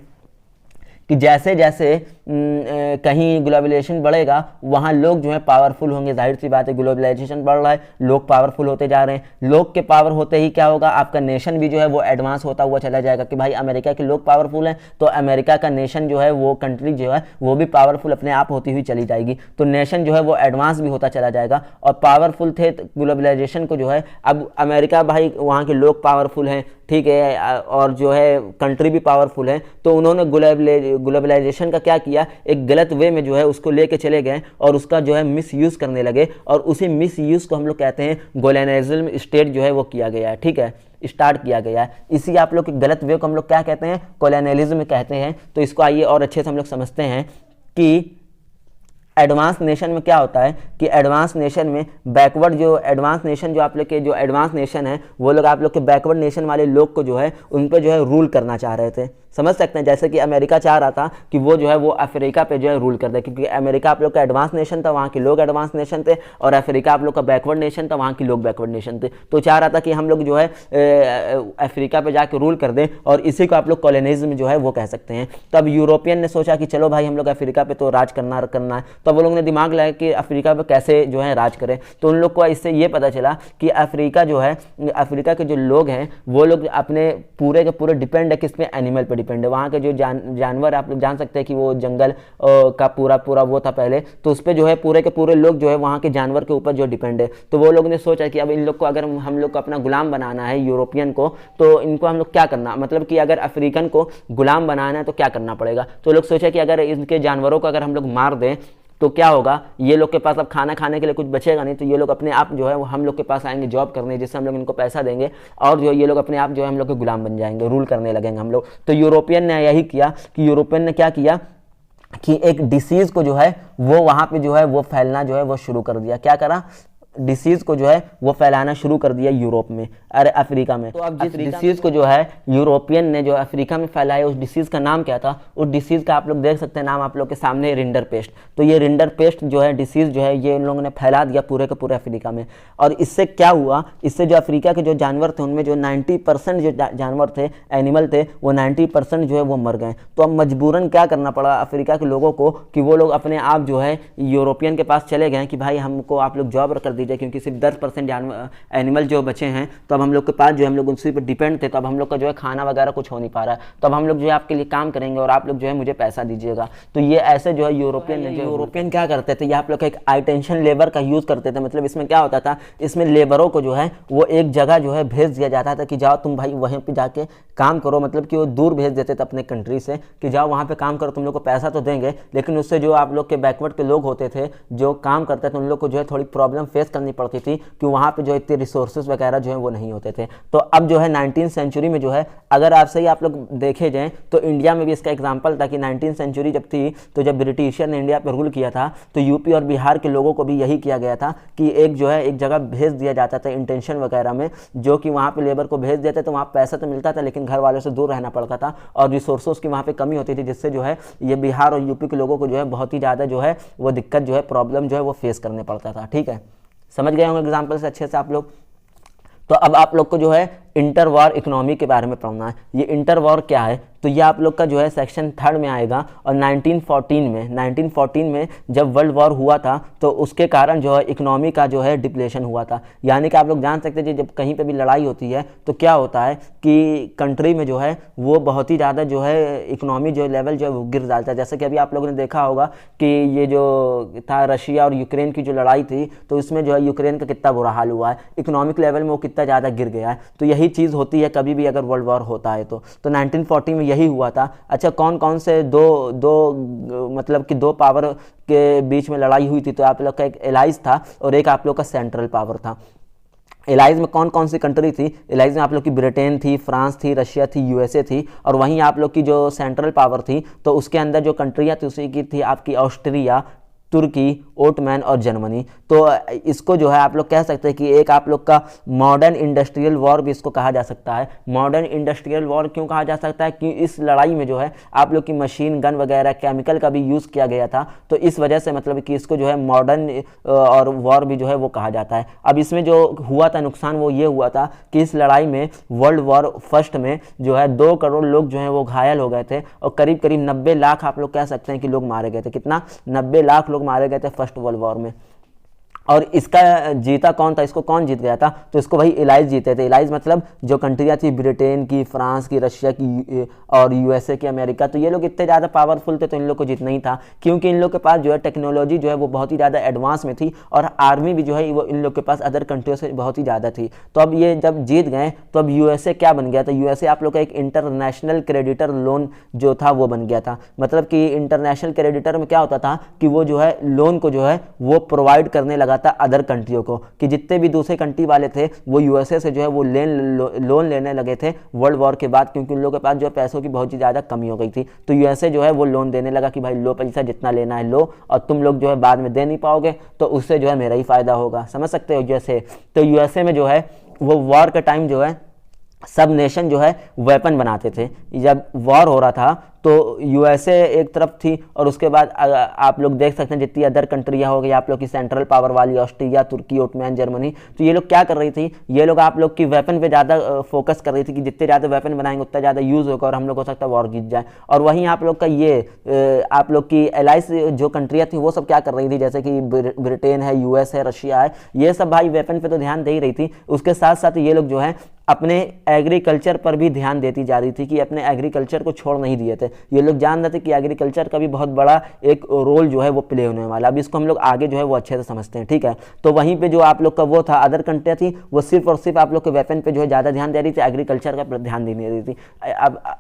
कि जैसे जैसे कहीं ग्लोबलाइजेशन बढ़ेगा वहाँ लोग जो है पावरफुल होंगे। जाहिर सी बात है, ग्लोबलाइजेशन बढ़ रहा है, लोग पावरफुल होते जा रहे हैं। लोग के पावर होते ही क्या होगा, आपका नेशन भी जो है वो एडवांस होता हुआ चला जाएगा कि भाई अमेरिका के लोग पावरफुल हैं तो अमेरिका का नेशन जो है वो कंट्री जो है वो भी पावरफुल अपने आप होती हुई चली जाएगी। तो नेशन जो है वो एडवांस भी होता चला जाएगा। और पावरफुल थे ग्लोबलाइजेशन को जो है, अब अमेरिका भाई वहाँ के लोग पावरफुल हैं, ठीक है, और जो है कंट्री भी पावरफुल है, तो उन्होंने ग्लोबलाइजेशन का क्या किया, एक गलत वे में जो है उसको लेके चले गए और उसका जो है मिस यूज़ करने लगे, और उसी मिस यूज़ को हम लोग कहते हैं कॉलोनियलिज्म स्टेट जो है वो किया गया है, ठीक है, स्टार्ट किया गया है। इसी आप लोग के गलत वे को हम लोग क्या कहते हैं, कॉलोनियलिज्म कहते हैं। तो इसको आइए और अच्छे से हम लोग समझते हैं कि एडवांस नेशन में क्या होता है कि एडवांस नेशन में बैकवर्ड जो एडवांस नेशन जो आप लोग के जो एडवांस नेशन है वो लोग आप लोग के बैकवर्ड नेशन वाले लोग को जो है उन पर जो है रूल करना चाह रहे थे। समझ सकते हैं, जैसे कि अमेरिका चाह रहा था कि वो जो है वो अफ्रीका पे जो है रूल कर दे, क्योंकि अमेरिका आप लोग का एडवांस नेशन था, वहाँ के लोग एडवांस नेशन थे, और अफ्रीका आप लोग का बैकवर्ड नेशन था, वहाँ के लोग बैकवर्ड नेशन थे। तो चाह रहा था कि हम लोग जो है अफ्रीका पे जाके रूल कर दें, और इसी को आप लोग कॉलोनियलिज्म जो है वो कह सकते हैं। तब यूरोपियन ने सोचा कि चलो भाई हम लोग अफ्रीका पे तो राज करना है, तो वो लोग ने दिमाग लगाया कि अफ्रीका पे कैसे जो है राज करें। तो उन लोग को इससे ये पता चला कि अफ्रीका जो है, अफ्रीका के जो लोग हैं वो लोग अपने पूरे के पूरे डिपेंड है किस पे, एनिमल पे डिपेंड है। वहाँ के जो जानवर आप लोग जान सकते हैं कि वो जंगल का पूरा वो था पहले, तो उस पर जो है पूरे के पूरे लोग जो है वहाँ के जानवर के ऊपर जो डिपेंड है। तो वो लोग ने सोचा कि अब इन लोग को अगर हम लोग को अपना गुलाम बनाना है यूरोपियन को, तो इनको हम लोग क्या करना, मतलब कि अगर अफ्रीकन को गुलाम बनाना है तो क्या करना पड़ेगा। तो लोग सोचा कि अगर इनके जानवरों को अगर हम लोग मार दें तो क्या होगा, ये लोग के पास अब खाना खाने के लिए कुछ बचेगा नहीं, तो ये लोग अपने आप जो है वो हम लोग के पास आएंगे जॉब करने, जिससे हम लोग इनको पैसा देंगे, और जो ये लोग अपने आप जो है हम लोग के गुलाम बन जाएंगे, रूल करने लगेंगे हम लोग। तो यूरोपियन ने यही किया कि यूरोपियन ने क्या किया कि एक डिसीज़ को जो है वो वहाँ पे जो है वो फैलना जो है वो शुरू कर दिया। क्या करा, डिसीज़ को जो है वो फैलाना शुरू कर दिया यूरोप में, अरे अफ्रीका में। तो अब जिस डिसीज़ को जो है यूरोपियन ने जो अफ्रीका में फैलाया, उस डिसीज़ का नाम क्या था, उस डिसीज़ का आप लोग देख सकते हैं नाम आप लोग के सामने, रिंडर पेस्ट। तो ये रिंडर पेस्ट जो है डिसीज़ जो है ये इन लोगों ने फैला दिया पूरे के पूरे अफ्रीका में। और इससे क्या हुआ, इससे जो अफ्रीका के जो जानवर थे उनमें जो 90% जो जानवर थे, एनिमल थे, वो 90% जो है वो मर गए। तो अब मजबूरन क्या करना पड़ा अफ्रीका के लोगों को कि वो लोग अपने आप जो है यूरोपियन के पास चले गए कि भाई हमको आप लोग जॉब कर दीजिए, क्योंकि सिर्फ 10% एनिमल जो बचे हैं, तो अब हम लोग के पास जो है हम लोग उसी पर डिपेंड थे, तो अब हम लोग का जो है खाना वगैरह कुछ हो नहीं पा रहा है, तो अब हम लोग जो है आपके लिए काम करेंगे और आप लोग जो है मुझे पैसा दीजिएगा। तो ये ऐसे जो है यूरोपियन क्या करते थे, ये आप लोग एक अटेंशन लेबर का यूज़ करते थे। मतलब इसमें क्या होता था, इसमें लेबरों को जो है वो एक जगह जो है भेज दिया जाता था कि जाओ तुम भाई वहीं पर जाके काम करो, मतलब कि वो दूर भेज देते थे अपने कंट्री से कि जाओ वहाँ पर काम करो, तुम लोग को पैसा तो देंगे, लेकिन उससे जो आप लोग के बैकवर्ड के लोग होते थे जो काम करते थे उन लोग को जो है थोड़ी प्रॉब्लम फेस करनी पड़ती थी कि वहाँ पे जो इतने रिसोर्सेज वगैरह जो है वो नहीं होते थे। तो अब जो है 19th सेंचुरी में जो है अगर आप लोग देखे जाएँ तो इंडिया में भी इसका एग्जाम्पल था कि 19th सेंचुरी जब थी तो जब ब्रिटिशियर ने इंडिया पर रूल किया था तो यूपी और बिहार के लोगों को भी यही किया गया था कि एक जगह भेज दिया जाता था इंटेंशन वगैरह में, जो कि वहाँ पे लेबर को भेज देते तो वहाँ पैसा तो मिलता था लेकिन घर वालों से दूर रहना पड़ता था और रिसोर्सेज की वहाँ पे कमी होती थी, जिससे जो है ये बिहार और यूपी के लोगों को जो है बहुत ही ज़्यादा जो है वो दिक्कत जो है प्रॉब्लम जो है वो फेस करने पड़ता था। ठीक है, समझ गए होंगे एग्जाम्पल से अच्छे से आप लोग। तो अब आप लोग को जो है इंटर वॉर इकोनॉमी के बारे में पढ़ना है। ये इंटर वॉर क्या है तो ये आप लोग का जो है सेक्शन 3 में आएगा। और 1914 में जब वर्ल्ड वॉर हुआ था तो उसके कारण जो है इकोनॉमी का जो है डिप्लेशन हुआ था। यानी कि आप लोग जान सकते हैं जब कहीं पे भी लड़ाई होती है तो क्या होता है कि कंट्री में जो है वो बहुत ही ज़्यादा जो है इकोनॉमी जो लेवल जो है वो गिर जाता है। जैसे कि अभी आप लोगों ने देखा होगा कि ये जो था रशिया और यूक्रेन की जो लड़ाई थी तो इसमें जो है यूक्रेन का कितना बुरा हाल हुआ है, इकोनॉमिक लेवल में वो कितना ज़्यादा गिर गया है। तो यही चीज़ होती है कभी भी अगर वर्ल्ड वॉर होता है तो 1940 में यही हुआ था। अच्छा, कौन कौन से मतलब कि दो पावर के बीच में लड़ाई हुई थी तो आप लोग का एक एलाइज था और एक आप लोग का सेंट्रल पावर था। एलाइज में कौन कौन सी कंट्री थी? एलाइज में आप लोग की ब्रिटेन थी, फ्रांस थी, रशिया थी, यूएसए थी। और वहीं आप लोग की जो सेंट्रल पावर थी तो उसके अंदर जो कंट्रियाँ थी उसी की थी आपकी ऑस्ट्रिया, तुर्की, ओटमैन और जर्मनी। तो इसको जो है आप लोग कह सकते हैं कि एक आप लोग का मॉडर्न इंडस्ट्रियल वॉर भी इसको कहा जा सकता है। मॉडर्न इंडस्ट्रियल वॉर क्यों कहा जा सकता है? कि इस लड़ाई में जो है आप लोग की मशीन गन वगैरह केमिकल का भी यूज़ किया गया था, तो इस वजह से मतलब कि इसको जो है मॉडर्न और वॉर भी जो है वो कहा जाता है। अब इसमें जो हुआ था नुकसान वो ये हुआ था कि इस लड़ाई में वर्ल्ड वॉर फर्स्ट में जो है 2 करोड़ लोग जो हैं वो घायल हो गए थे और करीब करीब 90 लाख आप लोग कह सकते हैं कि लोग मारे गए थे। कितना? 90 लाख लोग मारे गए थे फर्स्ट वर्ल्ड वॉर में। और इसका जीता कौन था? इसको कौन जीत गया था? तो इसको भाई एलाइज जीते थे। एलाइज मतलब जो कंट्रियाँ थी ब्रिटेन की, फ्रांस की, रशिया की और यूएसए की, अमेरिका, तो ये लोग इतने ज़्यादा पावरफुल थे तो इन लोग को जीतना ही था, क्योंकि इन लोग के पास जो है टेक्नोलॉजी जो है वो बहुत ही ज़्यादा एडवांस में थी और आर्मी भी जो है वो इन लोग के पास अदर कंट्रियों से बहुत ही ज़्यादा थी। तो अब ये जब जीत गए तो अब यूएसए क्या बन गया था? यूएसए आप लोग का एक इंटरनेशनल क्रेडिटर लोन जो था वो बन गया था। मतलब कि इंटरनेशनल क्रेडिटर में क्या होता था कि वो जो है लोन को जो है वो प्रोवाइड करने लगा था अदर कंट्रियों को, कि जितने भी दूसरे कंट्री वाले थे वो यूएसए से जो है वो लोन लेने लगे थे वर्ल्ड वॉर के बाद, क्योंकि उन लोगों के पास जो है पैसों की बहुत ही ज़्यादा कमी हो गई थी। तो यूएसए जो है वो लोन देने लगा कि भाई लो पैसा जितना लेना है लो, और तुम लोग जो है बाद में दे नहीं पाओगे तो उससे जो है मेरा ही फायदा होगा। समझ सकते हो यूएसए। तो यूएसए में जो है वो वॉर के टाइम जो है सब नेशन जो है वेपन बनाते थे। जब वॉर हो रहा था तो यूएसए एक तरफ थी और उसके बाद आप लोग देख सकते हैं जितनी अदर कंट्रियाँ हो गई आप लोग की सेंट्रल पावर वाली, ऑस्ट्रिया, तुर्की, ओटमैन, जर्मनी, तो ये लोग क्या कर रही थी? ये लोग आप लोग की वेपन पे ज़्यादा फोकस कर रही थी कि जितने ज़्यादा वेपन बनाएंगे उतना ज़्यादा यूज़ होगा और हम लोग हो सकता है वॉर जीत जाए। और वहीं आप लोग का ये आप लोग की एलाइज जो कंट्रियाँ थी वो सब क्या कर रही थी? जैसे कि ब्रिटेन है, यूएस है, रशिया है, ये सब भाई वेपन पर तो ध्यान दे ही रही थी। उसके साथ साथ ये लोग जो है अपने एग्रीकल्चर पर भी ध्यान देती जा रही थी कि अपने एग्रीकल्चर को छोड़ नहीं दिए थे। ये लोग जान रहे थे कि एग्रीकल्चर का भी बहुत बड़ा एक रोल जो है वो प्ले होने वाला। अब इसको हम लोग आगे जो है वो अच्छे से समझते हैं, ठीक है। तो वहीं पे जो आप लोग का वो था अदर कंट्रियाँ थी वो सिर्फ और सिर्फ आप लोग के वेपन पे जो है ज़्यादा ध्यान दे रही थी, एग्रीकल्चर का ध्यान नहीं दे रही थी।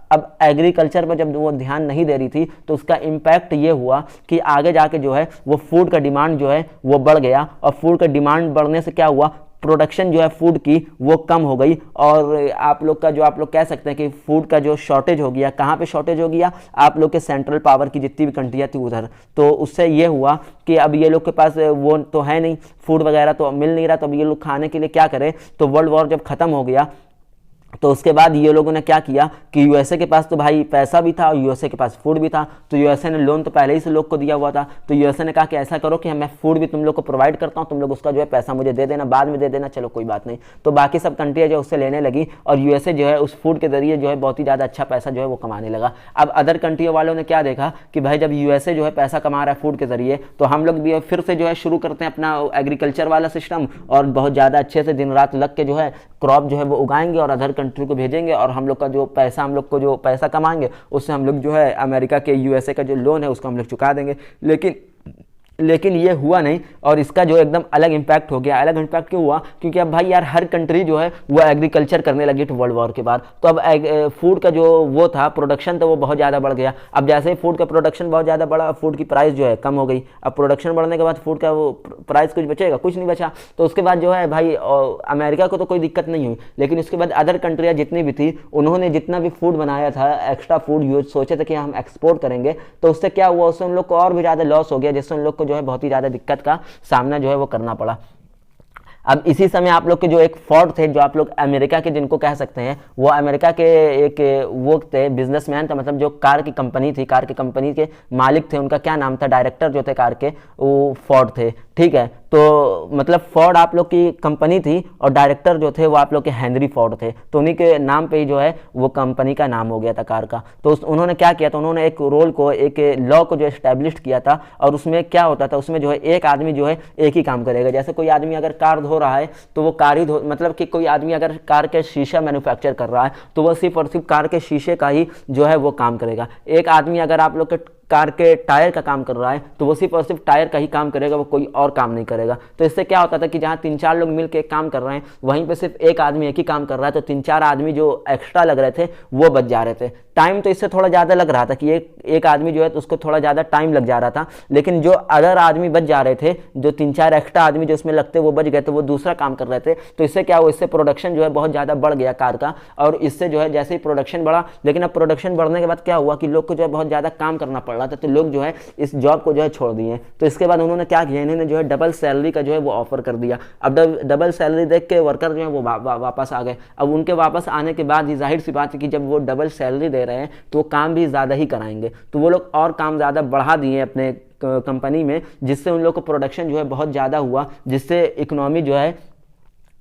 अब एग्रीकल्चर पर जब वो ध्यान नहीं दे रही थी तो उसका इम्पैक्ट ये हुआ कि आगे जाके जो है वो फूड का डिमांड जो है वो बढ़ गया, और फूड का डिमांड बढ़ने से क्या हुआ? प्रोडक्शन जो है फूड की वो कम हो गई, और आप लोग का जो आप लोग कह सकते हैं कि फूड का जो शॉर्टेज हो गया। कहाँ पे शॉर्टेज हो गया? आप लोग के सेंट्रल पावर की जितनी भी कंट्रियाँ थी उधर। तो उससे ये हुआ कि अब ये लोग के पास वो तो है नहीं, फूड वगैरह तो मिल नहीं रहा, तो अब ये लोग खाने के लिए क्या करें? तो वर्ल्ड वॉर जब खत्म हो गया तो उसके बाद ये लोगों ने क्या किया कि यूएसए के पास तो भाई पैसा भी था और यूएसए के पास फूड भी था, तो यूएसए ने लोन तो पहले ही से लोग को दिया हुआ था। तो यूएसए ने कहा कि ऐसा करो कि मैं फूड भी तुम लोग को प्रोवाइड करता हूँ, तुम लोग उसका जो है पैसा मुझे दे देना, बाद में दे देना, चलो कोई बात नहीं। तो बाकी सब कंट्रियाँ जो उससे लेने लगी और यूएसए जो है उस फूड के जरिए जो है बहुत ही ज़्यादा अच्छा पैसा जो है वो कमाने लगा। अब अदर कंट्रियों वालों ने क्या देखा कि भाई जब यूएसए जो है पैसा कमा रहा है फूड के जरिए, तो हम लोग भी फिर से जो है शुरू करते हैं अपना एग्रीकल्चर वाला सिस्टम, और बहुत ज़्यादा अच्छे से दिन रात लग के जो है क्रॉप जो है वो उगाएंगे और अदर कंट्री को भेजेंगे, और हम लोग का जो पैसा, हम लोग को जो पैसा कमाएंगे उससे हम लोग जो है अमेरिका के, यूएसए का जो लोन है उसको हम लोग चुका देंगे। लेकिन लेकिन ये हुआ नहीं और इसका जो एकदम अलग इम्पैक्ट हो गया। अलग इम्पैक्ट क्यों हुआ? क्योंकि अब भाई यार हर कंट्री जो है वो एग्रीकल्चर करने लगी थी वर्ल्ड वॉर के बाद। तो अब फूड का जो वो था प्रोडक्शन, तो वो बहुत ज़्यादा बढ़ गया। अब जैसे ही फूड का प्रोडक्शन बहुत ज़्यादा बढ़ा, फूड की प्राइस जो है कम हो गई। अब प्रोडक्शन बढ़ने के बाद फूड का वो प्राइस कुछ बचेगा? कुछ नहीं बचा। तो उसके बाद जो है भाई अमेरिका को तो कोई दिक्कत नहीं हुई, लेकिन उसके बाद अदर कंट्रियाँ जितनी भी थी उन्होंने जितना भी फूड बनाया था, एक्स्ट्रा फूड यूज सोचे थे कि हम एक्सपोर्ट करेंगे, तो उससे क्या हुआ, उससे उन लोग को और भी ज़्यादा लॉस हो गया, जिससे उन लोग को जो है बहुत ही ज़्यादा दिक्कत का सामना जो है वो करना पड़ा। अब इसी समय आप लोग के जो एक फोर्ड थे, जो आप लोग अमेरिका के जिनको कह सकते हैं, वो अमेरिका के एक वो थे बिजनेसमैन था, मतलब जो कार की कंपनी थी, कार की कंपनी के मालिक थे, उनका क्या नाम था, डायरेक्टर जो थे कार के, वो फोर्ड थे। ठीक है, तो मतलब फोर्ड आप लोग की कंपनी थी और डायरेक्टर जो थे वो आप लोग के हेनरी फोर्ड थे। तो उन्हीं के नाम पे ही जो है वो कंपनी का नाम हो गया था कार का। तो उन्होंने क्या किया था, उन्होंने एक रोल को, एक लॉ को जो एस्टैब्लिश किया था, और उसमें क्या होता था, उसमें जो है एक आदमी जो है एक ही काम करेगा। जैसे कोई आदमी अगर कार धो रहा है तो वो कार ही धो, मतलब कि कोई आदमी अगर कार के शीशा मैन्युफैक्चर कर रहा है तो वो सिर्फ और सिर्फ कार के शीशे का ही जो है वो काम करेगा। एक आदमी अगर आप लोग के कार के टायर का काम कर रहा है तो वो सिर्फ और सिर्फ टायर का ही काम करेगा, वो कोई और काम नहीं करेगा। तो इससे क्या होता था कि जहाँ 3-4 लोग मिलकर एक काम कर रहे हैं, वहीं पे सिर्फ एक आदमी एक ही काम कर रहा है, तो 3-4 आदमी जो एक्स्ट्रा लग रहे थे वो बच जा रहे थे। टाइम तो इससे थोड़ा ज़्यादा लग रहा था कि एक आदमी जो है तो उसको थोड़ा ज़्यादा टाइम लग जा रहा था, लेकिन जो अदर आदमी बच जा रहे थे, जो 3-4 एक्स्ट्रा आदमी जो इसमें लगते वो बच गए, तो वो दूसरा काम कर रहे थे। तो इससे क्या हुआ, इससे प्रोडक्शन जो है बहुत ज़्यादा बढ़ गया कार का, और इससे जो है जैसे ही प्रोडक्शन बढ़ा, लेकिन अब प्रोडक्शन बढ़ने के बाद क्या हुआ कि लोग को जो है बहुत ज़्यादा काम करना पड़ रहा था, तो लोग जो है इस जॉब को जो है छोड़ दिए। तो इसके बाद उन्होंने क्या किया, इन्होंने जो है डबल सैलरी का जो है वो ऑफर कर दिया। अब डबल सैलरी देख के वर्कर जो है वो वापस आ गए। अब उनके वापस आने के बाद ही जाहिर सी बात है कि जब वो डबल सैलरी दे रहे हैं तो वो काम भी ज़्यादा ही कराएंगे, तो वो लोग और काम ज़्यादा बढ़ा दिए अपने कंपनी में, जिससे उन लोग को प्रोडक्शन जो है बहुत ज़्यादा हुआ, जिससे इकोनॉमी जो है,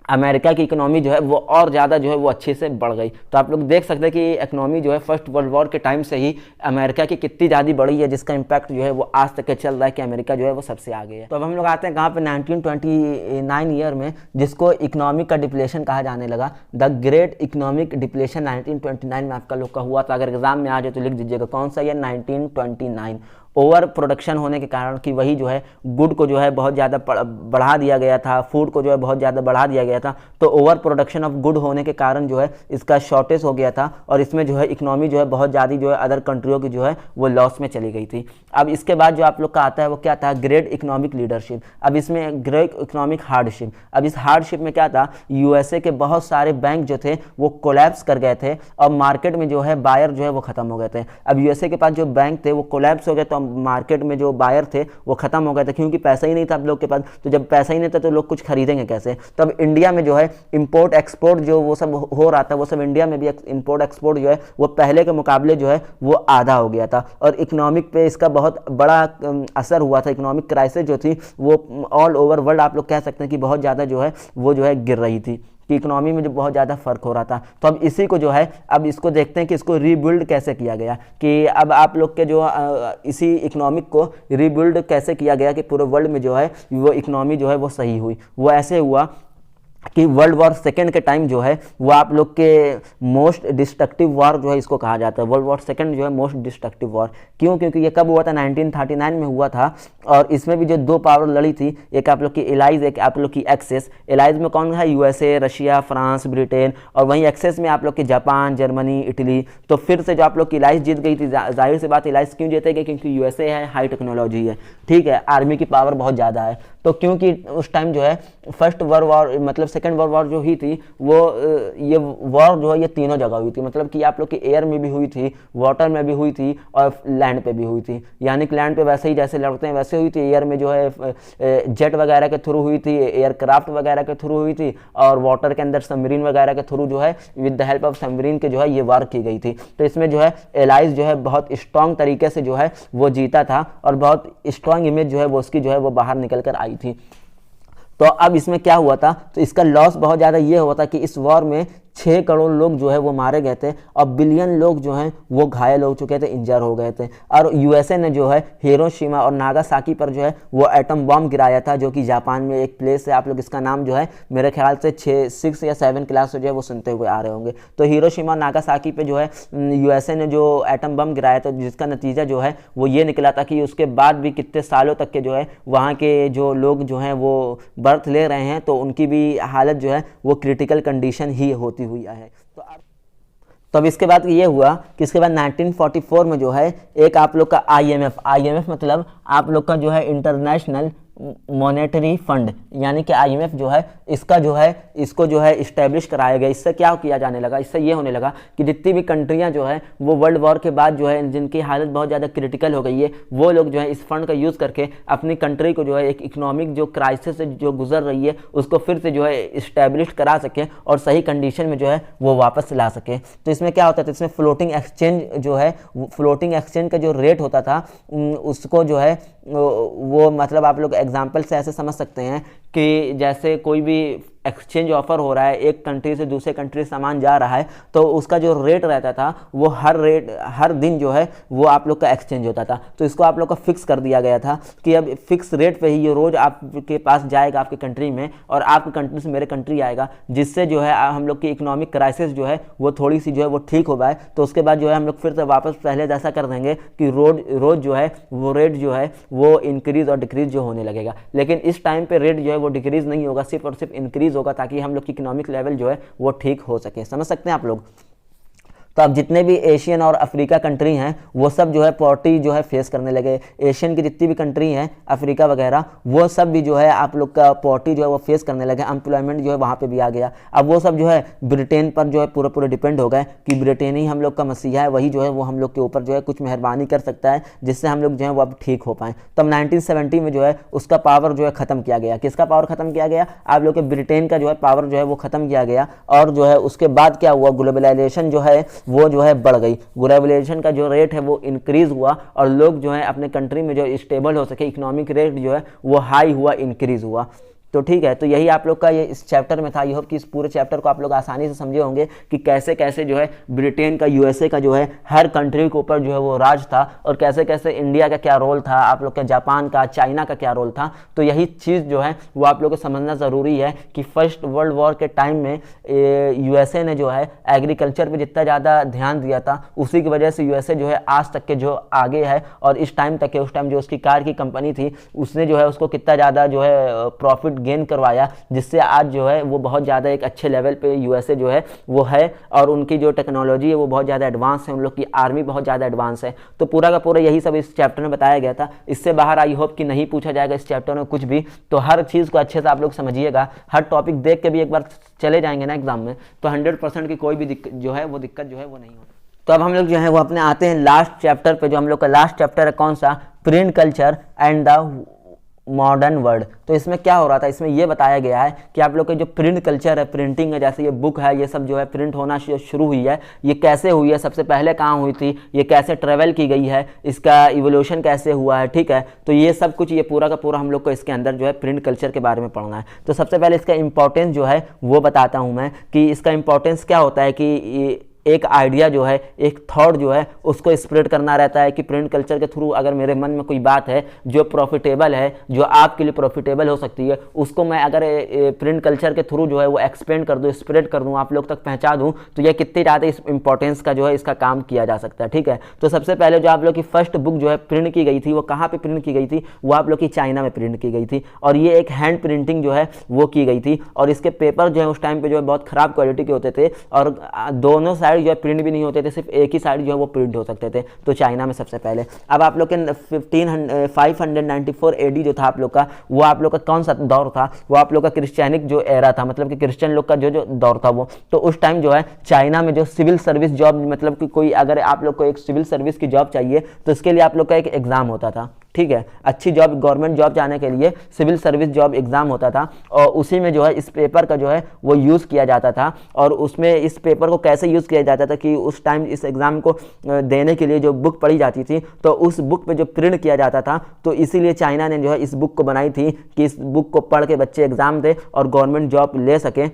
अमेरिका की इकोनॉमी जो है वो और ज़्यादा जो है वो अच्छे से बढ़ गई। तो आप लोग देख सकते हैं कि इकोनॉमी जो है फर्स्ट वर्ल्ड वॉर के टाइम से ही अमेरिका की कितनी ज़्यादा बढ़ी है, जिसका इम्पैक्ट जो है वो आज तक चल रहा है कि अमेरिका जो है वो सबसे आगे है। तो अब हम लोग आते हैं कहाँ पे, 1929 ईयर में, जिसको इकोनॉमिक का डिप्लेशन कहा जाने लगा। द ग्रेट इकोनॉमिक डिप्लेशन 1929 में आपका लोग का हुआ था। अगर एग्जाम में आ जाए तो लिख दीजिएगा कौन सा ईयर, 1929। ओवर प्रोडक्शन होने के कारण कि वही जो है गुड को जो है बहुत ज़्यादा बढ़ा दिया गया था, फूड को जो है बहुत ज़्यादा बढ़ा दिया गया था, तो ओवर प्रोडक्शन ऑफ गुड होने के कारण जो है इसका शॉर्टेज हो गया था, और इसमें जो है इकोनॉमी जो है बहुत ज़्यादा जो है अदर कंट्रियों की जो है वो लॉस में चली गई थी। अब इसके बाद जो आप लोग का आता है वो क्या था, ग्रेट इकोनॉमिक लीडरशिप। अब इसमें ग्रेट इकोनॉमिक हार्डशिप। अब इस हार्डशिप में क्या था, यूएसए के बहुत सारे बैंक जो थे वो कोलैप्स कर गए थे, और मार्केट में जो है बायर जो है वो खत्म हो गए थे। अब यूएसए के पास जो बैंक थे वो कोलैप्स हो गए, तो मार्केट में जो बायर थे वो खत्म हो गए थे, क्योंकि पैसा ही नहीं था अब लोग के पास। तो जब पैसा ही नहीं था तो लोग कुछ खरीदेंगे कैसे। तो अब इंडिया में जो है इंपोर्ट एक्सपोर्ट जो वो सब हो रहा था, वो सब इंडिया में भी इंपोर्ट एक्सपोर्ट जो है वो पहले के मुकाबले जो है वो आधा हो गया था, और इकोनॉमिक पे इसका बहुत बड़ा असर हुआ था। इकोनॉमिक क्राइसिस जो थी वो ऑल ओवर वर्ल्ड आप लोग कह सकते हैं कि बहुत ज़्यादा जो है वो जो है गिर रही थी, कि इकोनॉमी में जो बहुत ज़्यादा फ़र्क हो रहा था। तो अब इसी को जो है, अब इसको देखते हैं कि इसको रीबिल्ड कैसे किया गया, कि अब आप लोग के जो इसी इकोनॉमिक को रीबिल्ड कैसे किया गया कि पूरे वर्ल्ड में जो है वो इकोनॉमी जो है वो सही हुई। वो ऐसे हुआ कि वर्ल्ड वॉर सेकेंड के टाइम जो है वो आप लोग के मोस्ट डिस्ट्रक्टिव वॉर जो है इसको कहा जाता है। वर्ल्ड वॉर सेकेंड जो है मोस्ट डिस्ट्रक्टिव वॉर क्यों, क्योंकि ये कब हुआ था, 1939 में हुआ था, और इसमें भी जो दो पावर लड़ी थी, एक आप लोग की एलाइज, एक आप लोग की एक्सेस। एलाइज में कौन है, यूएसए, रशिया, फ्रांस, ब्रिटेन, और वहीं एक्सेस में आप लोग के जापान, जर्मनी, इटली। तो फिर से जो आप लोग की एलाइज जीत गई थी, जाहिर सी बात एलाइज क्यों जीतेगी, क्योंकि यूएसए है, हाई टेक्नोलॉजी है, ठीक है, आर्मी की पावर बहुत ज़्यादा है। तो क्योंकि उस टाइम जो है फर्स्ट वर्ल्ड वॉर, मतलब सेकेंड वर्ल्ड वॉर जो हुई थी वो ये वॉर जो है ये तीनों जगह हुई थी, मतलब कि आप लोग की एयर में भी हुई थी, वाटर में भी हुई थी, और लैंड पे भी हुई थी। यानी कि लैंड पे वैसे ही जैसे लड़ते हैं वैसे हुई थी, एयर में जो है जेट वगैरह के थ्रू हुई थी, एयरक्राफ्ट वगैरह के थ्रू हुई थी, और वाटर के अंदर सबमरीन वगैरह के थ्रू जो है with the help of submarine के जो है ये वार की गई थी। तो इसमें जो है एलाइज जो है बहुत स्ट्रॉन्ग तरीके से जो है वो जीता था, और बहुत स्ट्रॉन्ग इमेज जो है वो उसकी जो है वो बाहर निकल कर आई थी। तो अब इसमें क्या हुआ था, तो इसका लॉस बहुत ज़्यादा ये हुआ था कि इस वॉर में 6 करोड़ लोग जो है वो मारे गए थे और बिलियन लोग जो हैं वो घायल हो चुके थे, इंजर हो गए थे। और यूएसए ने जो है हिरोशिमा और नागासाकी पर जो है वो एटम बम गिराया था, जो कि जापान में एक प्लेस है। आप लोग इसका नाम जो है मेरे ख्याल से 6 या 7 क्लास से जो है वो सुनते हुए आ रहे होंगे। तो हिरोशिमा और नागासाकी पे जो है यूएसए ने जो एटम बम गिराया था, जिसका नतीजा जो है वो ये निकला था कि उसके बाद भी कितने सालों तक के जो है वहाँ के जो लोग जो हैं वो बर्थ ले रहे हैं, तो उनकी भी हालत जो है वो क्रिटिकल कंडीशन ही होती हुई है। तो अब इसके बाद ये हुआ कि इसके बाद 1944 में जो है एक आप लोग का आईएमएफ मतलब आप लोग का जो है इंटरनेशनल मॉनेटरी फंड, यानी कि आईएमएफ जो है इसका जो है इसको जो है इस्टेब्लिश कराया गया। इससे क्या किया जाने लगा, इससे ये होने लगा कि जितनी भी कंट्रियां जो है वो वर्ल्ड वॉर के बाद जो है जिनकी हालत बहुत ज़्यादा क्रिटिकल हो गई है, वो लोग जो है इस फंड का यूज़ करके अपनी कंट्री को जो है एक इकोनॉमिक जो क्राइसिस से जो गुजर रही है उसको फिर से जो है इस्टेब्लिश करा सके और सही कंडीशन में जो है वो वापस ला सके। तो इसमें क्या होता था, इसमें फ्लोटिंग एक्सचेंज जो है, फ्लोटिंग एक्सचेंज का जो रेट होता था उसको जो है वो मतलब आप लोग एग्जाम्पल से ऐसे समझ सकते हैं कि जैसे कोई भी एक्सचेंज ऑफर हो रहा है, एक कंट्री से दूसरे कंट्री सामान जा रहा है, तो उसका जो रेट रहता था वो हर दिन जो है वो आप लोग का एक्सचेंज होता था। तो इसको आप लोग का फिक्स कर दिया गया था कि अब फिक्स रेट पे ही ये रोज़ आपके पास जाएगा आपके कंट्री में और आपकी कंट्री से मेरे कंट्री आएगा, जिससे जो है हम लोग की इकोनॉमिक क्राइसिस जो है वो थोड़ी सी जो है वो ठीक हो पाए। तो उसके बाद जो है हम लोग फिर से वापस पहले जैसा कर देंगे कि रोज़ जो है वो रेट जो है वो इंक्रीज़ और डिक्रीज़ जो होने लगेगा। लेकिन इस टाइम पे रेट जो है वो डिक्रीज़ नहीं होगा, सिर्फ और सिर्फ इंक्रीज़ होगा, ताकि हम लोग की इकोनॉमिक लेवल जो है वो ठीक हो सके। समझ सकते हैं आप लोग। तो अब जितने भी एशियन और अफ्रीका कंट्री हैं वो सब जो है पॉवर्टी जो है फेस करने लगे। एशियन की जितनी भी कंट्री हैं, अफ्रीका वगैरह, वो सब भी जो है आप लोग का पॉवर्टी जो है वो फेस करने लगे। अनएम्प्लॉयमेंट जो है वहाँ पे भी आ गया। अब वो सब जो है ब्रिटेन पर जो है पूरे डिपेंड हो गए कि ब्रिटेन ही हम लोग का मसीहा है, वही जो है वो हम लोग के ऊपर जो है कुछ मेहरबानी कर सकता है जिससे हम लोग जो है वो अब ठीक हो पाएँ। तो अब 1970 में जो है उसका पावर जो है ख़त्म किया गया। किसका पावर ख़त्म किया गया? आप लोग के ब्रिटेन का जो है पावर जो है वो ख़त्म किया गया। और जो है उसके बाद क्या हुआ, ग्लोबलाइजेशन जो है वो जो है बढ़ गई। ग्लोबलाइजेशन का जो रेट है वो इंक्रीज हुआ और लोग जो है अपने कंट्री में जो स्टेबल हो सके, इकोनॉमिक रेट जो है वो हाई हुआ, इंक्रीज हुआ। तो ठीक है, तो यही आप लोग का ये इस चैप्टर में था। आई होप कि इस पूरे चैप्टर को आप लोग आसानी से समझे होंगे कि कैसे कैसे जो है ब्रिटेन का, यूएसए का जो है हर कंट्री के ऊपर जो है वो राज था और कैसे कैसे इंडिया का क्या रोल था, आप लोग का जापान का, चाइना का क्या रोल था। तो यही चीज़ जो है वो आप लोग को समझना ज़रूरी है कि फर्स्ट वर्ल्ड वॉर के टाइम में यूएसए ने जो है एग्रीकल्चर पर जितना ज़्यादा ध्यान दिया था, उसी की वजह से यूएसए जो है आज तक के जो आगे है। और इस टाइम तक के, उस टाइम जो उसकी कार की कंपनी थी उसने जो है उसको कितना ज़्यादा जो है प्रॉफिट गेन करवाया, जिससे आज जो है वो बहुत ज़्यादा एक अच्छे लेवल पे यूएसए जो है वो है। और उनकी जो टेक्नोलॉजी है वो बहुत ज़्यादा एडवांस है, उन लोग की आर्मी बहुत ज़्यादा एडवांस है। तो पूरा का पूरा यही सब इस चैप्टर में बताया गया था। इससे बाहर आई होप कि नहीं पूछा जाएगा इस चैप्टर में कुछ भी। तो हर चीज़ को अच्छे से आप लोग समझिएगा, हर टॉपिक देख के भी एक बार चले जाएंगे ना एग्जाम में, तो 100% की कोई भी दिक्कत जो है वो नहीं होती। तो अब हम लोग जो है वो अपने आते हैं लास्ट चैप्टर पे। जो हम लोग का लास्ट चैप्टर है कौन सा? Print culture and the modern world. तो इसमें क्या हो रहा था, इसमें ये बताया गया है कि आप लोग के जो प्रिंट कल्चर है, प्रिंटिंग है, जैसे ये बुक है, ये सब जो है प्रिंट होना शुरू हुई है, ये कैसे हुई है, सबसे पहले कहाँ हुई थी, ये कैसे ट्रेवल की गई है, इसका इवोल्यूशन कैसे हुआ है। ठीक है, तो ये सब कुछ, ये पूरा का पूरा हम लोग को इसके अंदर जो है प्रिंट कल्चर के बारे में पढ़ना है। तो सबसे पहले इसका इंपॉर्टेंस जो है वो बताता हूँ मैं कि इसका इंपॉर्टेंस क्या होता है कि एक आइडिया जो है, एक थॉट जो है उसको स्प्रेड करना रहता है कि प्रिंट कल्चर के थ्रू अगर मेरे मन में कोई बात है जो प्रॉफिटेबल है, जो आपके लिए प्रॉफिटेबल हो सकती है, उसको मैं अगर प्रिंट कल्चर के थ्रू जो है वो एक्सपेंड कर दूँ, स्प्रेड कर दूँ, आप लोग तक पहुँचा दूँ, तो यह कितनी ज़्यादा इस इंपॉर्टेंस का जो है इसका काम किया जा सकता है। ठीक है, तो सबसे पहले जो आप लोग की फर्स्ट बुक जो है प्रिंट की गई थी वो कहाँ पर प्रिंट की गई थी? वो आप लोग की चाइना में प्रिंट की गई थी। और ये एक हैंड प्रिंटिंग जो है वो की गई थी। और इसके पेपर जो है उस टाइम पर जो है बहुत ख़राब क्वालिटी के होते थे और दोनों साइड जो है प्रिंट भी नहीं होते थे, सिर्फ एक ही साइड जो है वो प्रिंट हो सकते थे। तो चाइना में सबसे पहले। अब आप लोग के 594 AD जो था आप लोग का, वो आप लोग का कौन सा दौर था? वो आप लोग का क्रिश्चियनिक जो एरा था, मतलब कि क्रिश्चियन लोग का जो दौर था वो। तो उस टाइम जो है चाइना में जो सिविल सर्विस जॉब, मतलब कि कोई अगर आप लोग को एक सिविल सर्विस की जॉब चाहिए तो इसके लिए आप लोग का एक एग्जाम होता था। ठीक है, अच्छी जॉब, गवर्नमेंट जॉब जाने के लिए सिविल सर्विस जॉब एग्जाम होता था और उसी में जो है इस पेपर का जो है वो यूज़ किया जाता था। और उसमें इस पेपर को कैसे यूज़ किया जाता था कि उस टाइम इस एग्ज़ाम को देने के लिए जो बुक पढ़ी जाती थी तो उस बुक पे जो प्रिंट किया जाता था, तो इसीलिए चाइना ने जो है इस बुक को बनाई थी कि इस बुक को पढ़ के बच्चे एग्ज़ाम दे और गवर्नमेंट जॉब ले सकें।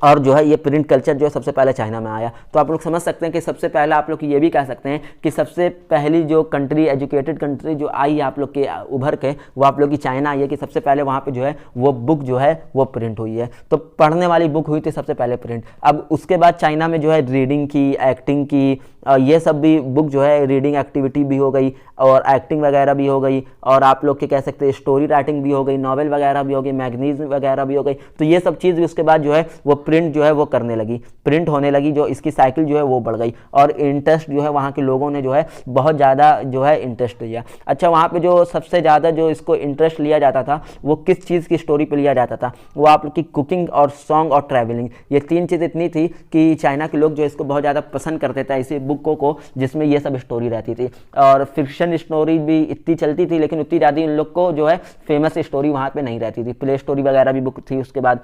और जो है ये प्रिंट कल्चर जो है सबसे पहले चाइना में आया। तो आप लोग समझ सकते हैं कि सबसे पहले आप लोग ये भी कह सकते हैं कि सबसे पहली जो कंट्री, एजुकेटेड कंट्री जो आई आप लोग के उभर के, वो आप लोग की चाइना आई है, कि सबसे पहले वहाँ पे जो है वो बुक जो है वो प्रिंट हुई है। तो पढ़ने वाली बुक हुई थी सबसे पहले प्रिंट। अब उसके बाद चाइना में जो है रीडिंग की, एक्टिंग की, ये सब भी बुक जो है, रीडिंग एक्टिविटी भी हो गई और एक्टिंग वगैरह भी हो गई, और आप लोग के कह सकते हैं स्टोरी राइटिंग भी हो गई, नॉवेल वगैरह भी हो गई, मैगजीन वगैरह भी हो गई। तो ये सब चीज़ भी उसके बाद जो है वो प्रिंट जो है वो करने लगी, प्रिंट होने लगी, जो इसकी साइकिल जो है वो बढ़ गई, और इंटरेस्ट जो है वहाँ के लोगों ने जो है बहुत ज़्यादा जो है इंटरेस्ट लिया। अच्छा, वहाँ पे जो सबसे ज़्यादा जो इसको इंटरेस्ट लिया जाता था वो किस चीज़ की स्टोरी पे लिया जाता था, वो आप लोग की कुकिंग और सॉन्ग और ट्रैवलिंग। ये तीन चीज़ इतनी थी कि चाइना के लोग जो इसको बहुत ज़्यादा पसंद करते थे, ऐसी बुकों को जिसमें ये सब स्टोरी रहती थी। और फिक्शन स्टोरी भी इतनी चलती थी, लेकिन उतनी ज़्यादा इन लोग को जो है फेमस स्टोरी वहाँ पे नहीं रहती थी। प्ले स्टोरी वगैरह भी बुक थी उसके बाद।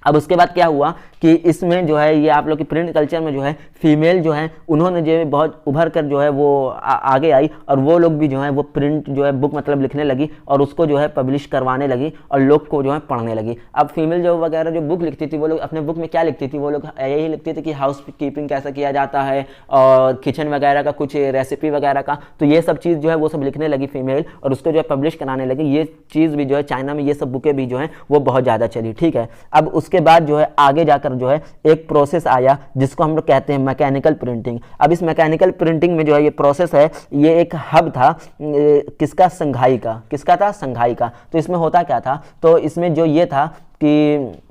अब उसके बाद क्या हुआ कि इसमें जो है ये आप लोग की प्रिंट कल्चर में जो है फीमेल जो है उन्होंने जो है बहुत उभर कर जो है वो आगे आई, और वो लोग भी जो है वो प्रिंट जो है बुक मतलब लिखने लगी, और उसको जो है पब्लिश करवाने लगी, और लोग को जो है पढ़ने लगी। अब फीमेल जो वगैरह जो बुक लिखती थी, वो लोग अपने बुक में क्या लिखती थी, वो लोग यही लिखती थी कि हाउस कीपिंग कैसा किया जाता है, और किचन वगैरह का कुछ रेसिपी वगैरह का। तो ये सब चीज़ जो है वो सब लिखने लगी फीमेल, और उसको जो है पब्लिश कराने लगी। ये चीज़ भी जो है चाइना में ये सब बुकें भी जो है वो बहुत ज़्यादा चली। ठीक है, अब उसके बाद जो है आगे जाकर जो है एक प्रोसेस आया जिसको हम लोग कहते हैं मैकेनिकल प्रिंटिंग। अब इस मैकेनिकल प्रिंटिंग में जो है ये प्रोसेस है, ये एक हब था किसका, संघाई का। किसका था, संघाई का। तो इसमें होता क्या था, तो इसमें जो ये था कि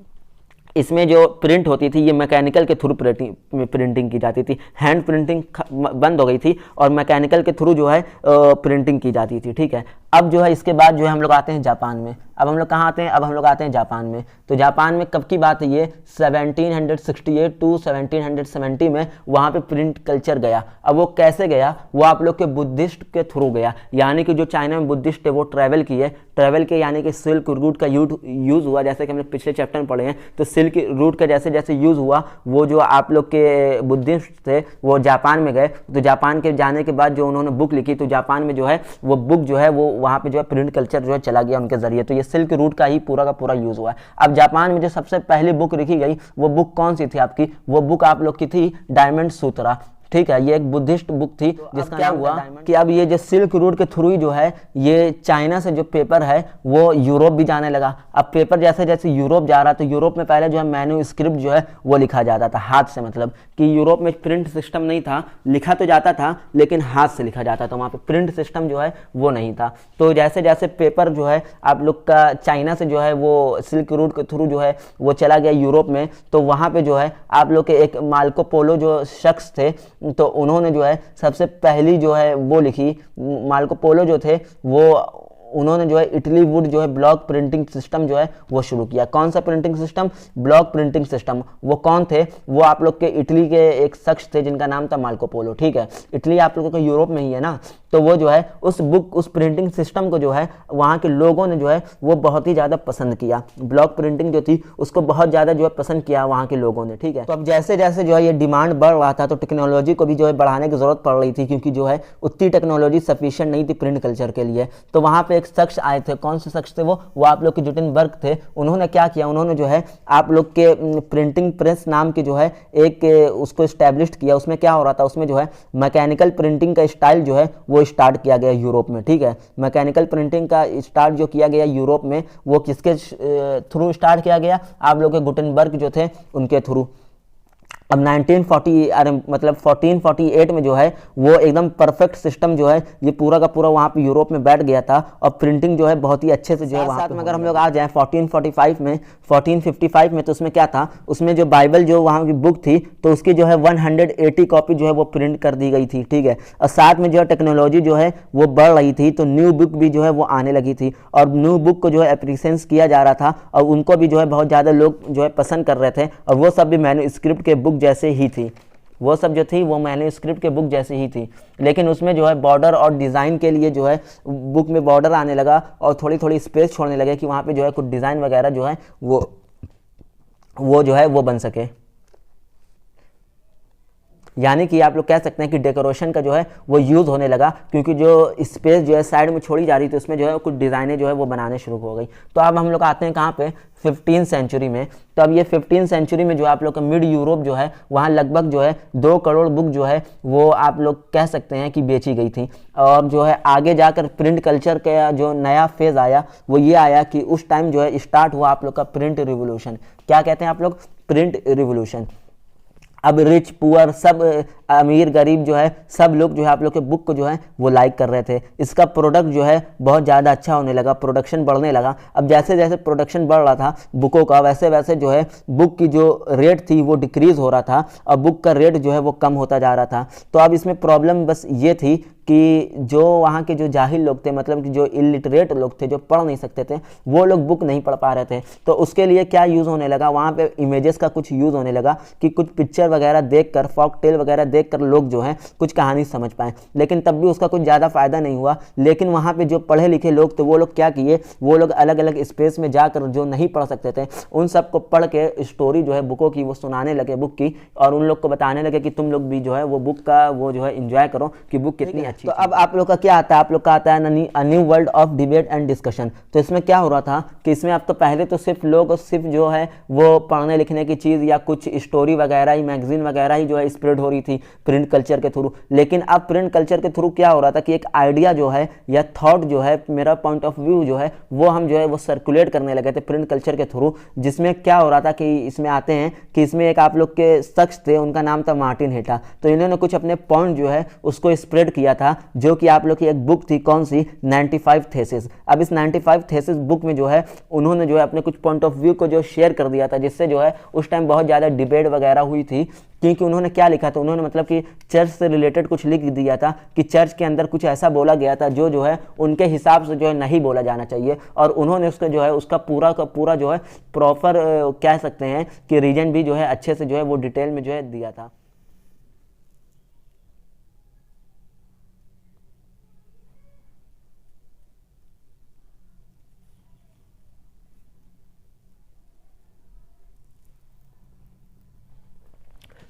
इसमें जो प्रिंट होती थी ये मैकेनिकल के थ्रू प्रिंटिंग की जाती थी। हैंड प्रिंटिंग बंद हो गई थी और मैकेनिकल के थ्रू जो है प्रिंटिंग की जाती थी। ठीक है, अब जो है इसके बाद जो है हम लोग आते हैं जापान में। अब हम लोग कहाँ आते हैं, अब हम लोग आते हैं जापान में। तो जापान में कब की बात है, ये 1768 टू 1770 में वहाँ पे प्रिंट कल्चर गया। अब वो कैसे गया, वो आप लोग के बुद्धिस्ट के थ्रू गया, यानी कि जो चाइना में बुद्धिस्ट है वो ट्रैवल किए, यानी कि सिल्क रूट का यूज़ हुआ, जैसे कि हमने पिछले चैप्टर में पढ़े हैं। तो सिल्क रूट का जैसे जैसे यूज़ हुआ, वो जो आप लोग के बुद्धिस्ट थे वो जापान में गए। तो जापान के जाने के बाद जो उन्होंने बुक लिखी, तो जापान में जो है वो बुक जो है वो वहाँ पे जो है प्रिंट कल्चर जो है चला गया उनके जरिए। तो ये सिल्क रूट का ही पूरा का पूरा यूज़ हुआ है। अब जापान में जो सबसे पहली बुक लिखी गई वो बुक कौन सी थी आपकी, वो बुक आप लोग की थी डायमंड सूत्रा। ठीक है, ये एक बुद्धिस्ट बुक थी। तो जिसका क्या हुआ कि अब ये जो सिल्क रूट के थ्रू ही जो है ये चाइना से जो पेपर है वो यूरोप भी जाने लगा। अब पेपर जैसे जैसे यूरोप जा रहा, तो यूरोप में पहले जो है मैन्यूस्क्रिप्ट जो है वो लिखा जाता था हाथ से, मतलब कि यूरोप में प्रिंट सिस्टम नहीं था, लिखा तो जाता था लेकिन हाथ से लिखा जाता था, वहाँ पे प्रिंट सिस्टम जो है वो नहीं था। तो जैसे जैसे पेपर जो है आप लोग का चाइना से जो है वो सिल्क रूट के थ्रू जो है वो चला गया यूरोप में, तो वहाँ पे जो है आप लोग के एक मार्को पोलो जो शख्स थे, तो उन्होंने जो है सबसे पहली जो है वो लिखी। मार्को पोलो जो थे वो उन्होंने जो है इटली वुड जो है ब्लॉक प्रिंटिंग सिस्टम जो है वो शुरू किया। कौन सा printing system, block printing system. वो कौन थे, वो आप लोग के इटली के एक शख्स थे जिनका नाम था मार्को पोलो। ठीक है, इटली आप लोगों का यूरोप में ही है ना, तो वो जो है उस प्रिंटिंग सिस्टम को जो है वहाँ के लोगों ने जो है वो बहुत ही ज़्यादा पसंद किया। ब्लॉक प्रिंटिंग जो थी उसको बहुत ज़्यादा जो है पसंद किया वहाँ के लोगों ने। ठीक है, तो अब जैसे जैसे जो है ये डिमांड बढ़ रहा था, तो टेक्नोलॉजी को भी जो है बढ़ाने की ज़रूरत पड़ रही थी, क्योंकि जो है उतनी टेक्नोलॉजी सफिशिएंट नहीं थी प्रिंट कल्चर के लिए। तो वहाँ पे एक शख्स आए थे। कौन से शख्स थे वो आप लोग के गुटेनबर्ग थे। उन्होंने क्या किया, उन्होंने जो है आप लोग के प्रिंटिंग प्रेस नाम की जो है एक उसको स्टैब्लिश किया। उसमें क्या हो रहा था, उसमें जो है मैकेनिकल प्रिंटिंग का स्टाइल जो है वो स्टार्ट किया गया यूरोप में। ठीक है, मैकेनिकल प्रिंटिंग का स्टार्ट जो किया गया यूरोप में, वो किसके थ्रू स्टार्ट किया गया, आप लोग के गुटेनबर्ग जो थे उनके थ्रू। अब 1448 में जो है वो एकदम परफेक्ट सिस्टम जो है ये पूरा का पूरा वहाँ पे यूरोप में बैठ गया था, और प्रिंटिंग जो है बहुत ही अच्छे से जो है वहाँ पे। अगर हम लोग आ जाएं 1455 में, तो उसमें क्या था, उसमें जो बाइबल जो वहाँ की बुक थी, तो उसकी जो है 180 कॉपी जो है वो प्रिंट कर दी गई थी। ठीक है, और साथ में जो है टेक्नोलॉजी जो है वो बढ़ रही थी, तो न्यू बुक भी जो है वो आने लगी थी, और न्यू बुक को जो है एप्रिसिएंस किया जा रहा था, और उनको भी जो है बहुत ज़्यादा लोग जो है पसंद कर रहे थे, और वो सब भी मैन्यूस्क्रिप्ट के बुक जैसे ही थी। वो सब जो थी वो मैन्यूस्क्रिप्ट के बुक जैसे ही थी, लेकिन उसमें जो है बॉर्डर और डिज़ाइन के लिए जो है बुक में बॉर्डर आने लगा, और थोड़ी थोड़ी स्पेस छोड़ने लगे कि वहाँ पे जो है कुछ डिज़ाइन वगैरह जो है वो जो है वो बन सके। यानी कि आप लोग कह सकते हैं कि डेकोरेशन का जो है वो यूज़ होने लगा, क्योंकि जो स्पेस जो है साइड में छोड़ी जा रही थी उसमें जो है कुछ डिज़ाइनें जो है वो बनाने शुरू हो गई। तो अब हम लोग आते हैं कहाँ पे, 15th सेंचुरी में। तो अब ये 15th सेंचुरी में जो आप लोग का मिड यूरोप जो है वहाँ लगभग जो है 2 करोड़ बुक जो है वो आप लोग कह सकते हैं कि बेची गई थी। और जो है आगे जाकर प्रिंट कल्चर का जो नया फेज़ आया वो ये आया कि उस टाइम जो है स्टार्ट हुआ आप लोग का प्रिंट रिवोल्यूशन। क्या कहते हैं आप लोग, प्रिंट रिवोल्यूशन। अब रिच पुअर सब, अमीर गरीब जो है सब लोग जो है आप लोग के बुक को जो है वो लाइक कर रहे थे। इसका प्रोडक्ट जो है बहुत ज़्यादा अच्छा होने लगा, प्रोडक्शन बढ़ने लगा। अब जैसे जैसे प्रोडक्शन बढ़ रहा था बुकों का, वैसे वैसे जो है बुक की जो रेट थी वो डिक्रीज़ हो रहा था और बुक का रेट जो है वो कम होता जा रहा था। तो अब इसमें प्रॉब्लम बस ये थी कि जो वहाँ के जो जाहिल लोग थे, मतलब कि जो इलिटरेट लोग थे, जो पढ़ नहीं सकते थे, वो लोग बुक नहीं पढ़ पा रहे थे। तो उसके लिए क्या यूज़ होने लगा, वहाँ पे इमेजेस का कुछ यूज़ होने लगा कि कुछ पिक्चर वगैरह देखकर, फॉक टेल वगैरह देखकर लोग जो हैं कुछ कहानी समझ पाएँ। लेकिन तब भी उसका कुछ ज़्यादा फ़ायदा नहीं हुआ। लेकिन वहाँ पर जो पढ़े लिखे लोग थे वो लोग क्या किए, वो लोग अलग अलग स्पेस में जाकर जो नहीं पढ़ सकते थे उन सबको पढ़ के स्टोरी जो है बुकों की वो सुनाने लगे बुक की, और उन लोग को बताने लगे कि तुम लोग भी जो है वो बुक का वो जो है इंजॉय करो कि बुक कितनी अच्छी। तो अब आप लोग का क्या आता है, आप लोग का आता है a new world of debate and discussion. तो इसमें क्या हो रहा था कि इसमें अब तो पहले तो सिर्फ लोग सिर्फ जो है वो पढ़ने लिखने की चीज़ या कुछ स्टोरी वगैरह ही, मैगजीन वगैरह ही जो है स्प्रेड हो रही थी प्रिंट कल्चर के थ्रू। लेकिन अब प्रिंट कल्चर के थ्रू क्या हो रहा था कि एक आइडिया जो है या थॉट जो है, मेरा पॉइंट ऑफ व्यू जो है वो हम जो है वो सर्कुलेट करने लगे थे प्रिंट कल्चर के थ्रू। जिसमें क्या हो रहा था कि इसमें आते हैं कि इसमें एक आप लोग के शख्स थे, उनका नाम था मार्टिन हेटा। तो इन्होंने कुछ अपने पॉइंट जो है उसको स्प्रेड किया था, जो कि आप लोग की एक बुक थी, कौन सी, 95 थेसिस। अब इस 95 थेसिस बुक में जो है उन्होंने जो है अपने कुछ पॉइंट ऑफ व्यू को जो शेयर कर दिया था, जिससे जो है उस टाइम बहुत ज़्यादा डिबेट वगैरह हुई थी। क्योंकि उन्होंने क्या लिखा था, उन्होंने मतलब कि चर्च से रिलेटेड कुछ लिख दिया था कि चर्च के अंदर कुछ ऐसा बोला गया था जो है उनके हिसाब से जो है नहीं बोला जाना चाहिए। और उन्होंने उसका जो है उसका पूरा का पूरा जो है प्रॉपर कह सकते हैं कि रीजन भी जो है अच्छे से जो है वो डिटेल में जो है दिया था।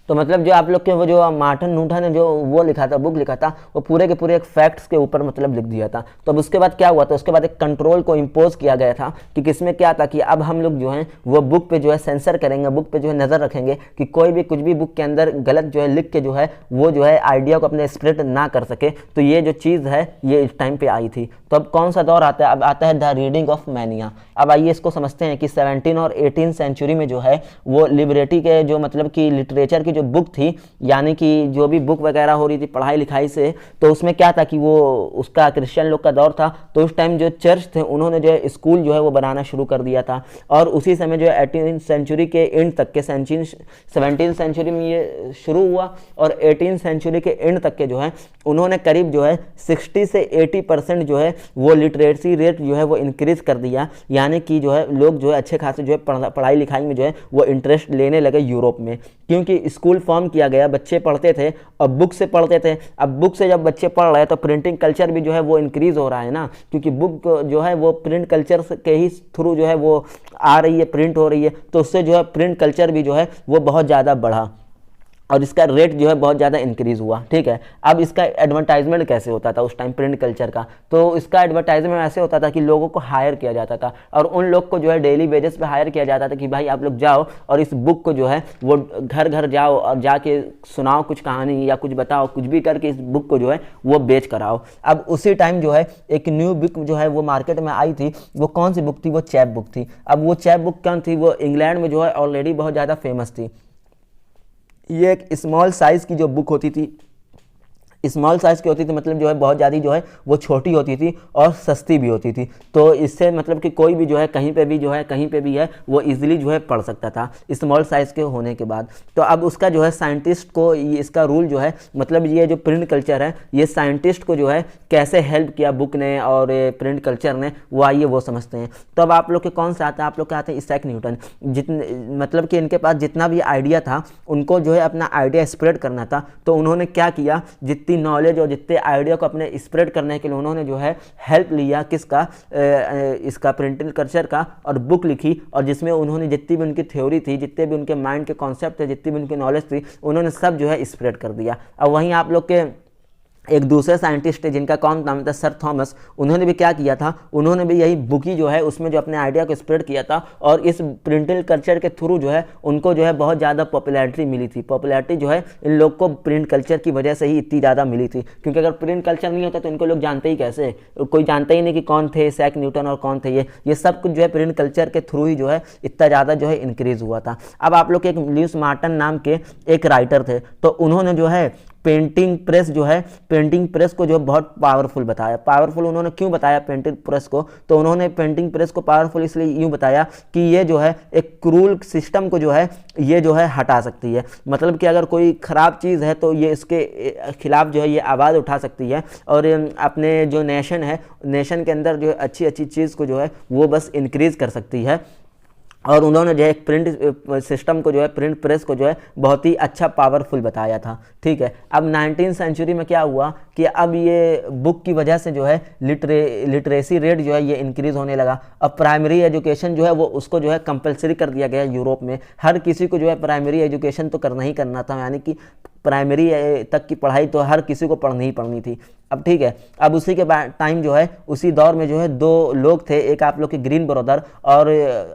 तो मतलब जो आप लोग के वो जो मार्टिन नूटा ने जो वो लिखा था, बुक लिखा था, वो पूरे के पूरे एक फैक्ट्स के ऊपर मतलब लिख दिया था। तो अब उसके बाद क्या हुआ था, उसके बाद एक कंट्रोल को इम्पोज किया गया था कि किसमें क्या था कि अब हम लोग जो है वो बुक पे जो है सेंसर करेंगे, बुक पे जो है नज़र रखेंगे कि कोई भी कुछ भी बुक के अंदर गलत जो है लिख के जो है वो जो है आइडिया को अपने स्प्रेड ना कर सके। तो ये जो चीज़ है ये इस टाइम पर आई थी। तो अब कौन सा दौर आता है, अब आता है द रीडिंग ऑफ मैनिया। अब आइए इसको समझते हैं कि 17 और 18 सेंचुरी में जो है वो लिबरेटी के जो मतलब कि लिटरेचर की जो बुक थी, यानी कि जो भी बुक वगैरह हो रही थी पढ़ाई लिखाई से, तो उसमें क्या था कि वो उसका क्रिश्चियन लोग का दौर था। तो उस टाइम जो चर्च थे उन्होंने जो है स्कूल जो है वो बनाना शुरू कर दिया था। और उसी समय जो है 18th सेंचुरी के एंड तक के 17th सेंचुरी में ये शुरू हुआ और 18th सेंचुरी के एंड तक के जो है उन्होंने करीब जो है 60 से 80% जो है वो लिटरेसी रेट जो है वो इंक्रीज कर दिया। यानी कि जो है लोग जो है अच्छे खासे जो है पढ़ाई लिखाई में जो है वो इंटरेस्ट लेने लगे यूरोप में, क्योंकि स्कूल फॉर्म किया गया, बच्चे पढ़ते थे और बुक से पढ़ते थे। अब बुक से जब बच्चे पढ़ रहे हैं तो प्रिंटिंग कल्चर भी जो है वो इंक्रीज हो रहा है ना, क्योंकि बुक जो है वो प्रिंट कल्चर के ही थ्रू जो है वो आ रही है, प्रिंट हो रही है। तो उससे जो है प्रिंट कल्चर भी जो है वो बहुत ज़्यादा बढ़ा और इसका रेट जो है बहुत ज़्यादा इंक्रीज़ हुआ। ठीक है, अब इसका एडवर्टाइजमेंट कैसे होता था उस टाइम प्रिंट कल्चर का, तो इसका एडवर्टाइजमेंट ऐसे होता था कि लोगों को हायर किया जाता था और उन लोग को जो है डेली बेसिस पे हायर किया जाता था कि भाई आप लोग जाओ और इस बुक को जो है वो घर घर जाओ और जाके सुनाओ कुछ कहानी या कुछ बताओ, कुछ भी करके इस बुक को जो है वो बेच कर आओ। अब उसी टाइम जो है एक न्यू बुक जो है वो मार्केट में आई थी। वो कौन सी बुक थी, वो चैप बुक थी। अब वो चैप बुक कौन थी, वो इंग्लैंड में जो है ऑलरेडी बहुत ज़्यादा फेमस थी। ये एक स्मॉल साइज़ की जो बुक होती थी, स्मॉल साइज़ की होती थी, मतलब जो है बहुत ज़्यादा जो है वो छोटी होती थी और सस्ती भी होती थी। तो इससे मतलब कि कोई भी जो है कहीं पे भी जो है कहीं पे भी है वो इजीली जो है पढ़ सकता था स्मॉल साइज़ के होने के बाद। तो अब उसका जो है साइंटिस्ट को इसका रूल जो है मतलब ये जो प्रिंट कल्चर है ये साइंटिस्ट को जो है कैसे हेल्प किया बुक ने और प्रिंट कल्चर ने, वो आइए वो समझते हैं। तो अब आप लोग के कौन से आते हैं, आप लोग के आते हैं इसैक न्यूटन। जितने मतलब कि इनके पास जितना भी आइडिया था उनको जो है अपना आइडिया स्प्रेड करना था। तो उन्होंने क्या किया, जितनी सारी नॉलेज और जितने आइडिया को अपने स्प्रेड करने के लिए उन्होंने जो है हेल्प लिया किसका, इसका प्रिंटिंग कल्चर का, और बुक लिखी, और जिसमें उन्होंने जितनी भी उनकी थ्योरी थी, जितने भी उनके माइंड के कॉन्सेप्ट थे, जितनी भी उनकी नॉलेज थी, उन्होंने सब जो है स्प्रेड कर दिया। अब वहीं आप लोग के एक दूसरे साइंटिस्ट थे जिनका कौन नाम था, सर थॉमस, उन्होंने भी क्या किया था, उन्होंने भी यही बुक ही जो है उसमें जो अपने आइडिया को स्प्रेड किया था, और इस प्रिंटिंग कल्चर के थ्रू जो है उनको जो है बहुत ज़्यादा पॉपुलैरिटी मिली थी। पॉपुलैरिटी जो है इन लोग को प्रिंट कल्चर की वजह से ही इतनी ज़्यादा मिली थी, क्योंकि अगर प्रिंट कल्चर नहीं होता तो इनको लोग जानते ही कैसे, कोई जानता ही नहीं कि कौन थे सैक न्यूटन और कौन थे ये सब कुछ जो है प्रिंट कल्चर के थ्रू ही जो है इतना ज़्यादा जो है इंक्रीज़ हुआ था। अब आप लोग के एक ल्यूइस मार्टिन नाम के एक राइटर थे, तो उन्होंने जो है पेंटिंग प्रेस जो है, पेंटिंग प्रेस को जो बहुत पावरफुल बताया। पावरफुल उन्होंने क्यों बताया पेंटिंग प्रेस को, तो उन्होंने पेंटिंग प्रेस को पावरफुल इसलिए यूँ बताया कि ये जो है एक क्रूल सिस्टम को जो है ये जो है हटा सकती है। मतलब कि अगर कोई ख़राब चीज़ है तो ये इसके खिलाफ जो है ये आवाज़ उठा सकती है, और अपने जो नेशन है, नेशन के अंदर जो अच्छी अच्छी चीज़ को जो है वो बस इंक्रीज़ कर सकती है। और उन्होंने जो है एक प्रिंट सिस्टम को जो है, प्रिंट प्रेस को जो है बहुत ही अच्छा पावरफुल बताया था। ठीक है, अब 19वीं सेंचुरी में क्या हुआ कि अब ये बुक की वजह से जो है लिटरेसी रेट जो है ये इंक्रीज़ होने लगा। अब प्राइमरी एजुकेशन जो है वो उसको जो है कंपलसरी कर दिया गया यूरोप में। हर किसी को जो है प्राइमरी एजुकेशन तो करना ही करना था, यानी कि प्राइमरी तक की पढ़ाई तो हर किसी को पढ़नी ही पढ़नी थी। अब ठीक है, अब उसी के बाद टाइम जो है उसी दौर में जो है दो लोग थे, एक आप लोग के ग्रीन ब्रदर, और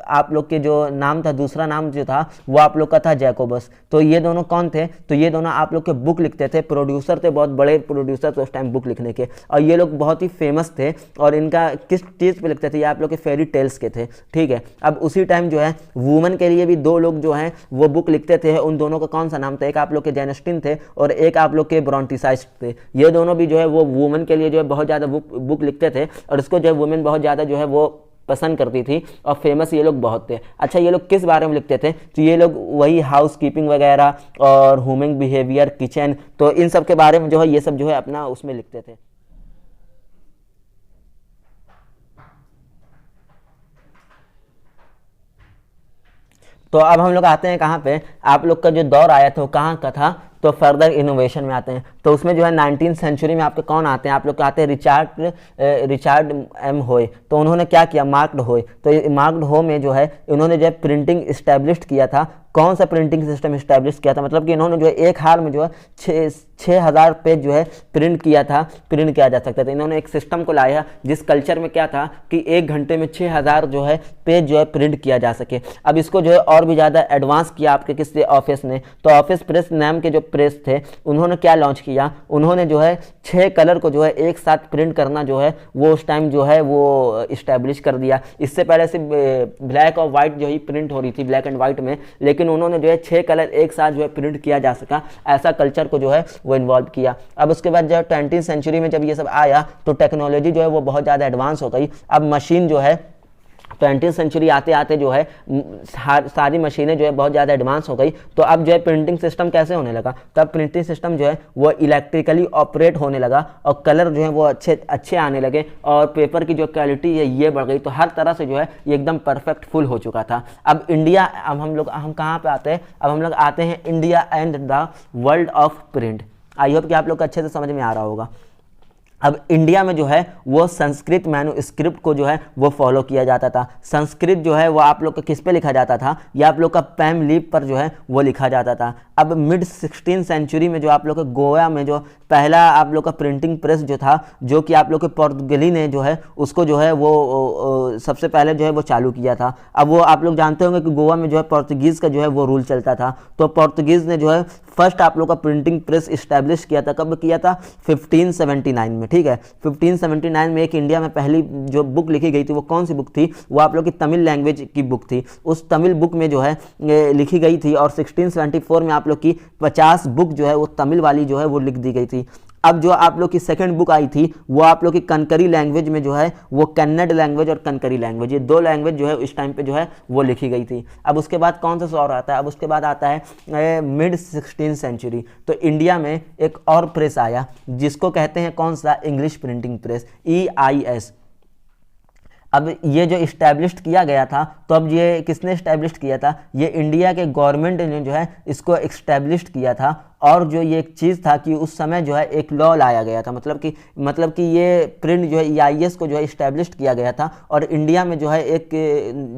आप लोग के जो नाम था, दूसरा नाम जो था वो आप लोग का था जैकोबस। तो ये दोनों कौन थे, तो ये दोनों आप लोग के बुक लिखते थे, प्रोड्यूसर थे, बहुत बड़े प्रोड्यूसर थे उस टाइम बुक लिखने के, और ये लोग बहुत ही फेमस थे। और इनका किस चीज़ पे लिखते थे, ये आप लोग के फेरी टेल्स के थे। ठीक है, अब उसी टाइम जो है वुमेन के लिए भी दो लोग जो हैं वो बुक लिखते थे। उन दोनों का कौन सा नाम था, एक आप लोग के जेन थे और एक आप लोग के ब्रोंटीसाइड थे। ये दोनों भी जो है वो वुमेन के लिए जो है बहुत ज़्यादा बुक लिखते थे, और इसको जो है वुमेन बहुत ज़्यादा जो है वो पसंद करती थी, और फेमस ये लोग बहुत थे। अच्छा, ये लोग किस बारे में लिखते थे, तो ये लोग वही हाउस कीपिंग वगैरह और ह्यूमन बिहेवियर, किचन, तो इन सब के बारे में जो है ये सब जो है अपना उसमें लिखते थे। तो अब हम लोग आते हैं कहाँ पे, आप लोग का जो दौर आया था वो कहाँ का था, तो फर्दर इनोवेशन में आते हैं। तो उसमें जो है 19वीं सेंचुरी में आपके कौन आते हैं, आप लोग के आते हैं रिचार्ड एम होए। तो उन्होंने क्या किया, मार्क्ड होए। तो मार्क्ड हो में जो है इन्होंने जो है प्रिंटिंग इस्टेब्लिश किया था। कौन सा प्रिंटिंग सिस्टम इस्टेब्लिश किया था, मतलब कि इन्होंने जो है एक हाल में जो है 6,000 पेज जो है प्रिंट किया था, प्रिंट किया जा सकता था। इन्होंने एक सिस्टम को लाया जिस कल्चर में क्या था कि 1 घंटे में 6,000 जो है पेज जो है प्रिंट किया जा सके। अब इसको जो है और भी ज़्यादा एडवांस किया आपके किससे, ऑफिस ने। तो ऑफिस प्रेस नाम के जो प्रेस थे उन्होंने क्या लॉन्च किया, उन्होंने जो है 6 कलर को जो है एक साथ प्रिंट करना जो है वो उस टाइम जो है वो इस्टेब्लिश कर दिया। इससे पहले सिर्फ ब्लैक और वाइट जो ही प्रिंट हो रही थी, ब्लैक एंड वाइट में, लेकिन उन्होंने जो है 6 कलर एक साथ जो है प्रिंट किया जा सका, ऐसा कल्चर को जो है वो इन्वॉल्व किया। अब उसके बाद जो है 20वीं सेंचुरी में जब ये सब आया तो टेक्नोलॉजी जो है वो बहुत ज़्यादा एडवांस हो गई। अब मशीन जो है 20वीं सेंचुरी आते आते जो है सारी मशीनें जो है बहुत ज़्यादा एडवांस हो गई। तो अब जो है प्रिंटिंग सिस्टम कैसे होने लगा, तब प्रिंटिंग सिस्टम जो है वो इलेक्ट्रिकली ऑपरेट होने लगा, और कलर जो है वो अच्छे आने लगे, और पेपर की जो क्वालिटी है ये बढ़ गई। तो हर तरह से जो है ये एकदम परफेक्ट फुल हो चुका था। अब इंडिया, अब हम कहाँ पे आते हैं, अब हम लोग आते हैं India and the world of print. I hope कि आप लोग को अच्छे से समझ में आ रहा होगा। अब इंडिया में जो है वो संस्कृत मैन्युस्क्रिप्ट को जो है वो फॉलो किया जाता था। संस्कृत जो है वो आप लोग का किस पे लिखा जाता था, या आप लोग का पैम लीप पर जो है वो लिखा जाता था। अब मिड 16वीं सेंचुरी में जो आप लोग के गोवा में जो पहला आप लोग का प्रिंटिंग प्रेस जो था, जो कि आप लोग के पुर्तगाली ने जो है उसको जो है वो सबसे पहले जो है वो चालू किया था। अब वो आप लोग जानते होंगे कि गोवा में जो है पुर्तगीज़ का जो है वो रूल चलता था। तो पुर्तगीज़ ने जो है फर्स्ट आप लोग का प्रिंटिंग प्रेस इस्टेब्लिश किया था। कब किया था, 1579 में। ठीक है, 1579 में एक इंडिया में पहली जो बुक लिखी गई थी वो कौन सी बुक थी, वो आप लोग की तमिल लैंग्वेज की बुक थी। उस तमिल बुक में जो है लिखी गई थी, और 1674 में आप लोग की 50 बुक जो है वो तमिल वाली जो है वो लिख दी गई थी। अब जो आप लोग की सेकंड बुक आई थी वो आप लोग की कनकरी लैंग्वेज में जो है वो कन्नड़ लैंग्वेज और कनकरी लैंग्वेज, ये 2 लैंग्वेज जो है इस टाइम पे जो है वो लिखी गई थी। अब उसके बाद कौन सा और आता है, अब उसके बाद आता है मिड 16वीं सेंचुरी। तो इंडिया में एक और प्रेस आया जिसको कहते हैं कौन सा, इंग्लिश प्रिंटिंग प्रेस, EIS। अब ये जो इस्टेब्लिश किया गया था, तो अब ये किसने इस्टेब्लिश किया था, ये इंडिया के गवर्नमेंट ने जो है इसको इस्टेब्लिश किया था। और जो ये एक चीज़ था कि उस समय जो है एक लॉ लाया गया था, मतलब कि ये प्रिंट जो है EIS को जो है इस्टेब्लिश किया गया था। और इंडिया में जो है एक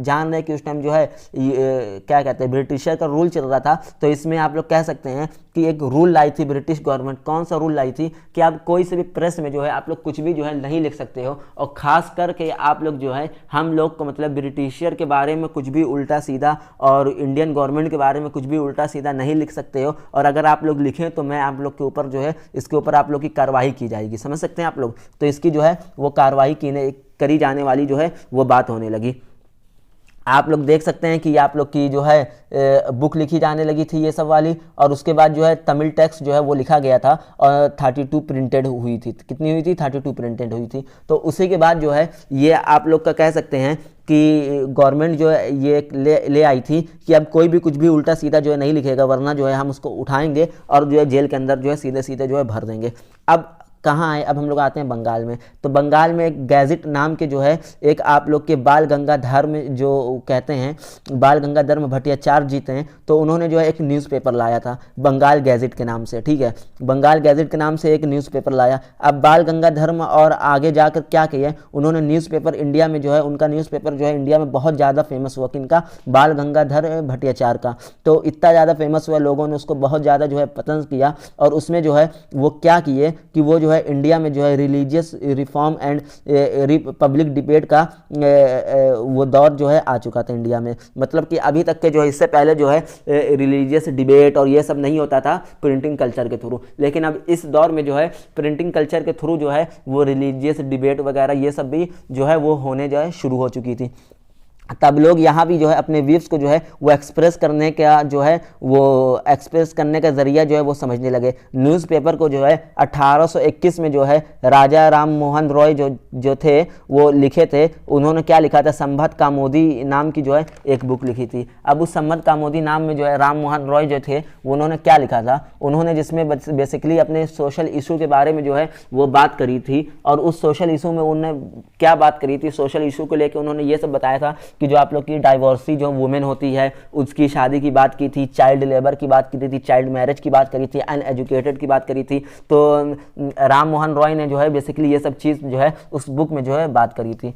जान रहे कि उस टाइम जो है क्या कहते हैं ब्रिटिशर का रूल चल रहा था। तो इसमें आप लोग कह सकते हैं कि एक रूल लाई थी ब्रिटिश गवर्नमेंट। कौन सा रूल लाई थी कि आप कोई से भी प्रेस में जो है आप लोग कुछ भी जो है नहीं लिख सकते हो, और ख़ास करके आप लोग जो है हम लोग को मतलब ब्रिटिशर के बारे में कुछ भी उल्टा सीधा और इंडियन गवर्नमेंट के बारे में कुछ भी उल्टा सीधा नहीं लिख सकते हो। और अगर आप लोग लिखें तो मैं आप लोग के ऊपर जो है इसके ऊपर आप लोग की कार्रवाई की जाएगी, समझ सकते हैं आप लोग। तो इसकी जो है वो कार्रवाई करी जाने वाली जो है वो बात होने लगी। आप लोग देख सकते हैं कि आप लोग की जो है बुक लिखी जाने लगी थी ये सब वाली, और उसके बाद जो है तमिल टेक्स्ट जो है वो लिखा गया था और 32 प्रिंटेड हुई थी। कितनी हुई थी? 32 प्रिंटेड हुई थी। तो उसी के बाद जो है ये आप लोग का कह सकते हैं कि गवर्नमेंट जो है ये ले आई थी कि अब कोई भी कुछ भी उल्टा सीधा जो है नहीं लिखेगा, वरना जो है हम उसको उठाएंगे और जो है जेल के अंदर जो है सीधे सीधे जो है भर देंगे। अब कहाँ आए? अब हम लोग आते हैं बंगाल में। तो बंगाल में एक गैजेट नाम के जो है एक आप लोग के बाल गंगाधर में जो कहते हैं बाल गंगाधर भट्टाचार्य जी थे, तो उन्होंने जो है एक न्यूज़पेपर लाया था बंगाल गैजेट के नाम से, ठीक है। बंगाल गैजेट के नाम से एक न्यूज़पेपर लाया। अब बाल गंगाधर और आगे जाकर क्या किया उन्होंने, न्यूज़पेपर इंडिया में जो है उनका न्यूज़पेपर जो है इंडिया में बहुत ज़्यादा फेमस हुआ। किनका? बाल गंगाधर भट्टाचार्य का। तो इतना ज़्यादा फेमस हुआ, लोगों ने उसको बहुत ज़्यादा जो है पसंद किया। और उसमें जो है वो क्या किए कि वो जो है इंडिया में जो है religious reform and public debate का वो दौर जो है आ चुका था इंडिया में। मतलब कि अभी तक के जो है इससे पहले जो है रिलीजियस डिबेट और ये सब नहीं होता था प्रिंटिंग कल्चर के थ्रू, लेकिन अब इस दौर में जो है प्रिंटिंग कल्चर के थ्रू जो है वो रिलीजियस डिबेट वगैरह ये सब भी जो है वो होने जो है शुरू हो चुकी थी। तब लोग यहाँ भी जो है अपने व्यूज़ को जो है वो एक्सप्रेस करने का जो है वो एक्सप्रेस करने का ज़रिया जो है वो समझने लगे। न्यूज़पेपर को जो है 1821 में जो है राजा राम मोहन रॉय जो थे वो लिखे थे। उन्होंने क्या लिखा था? संबत कामोदी नाम की जो है एक बुक लिखी थी। अब उस संबत कामोदी नाम में जो है राम मोहन रॉय जो थे उन्होंने क्या लिखा था? उन्होंने जिसमें बेसिकली अपने सोशल इशू के बारे में जो है वो बात करी थी। और उस सोशल इशू में उन्होंने क्या बात करी थी? सोशल इशू को लेकर उन्होंने ये सब बताया था कि जो आप लोग की डाइवोर्सी जो वुमेन होती है उसकी शादी की बात की थी, चाइल्ड लेबर की बात की थी, चाइल्ड मैरिज की बात करी थी, अनएजुकेटेड की बात करी थी। तो राम मोहन रॉय ने जो है बेसिकली ये सब चीज़ जो है उस बुक में जो है बात करी थी।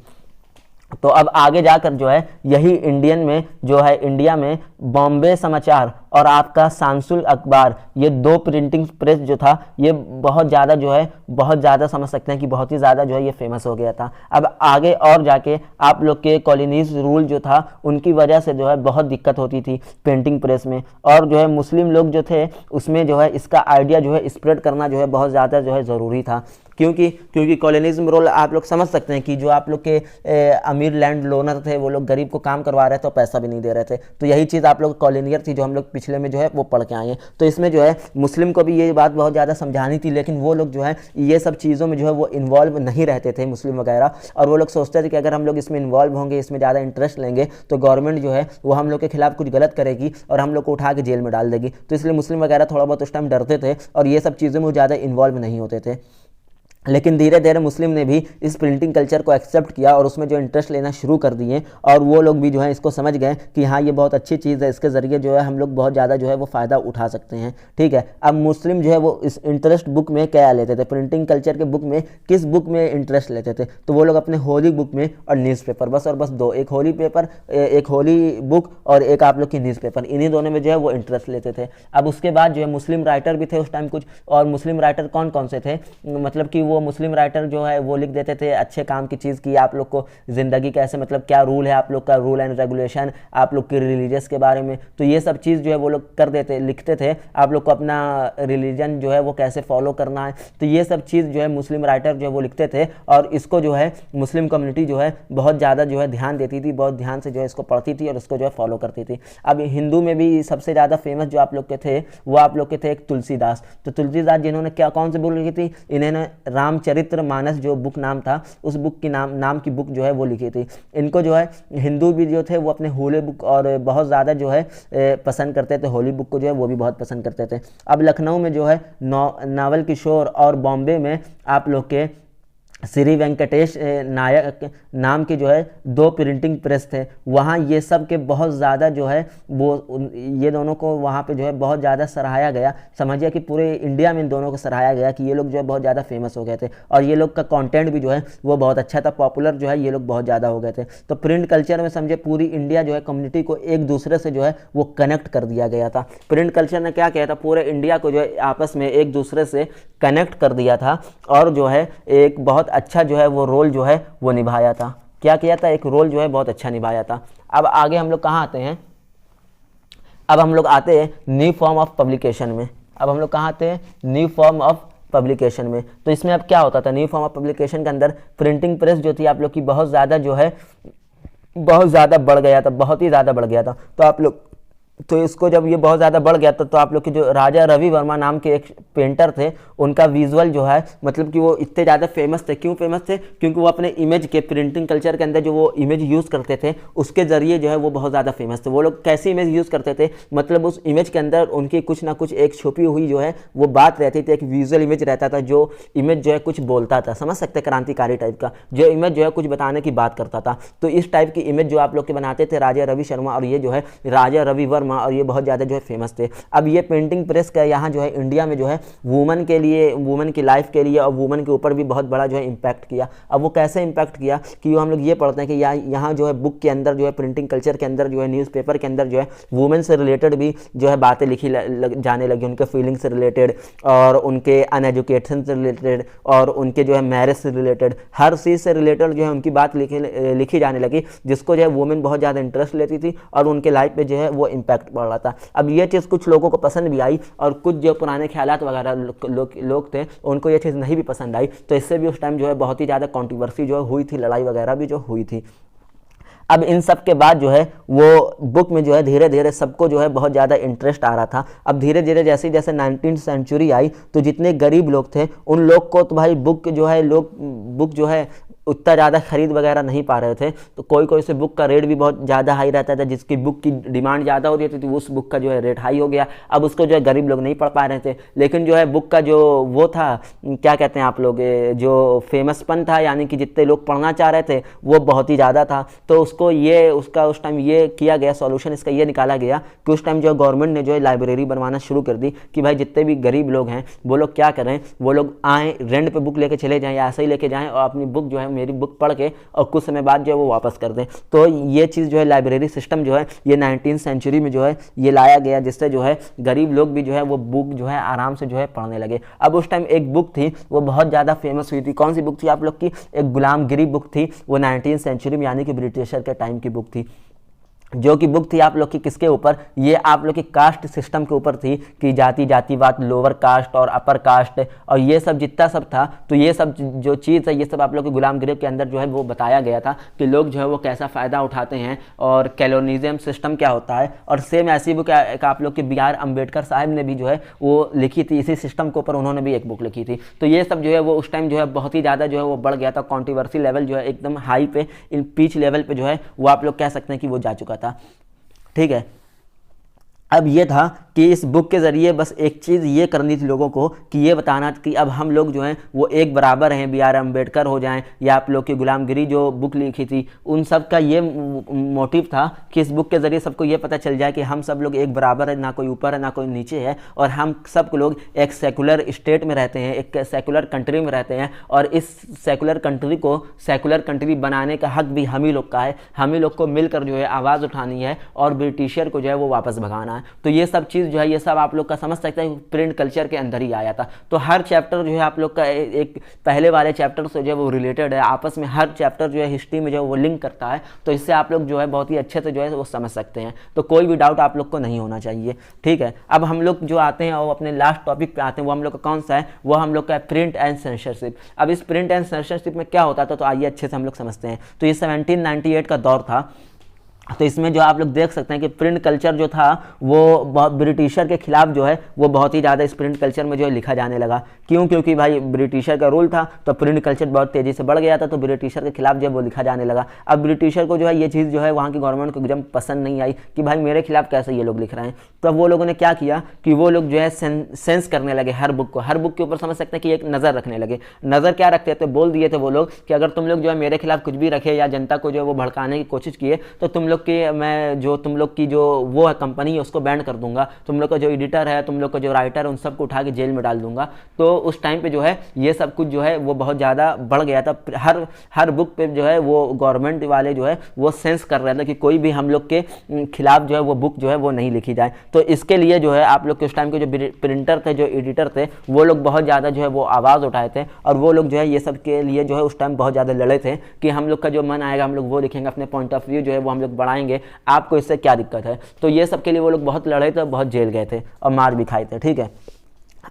तो अब आगे जाकर जो है यही इंडियन में जो है इंडिया में बॉम्बे समाचार और आपका सांसुल अखबार, ये दो प्रिंटिंग प्रेस जो था ये बहुत ज़्यादा जो है बहुत ज़्यादा समझ सकते हैं कि बहुत ही ज़्यादा जो है ये फेमस हो गया था। अब आगे और जाके आप लोग के कॉलोनीज रूल जो था उनकी वजह से जो है बहुत दिक्कत होती थी प्रिंटिंग प्रेस में। और जो है मुस्लिम लोग जो थे उसमें जो है इसका आइडिया जो है स्प्रेड करना जो है बहुत ज़्यादा जो है ज़रूरी था। क्योंकि कॉलोनिज्म रोल आप लोग समझ सकते हैं कि जो आप लोग के अमीर लैंड लोनर थे वो लोग गरीब को काम करवा रहे थे और पैसा भी नहीं दे रहे थे। तो यही चीज़ आप लोग कॉलोनियर थी जो हम लोग पिछले में जो है वो पढ़ के आए हैं। तो इसमें जो है मुस्लिम को भी ये बात बहुत ज़्यादा समझानी थी, लेकिन वो लोग जो है ये सब चीज़ों में जो है वो इन्वॉल्व नहीं रहते थे मुस्लिम वगैरह। और वो लोग सोचते थे कि अगर हम लोग इसमें इन्वॉल्व होंगे, इसमें ज़्यादा इंटरेस्ट लेंगे तो गवर्नमेंट जो है वो हम लोग के खिलाफ कुछ गलत करेगी और हम लोग को उठा के जेल में डाल देगी। तो इसलिए मुस्लिम वगैरह थोड़ा बहुत उस टाइम डरते थे और ये सब चीज़ों में ज़्यादा इन्वॉल्व नहीं होते थे। लेकिन धीरे धीरे मुस्लिम ने भी इस प्रिंटिंग कल्चर को एक्सेप्ट किया और उसमें जो इंटरेस्ट लेना शुरू कर दिए और वो लोग भी जो है इसको समझ गए कि हाँ ये बहुत अच्छी चीज़ है, इसके ज़रिए जो है हम लोग बहुत ज़्यादा जो है वो फ़ायदा उठा सकते हैं। ठीक है, अब मुस्लिम जो है वो इस इंटरेस्ट बुक में क्या लेते थे, प्रिंटिंग कल्चर के बुक में किस बुक में इंटरेस्ट लेते थे? तो वो लोग अपने होली बुक में और न्यूज़पेपर, बस और बस दो, एक होली पेपर, एक होली बुक और एक आप लोग की न्यूज़पेपर, इन्हीं दोनों में जो है वो इंटरेस्ट लेते थे। अब उसके बाद जो है मुस्लिम राइटर भी थे उस टाइम कुछ, और मुस्लिम राइटर कौन कौन से थे? मतलब कि वो मुस्लिम राइटर जो है वो लिख देते थे अच्छे काम की चीज़ की, आप लोग को ज़िंदगी कैसे, मतलब क्या रूल है आप लोग का, रूल एंड रेगुलेशन, आप लोग की रिलीजियस के बारे में, तो ये सब चीज़ जो है वो लोग कर देते, लिखते थे आप लोग को अपना रिलीजन जो है वो कैसे फॉलो करना है। तो ये सब चीज़ जो है मुस्लिम राइटर जो है वो लिखते थे और इसको जो है मुस्लिम कम्युनिटी जो है बहुत ज़्यादा जो है ध्यान देती थी, बहुत ध्यान से जो है इसको पढ़ती थी और इसको जो है फॉलो करती थी। अब हिंदू में भी सबसे ज़्यादा फेमस जो आप लोग के थे वो आप लोग के थे एक तुलसीदास। तो तुलसीदास जिन्होंने क्या कौन सी बुक लिखी थी? इन्होंने रामचरित्र मानस जो बुक नाम था उस बुक की नाम की बुक जो है वो लिखी थी। इनको जो है हिंदू भी जो थे वो अपने होली बुक और बहुत ज़्यादा जो है पसंद करते थे, होली बुक को जो है वो भी बहुत पसंद करते थे। अब लखनऊ में जो है नावल किशोर और बॉम्बे में आप लोग के श्री वेंकटेश नायक नाम के जो है 2 प्रिंटिंग प्रेस थे। वहाँ ये सब के बहुत ज़्यादा जो है वो ये दोनों को वहाँ पे जो है बहुत ज़्यादा सराहाया गया। समझिए कि पूरे इंडिया में इन दोनों को सराहाया गया कि ये लोग जो है बहुत ज़्यादा फेमस हो गए थे और ये लोग का कंटेंट भी जो है वो बहुत अच्छा था, पॉपुलर जो है ये लोग बहुत ज़्यादा हो गए थे। तो प्रिंट कल्चर में समझे पूरी इंडिया जो है कम्युनिटी को एक दूसरे से जो है वो कनेक्ट कर दिया गया था। प्रिंट कल्चर ने क्या किया था, पूरे इंडिया को जो है आपस में एक दूसरे से कनेक्ट कर दिया था और जो है एक बहुत अच्छा जो है वो रोल जो है वो निभाया था। क्या किया था, एक रोल जो है बहुत अच्छा निभाया था। अब आगे हम लोग कहाँ आते हैं, अब हम लोग आते हैं न्यू फॉर्म ऑफ पब्लिकेशन में। अब हम लोग कहाँ आते हैं, न्यू फॉर्म ऑफ पब्लिकेशन में। तो इसमें अब क्या होता था, न्यू फॉर्म ऑफ पब्लिकेशन के अंदर प्रिंटिंग प्रेस जो थी आप लोग की बहुत ज़्यादा जो है बहुत ज़्यादा बढ़ गया था, बहुत ही ज़्यादा बढ़ गया था। तो आप लोग तो इसको जब ये बहुत ज़्यादा बढ़ गया तो आप लोग के जो राजा रवि वर्मा नाम के एक पेंटर थे, उनका विजुअल जो है मतलब कि वो इतने ज़्यादा फेमस थे। क्यों फेमस थे, क्योंकि वो अपने इमेज के प्रिंटिंग कल्चर के अंदर जो वो इमेज यूज़ करते थे उसके ज़रिए जो है वो बहुत ज़्यादा फेमस थे। वो लोग कैसी इमेज यूज़ करते थे, मतलब उस इमेज के अंदर उनकी कुछ ना कुछ एक छुपी हुई जो है वो बात रहती थी, एक विजुअल इमेज रहता था जो इमेज जो है कुछ बोलता था, समझ सकते क्रांतिकारी टाइप का, जो इमेज जो है कुछ बताने की बात करता था। तो इस टाइप की इमेज जो आप लोग के बनाते थे राजा रवि शर्मा और ये जो है राजा रवि वर्मा, और ये बहुत ज़्यादा जो है फेमस थे। अब ये पेंटिंग प्रेस का यहाँ जो है इंडिया में जो है वुमन के लिए, वुमन की लाइफ के लिए और वुमन के ऊपर भी बहुत बड़ा जो है इम्पैक्ट किया। अब वो कैसे इम्पैक्ट किया कि हम लोग ये पढ़ते हैं कि यहाँ जो है बुक के अंदर जो है प्रिंटिंग कल्चर के अंदर जो है न्यूज़पेपर के अंदर जो है वुमेन से रिलेटेड भी जो है बातें लिखी जाने लगी, उनके फीलिंग से रिलेटेड और उनके अनएजुकेशन से रिलेटेड और उनके जो है मैरिज से रिलेटेड, हर चीज़ से रिलेटेड जो है उनकी बात लिखी जाने लगी, जिसको जो है वुमेन बहुत ज़्यादा इंटरेस्ट लेती थी और उनके लाइफ पे जो है वो इम्पैक्ट पड़ रहा था। अब ये चीज़ कुछ लोगों को पसंद भी आई और कुछ जो पुराने ख्यालात वगैरह लोग थे उनको ये चीज़ नहीं भी पसंद आई, तो इससे भी उस टाइम जो है बहुत ही ज़्यादा कंट्रोवर्सी जो हुई थी, लड़ाई वगैरह भी जो हुई थी। अब इन सब के बाद जो है वो बुक में जो है धीरे धीरे सबको जो है बहुत ज़्यादा इंटरेस्ट आ रहा था। अब धीरे धीरे जैसे जैसे 19वीं सेंचुरी आई तो जितने गरीब लोग थे उन लोग को तो भाई बुक जो है उतना ज़्यादा खरीद वगैरह नहीं पा रहे थे, तो कोई कोई से बुक का रेट भी बहुत ज़्यादा हाई रहता था, जिसकी बुक की डिमांड ज़्यादा होती थी तो उस बुक का जो है रेट हाई हो गया। अब उसको जो है गरीब लोग नहीं पढ़ पा रहे थे, लेकिन जो है बुक का जो वो था, क्या कहते हैं आप लोग, जो फेमसपन था, यानी कि जितने लोग पढ़ना चाह रहे थे वो बहुत ही ज़्यादा था। तो उसका उस टाइम ये किया गया, सॉल्यूशन इसका ये निकाला गया कि उस टाइम जो गवर्नमेंट ने जो है लाइब्रेरी बनवाना शुरू कर दी कि भाई जितने भी गरीब लोग हैं वो लोग क्या करें, वो लोग आएँ रेंट पे बुक लेके चले जाएँ या ऐसे ही लेके जाएँ और अपनी बुक जो है मेरी बुक पढ़ के और कुछ समय बाद जो है वो वापस कर दें। तो ये चीज़ जो है लाइब्रेरी सिस्टम जो है ये 19वीं सेंचुरी में जो है ये लाया गया, जिससे जो है गरीब लोग भी जो है वो बुक जो है आराम से जो है पढ़ने लगे। अब उस टाइम एक बुक थी वो बहुत ज़्यादा फेमस हुई थी, कौन सी बुक थी आप लोग की, एक गुलामगिरी बुक थी, वो 19वीं सेंचुरी में यानी कि ब्रिटिशर के टाइम की बुक थी, जो कि बुक थी आप लोग की किसके ऊपर, ये आप लोग की कास्ट सिस्टम के ऊपर थी कि जातिवाद, लोअर कास्ट और अपर कास्ट और ये सब जितना सब था। तो ये सब जो चीज़ है ये सब आप लोग की गुलामगिरी के अंदर जो है वो बताया गया था कि लोग जो है वो कैसा फ़ायदा उठाते हैं और कॉलोनिज्म सिस्टम क्या होता है। और सेम ऐसी बुक आप लोग के बी.आर. अम्बेडकर साहब ने भी जो है वो लिखी थी, इसी सिस्टम के ऊपर उन्होंने भी एक बुक लिखी थी। तो ये सब जो है वो उस टाइम जो है बहुत ही ज़्यादा जो है वो बढ़ गया था, कॉन्ट्रोवर्सी लेवल जो है एकदम हाई पे, इन पीच लेवल पे जो है वो आप लोग कह सकते हैं कि वो जा चुका था। ठीक है, अब ये था कि इस बुक के ज़रिए बस एक चीज़ ये करनी थी लोगों को कि ये बताना कि अब हम लोग जो हैं वो एक बराबर हैं, बी.आर. अम्बेडकर हो जाएं या आप लोग की गुलामगिरी जो बुक लिखी थी उन सब का ये मोटिव था कि इस बुक के ज़रिए सबको ये पता चल जाए कि हम सब लोग एक बराबर है, ना कोई ऊपर है ना कोई नीचे है, और हम सब लोग एक सेकुलर स्टेट में रहते हैं, एक सेकुलर कंट्री में रहते हैं और इस सेकुलर कंट्री को सेकुलर कंट्री बनाने का हक भी हम ही लोग का है। हम ही लोग को मिलकर जो है आवाज़ उठानी है और ब्रिटिशर को जो है वो वापस भगाना है। तो ये सब चीज़ जो है ये सब आप लोग का समझ सकते हैं प्रिंट कल्चर के अंदर ही आया था। तो हर चैप्टर जो है आप लोग का एक पहले वाले चैप्टर से जो है वो रिलेटेड है, आपस में हर चैप्टर जो है हिस्ट्री में जो है वो लिंक करता है। तो इससे आप लोग जो है बहुत ही अच्छे से जो है वो समझ सकते हैं, तो कोई भी डाउट आप लोग को नहीं होना चाहिए। ठीक है, अब हम लोग जो आते हैं और अपने लास्ट टॉपिक पे आते हैं, वो हम लोग का कौन सा है, वो हम लोग का प्रिंट एंड सेंसरशिप। अब इस प्रिंट एंड सेंसरशिप में क्या होता था तो आइए अच्छे से हम लोग समझते हैं। तो ये 1798 का दौर था तो इसमें जो आप लोग देख सकते हैं कि प्रिंट कल्चर जो था वो ब्रिटिशर के खिलाफ जो है वो बहुत ही ज़्यादा इस प्रिंट कल्चर में जो है लिखा जाने लगा। क्यों? क्योंकि भाई ब्रिटिशर का रूल था तो प्रिंट कल्चर बहुत तेज़ी से बढ़ गया था, तो ब्रिटिशर के खिलाफ जो है वो लिखा जाने लगा। अब ब्रिटिशर को जो है ये चीज़ जो है वहाँ की गवर्नमेंट को एकदम पसंद नहीं आई कि भाई मेरे खिलाफ कैसे ये लोग लिख रहे हैं। तो वो लोगों ने क्या किया कि वो लोग जो है सेंस करने लगे हर बुक को, हर बुक के ऊपर समझ सकते हैं कि एक नज़र रखने लगे। नज़र क्या रखते थे? बोल दिए थे वो लोग कि अगर तुम लोग जो है मेरे खिलाफ कुछ भी रखे या जनता को जो है वो भड़काने की कोशिश किए तो तुम लोग के मैं जो तुम लोग की जो वो है कंपनी है उसको बैन कर दूंगा, तुम लोग का जो एडिटर है, तुम लोग का जो राइटर है, उन सबको उठा के जेल में डाल दूंगा। तो उस टाइम पे जो है ये सब कुछ जो है वो बहुत ज़्यादा बढ़ गया था। हर बुक पे जो है वो गवर्नमेंट वाले जो है वो सेंस कर रहे थे कि कोई भी हम लोग के खिलाफ जो है वो बुक जो है वो नहीं लिखी जाए। तो इसके लिए जो है आप लोग के उस टाइम के जो प्रिंटर थे, जो एडिटर थे, वो लोग बहुत ज़्यादा जो है वो आवाज़ उठाए थे और वो लोग जो है ये सब के लिए जो है उस टाइम बहुत ज़्यादा लड़े थे कि हम लोग का जो मन आएगा हम लोग वो लिखेंगे, अपने पॉइंट ऑफ व्यू जो है वो हम लोग बढ़ाएंगे, आपको इससे क्या दिक्कत है। तो ये सब के लिए वो लोग बहुत लड़े थे, बहुत जेल गए थे और मार भी खाए थे। ठीक है,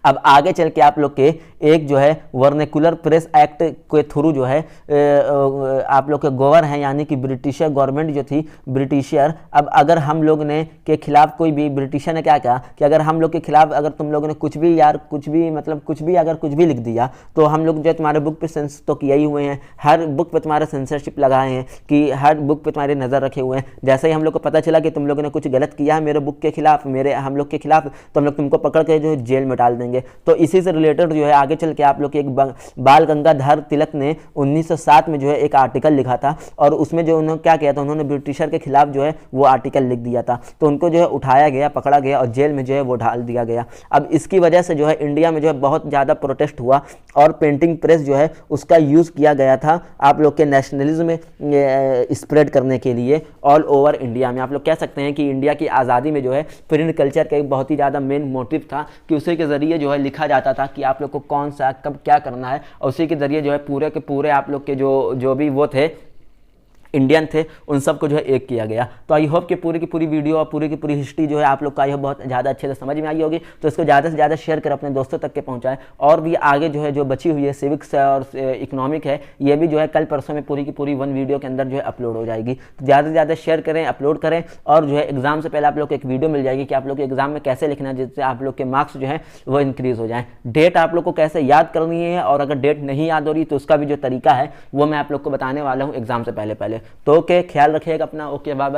अब आगे चल के आप लोग के एक जो है वर्नेकुलर प्रेस एक्ट के थ्रू जो है आप लोग के गवर्नर हैं, यानी कि ब्रिटिशर गवर्नमेंट जो थी ब्रिटिशर, अब अगर हम लोग ने के खिलाफ कोई भी, ब्रिटिशर ने क्या कहा कि अगर हम लोग के खिलाफ अगर तुम लोगों ने कुछ भी यार कुछ भी मतलब कुछ भी अगर कुछ भी लिख दिया तो हम लोग जो है तुम्हारे बुक पे सेंस तो किए ही हुए हैं, हर बुक पे तुम्हारा सेंसरशिप लगाए हैं कि हर बुक पे तुम्हारी नज़र रखे हुए हैं। जैसे ही हम लोग को पता चला कि तुम लोगों ने कुछ गलत किया है मेरे बुक के खिलाफ, हम लोग के खिलाफ, तो हम लोग तुमको पकड़ के जो है जेल में डाल देंगे। तो इसी से रिलेटेड जो है आगे चल के आप लोग के एक बाल गंगाधर तिलक ने 1907 में जो है एक आर्टिकल लिखा था और उसमें जो उन्होंने क्या किया था, उन्होंने ब्रिटिशर के खिलाफ जो है वो आर्टिकल लिख दिया था। तो उनको जो है उठाया गया, पकड़ा गया और जेल में जो है वो डाल दिया गया। अब इसकी वजह से जो है इंडिया में जो है बहुत ज़्यादा प्रोटेस्ट हुआ और प्रिंटिंग प्रेस जो है उसका यूज़ किया गया था आप लोग के नेशनलिज्म में स्प्रेड करने के लिए ऑल ओवर इंडिया में। आप लोग कह सकते हैं कि इंडिया की आज़ादी में जो है प्रिंट कल्चर का एक बहुत ही ज़्यादा मेन मोटिव था कि उसी के ज़रिए जो है लिखा जाता था कि आप लोग को कौन सा कब क्या करना है, और उसी के ज़रिए जो है पूरे के पूरे आप लोग के जो भी वो थे इंडियन थे उन सबको जो है एक किया गया। तो आई होप कि पूरी की पूरी वीडियो और पूरी की पूरी हिस्ट्री जो है आप लोग का आई होप बहुत ज़्यादा अच्छे से समझ में आई होगी। तो इसको ज़्यादा से ज़्यादा शेयर कर अपने दोस्तों तक के पहुंचाएं। और भी आगे जो है जो बची हुई है सिविक्स और इकोनॉमिक है, ये भी जो है कल परसों में पूरी की पूरी 1 वीडियो के अंदर जो है अपलोड हो जाएगी। तो ज़्यादा से ज़्यादा शेयर करें, अपलोड करें और जो है एग्जाम से पहले आप लोग को एक वीडियो मिल जाएगी कि आप लोग के एग्जाम में कैसे लिखना है जिससे आप लोग के मार्क्स जो है वो इंक्रीज़ हो जाए। डेट आप लोग को कैसे याद करनी है और अगर डेट नहीं याद हो रही तो उसका भी जो तरीका है वो मैं आप लोग को बताने वाला हूँ एग्जाम से पहले। तो ओके, ख्याल रखिएगा अपना। Okay, bye bye.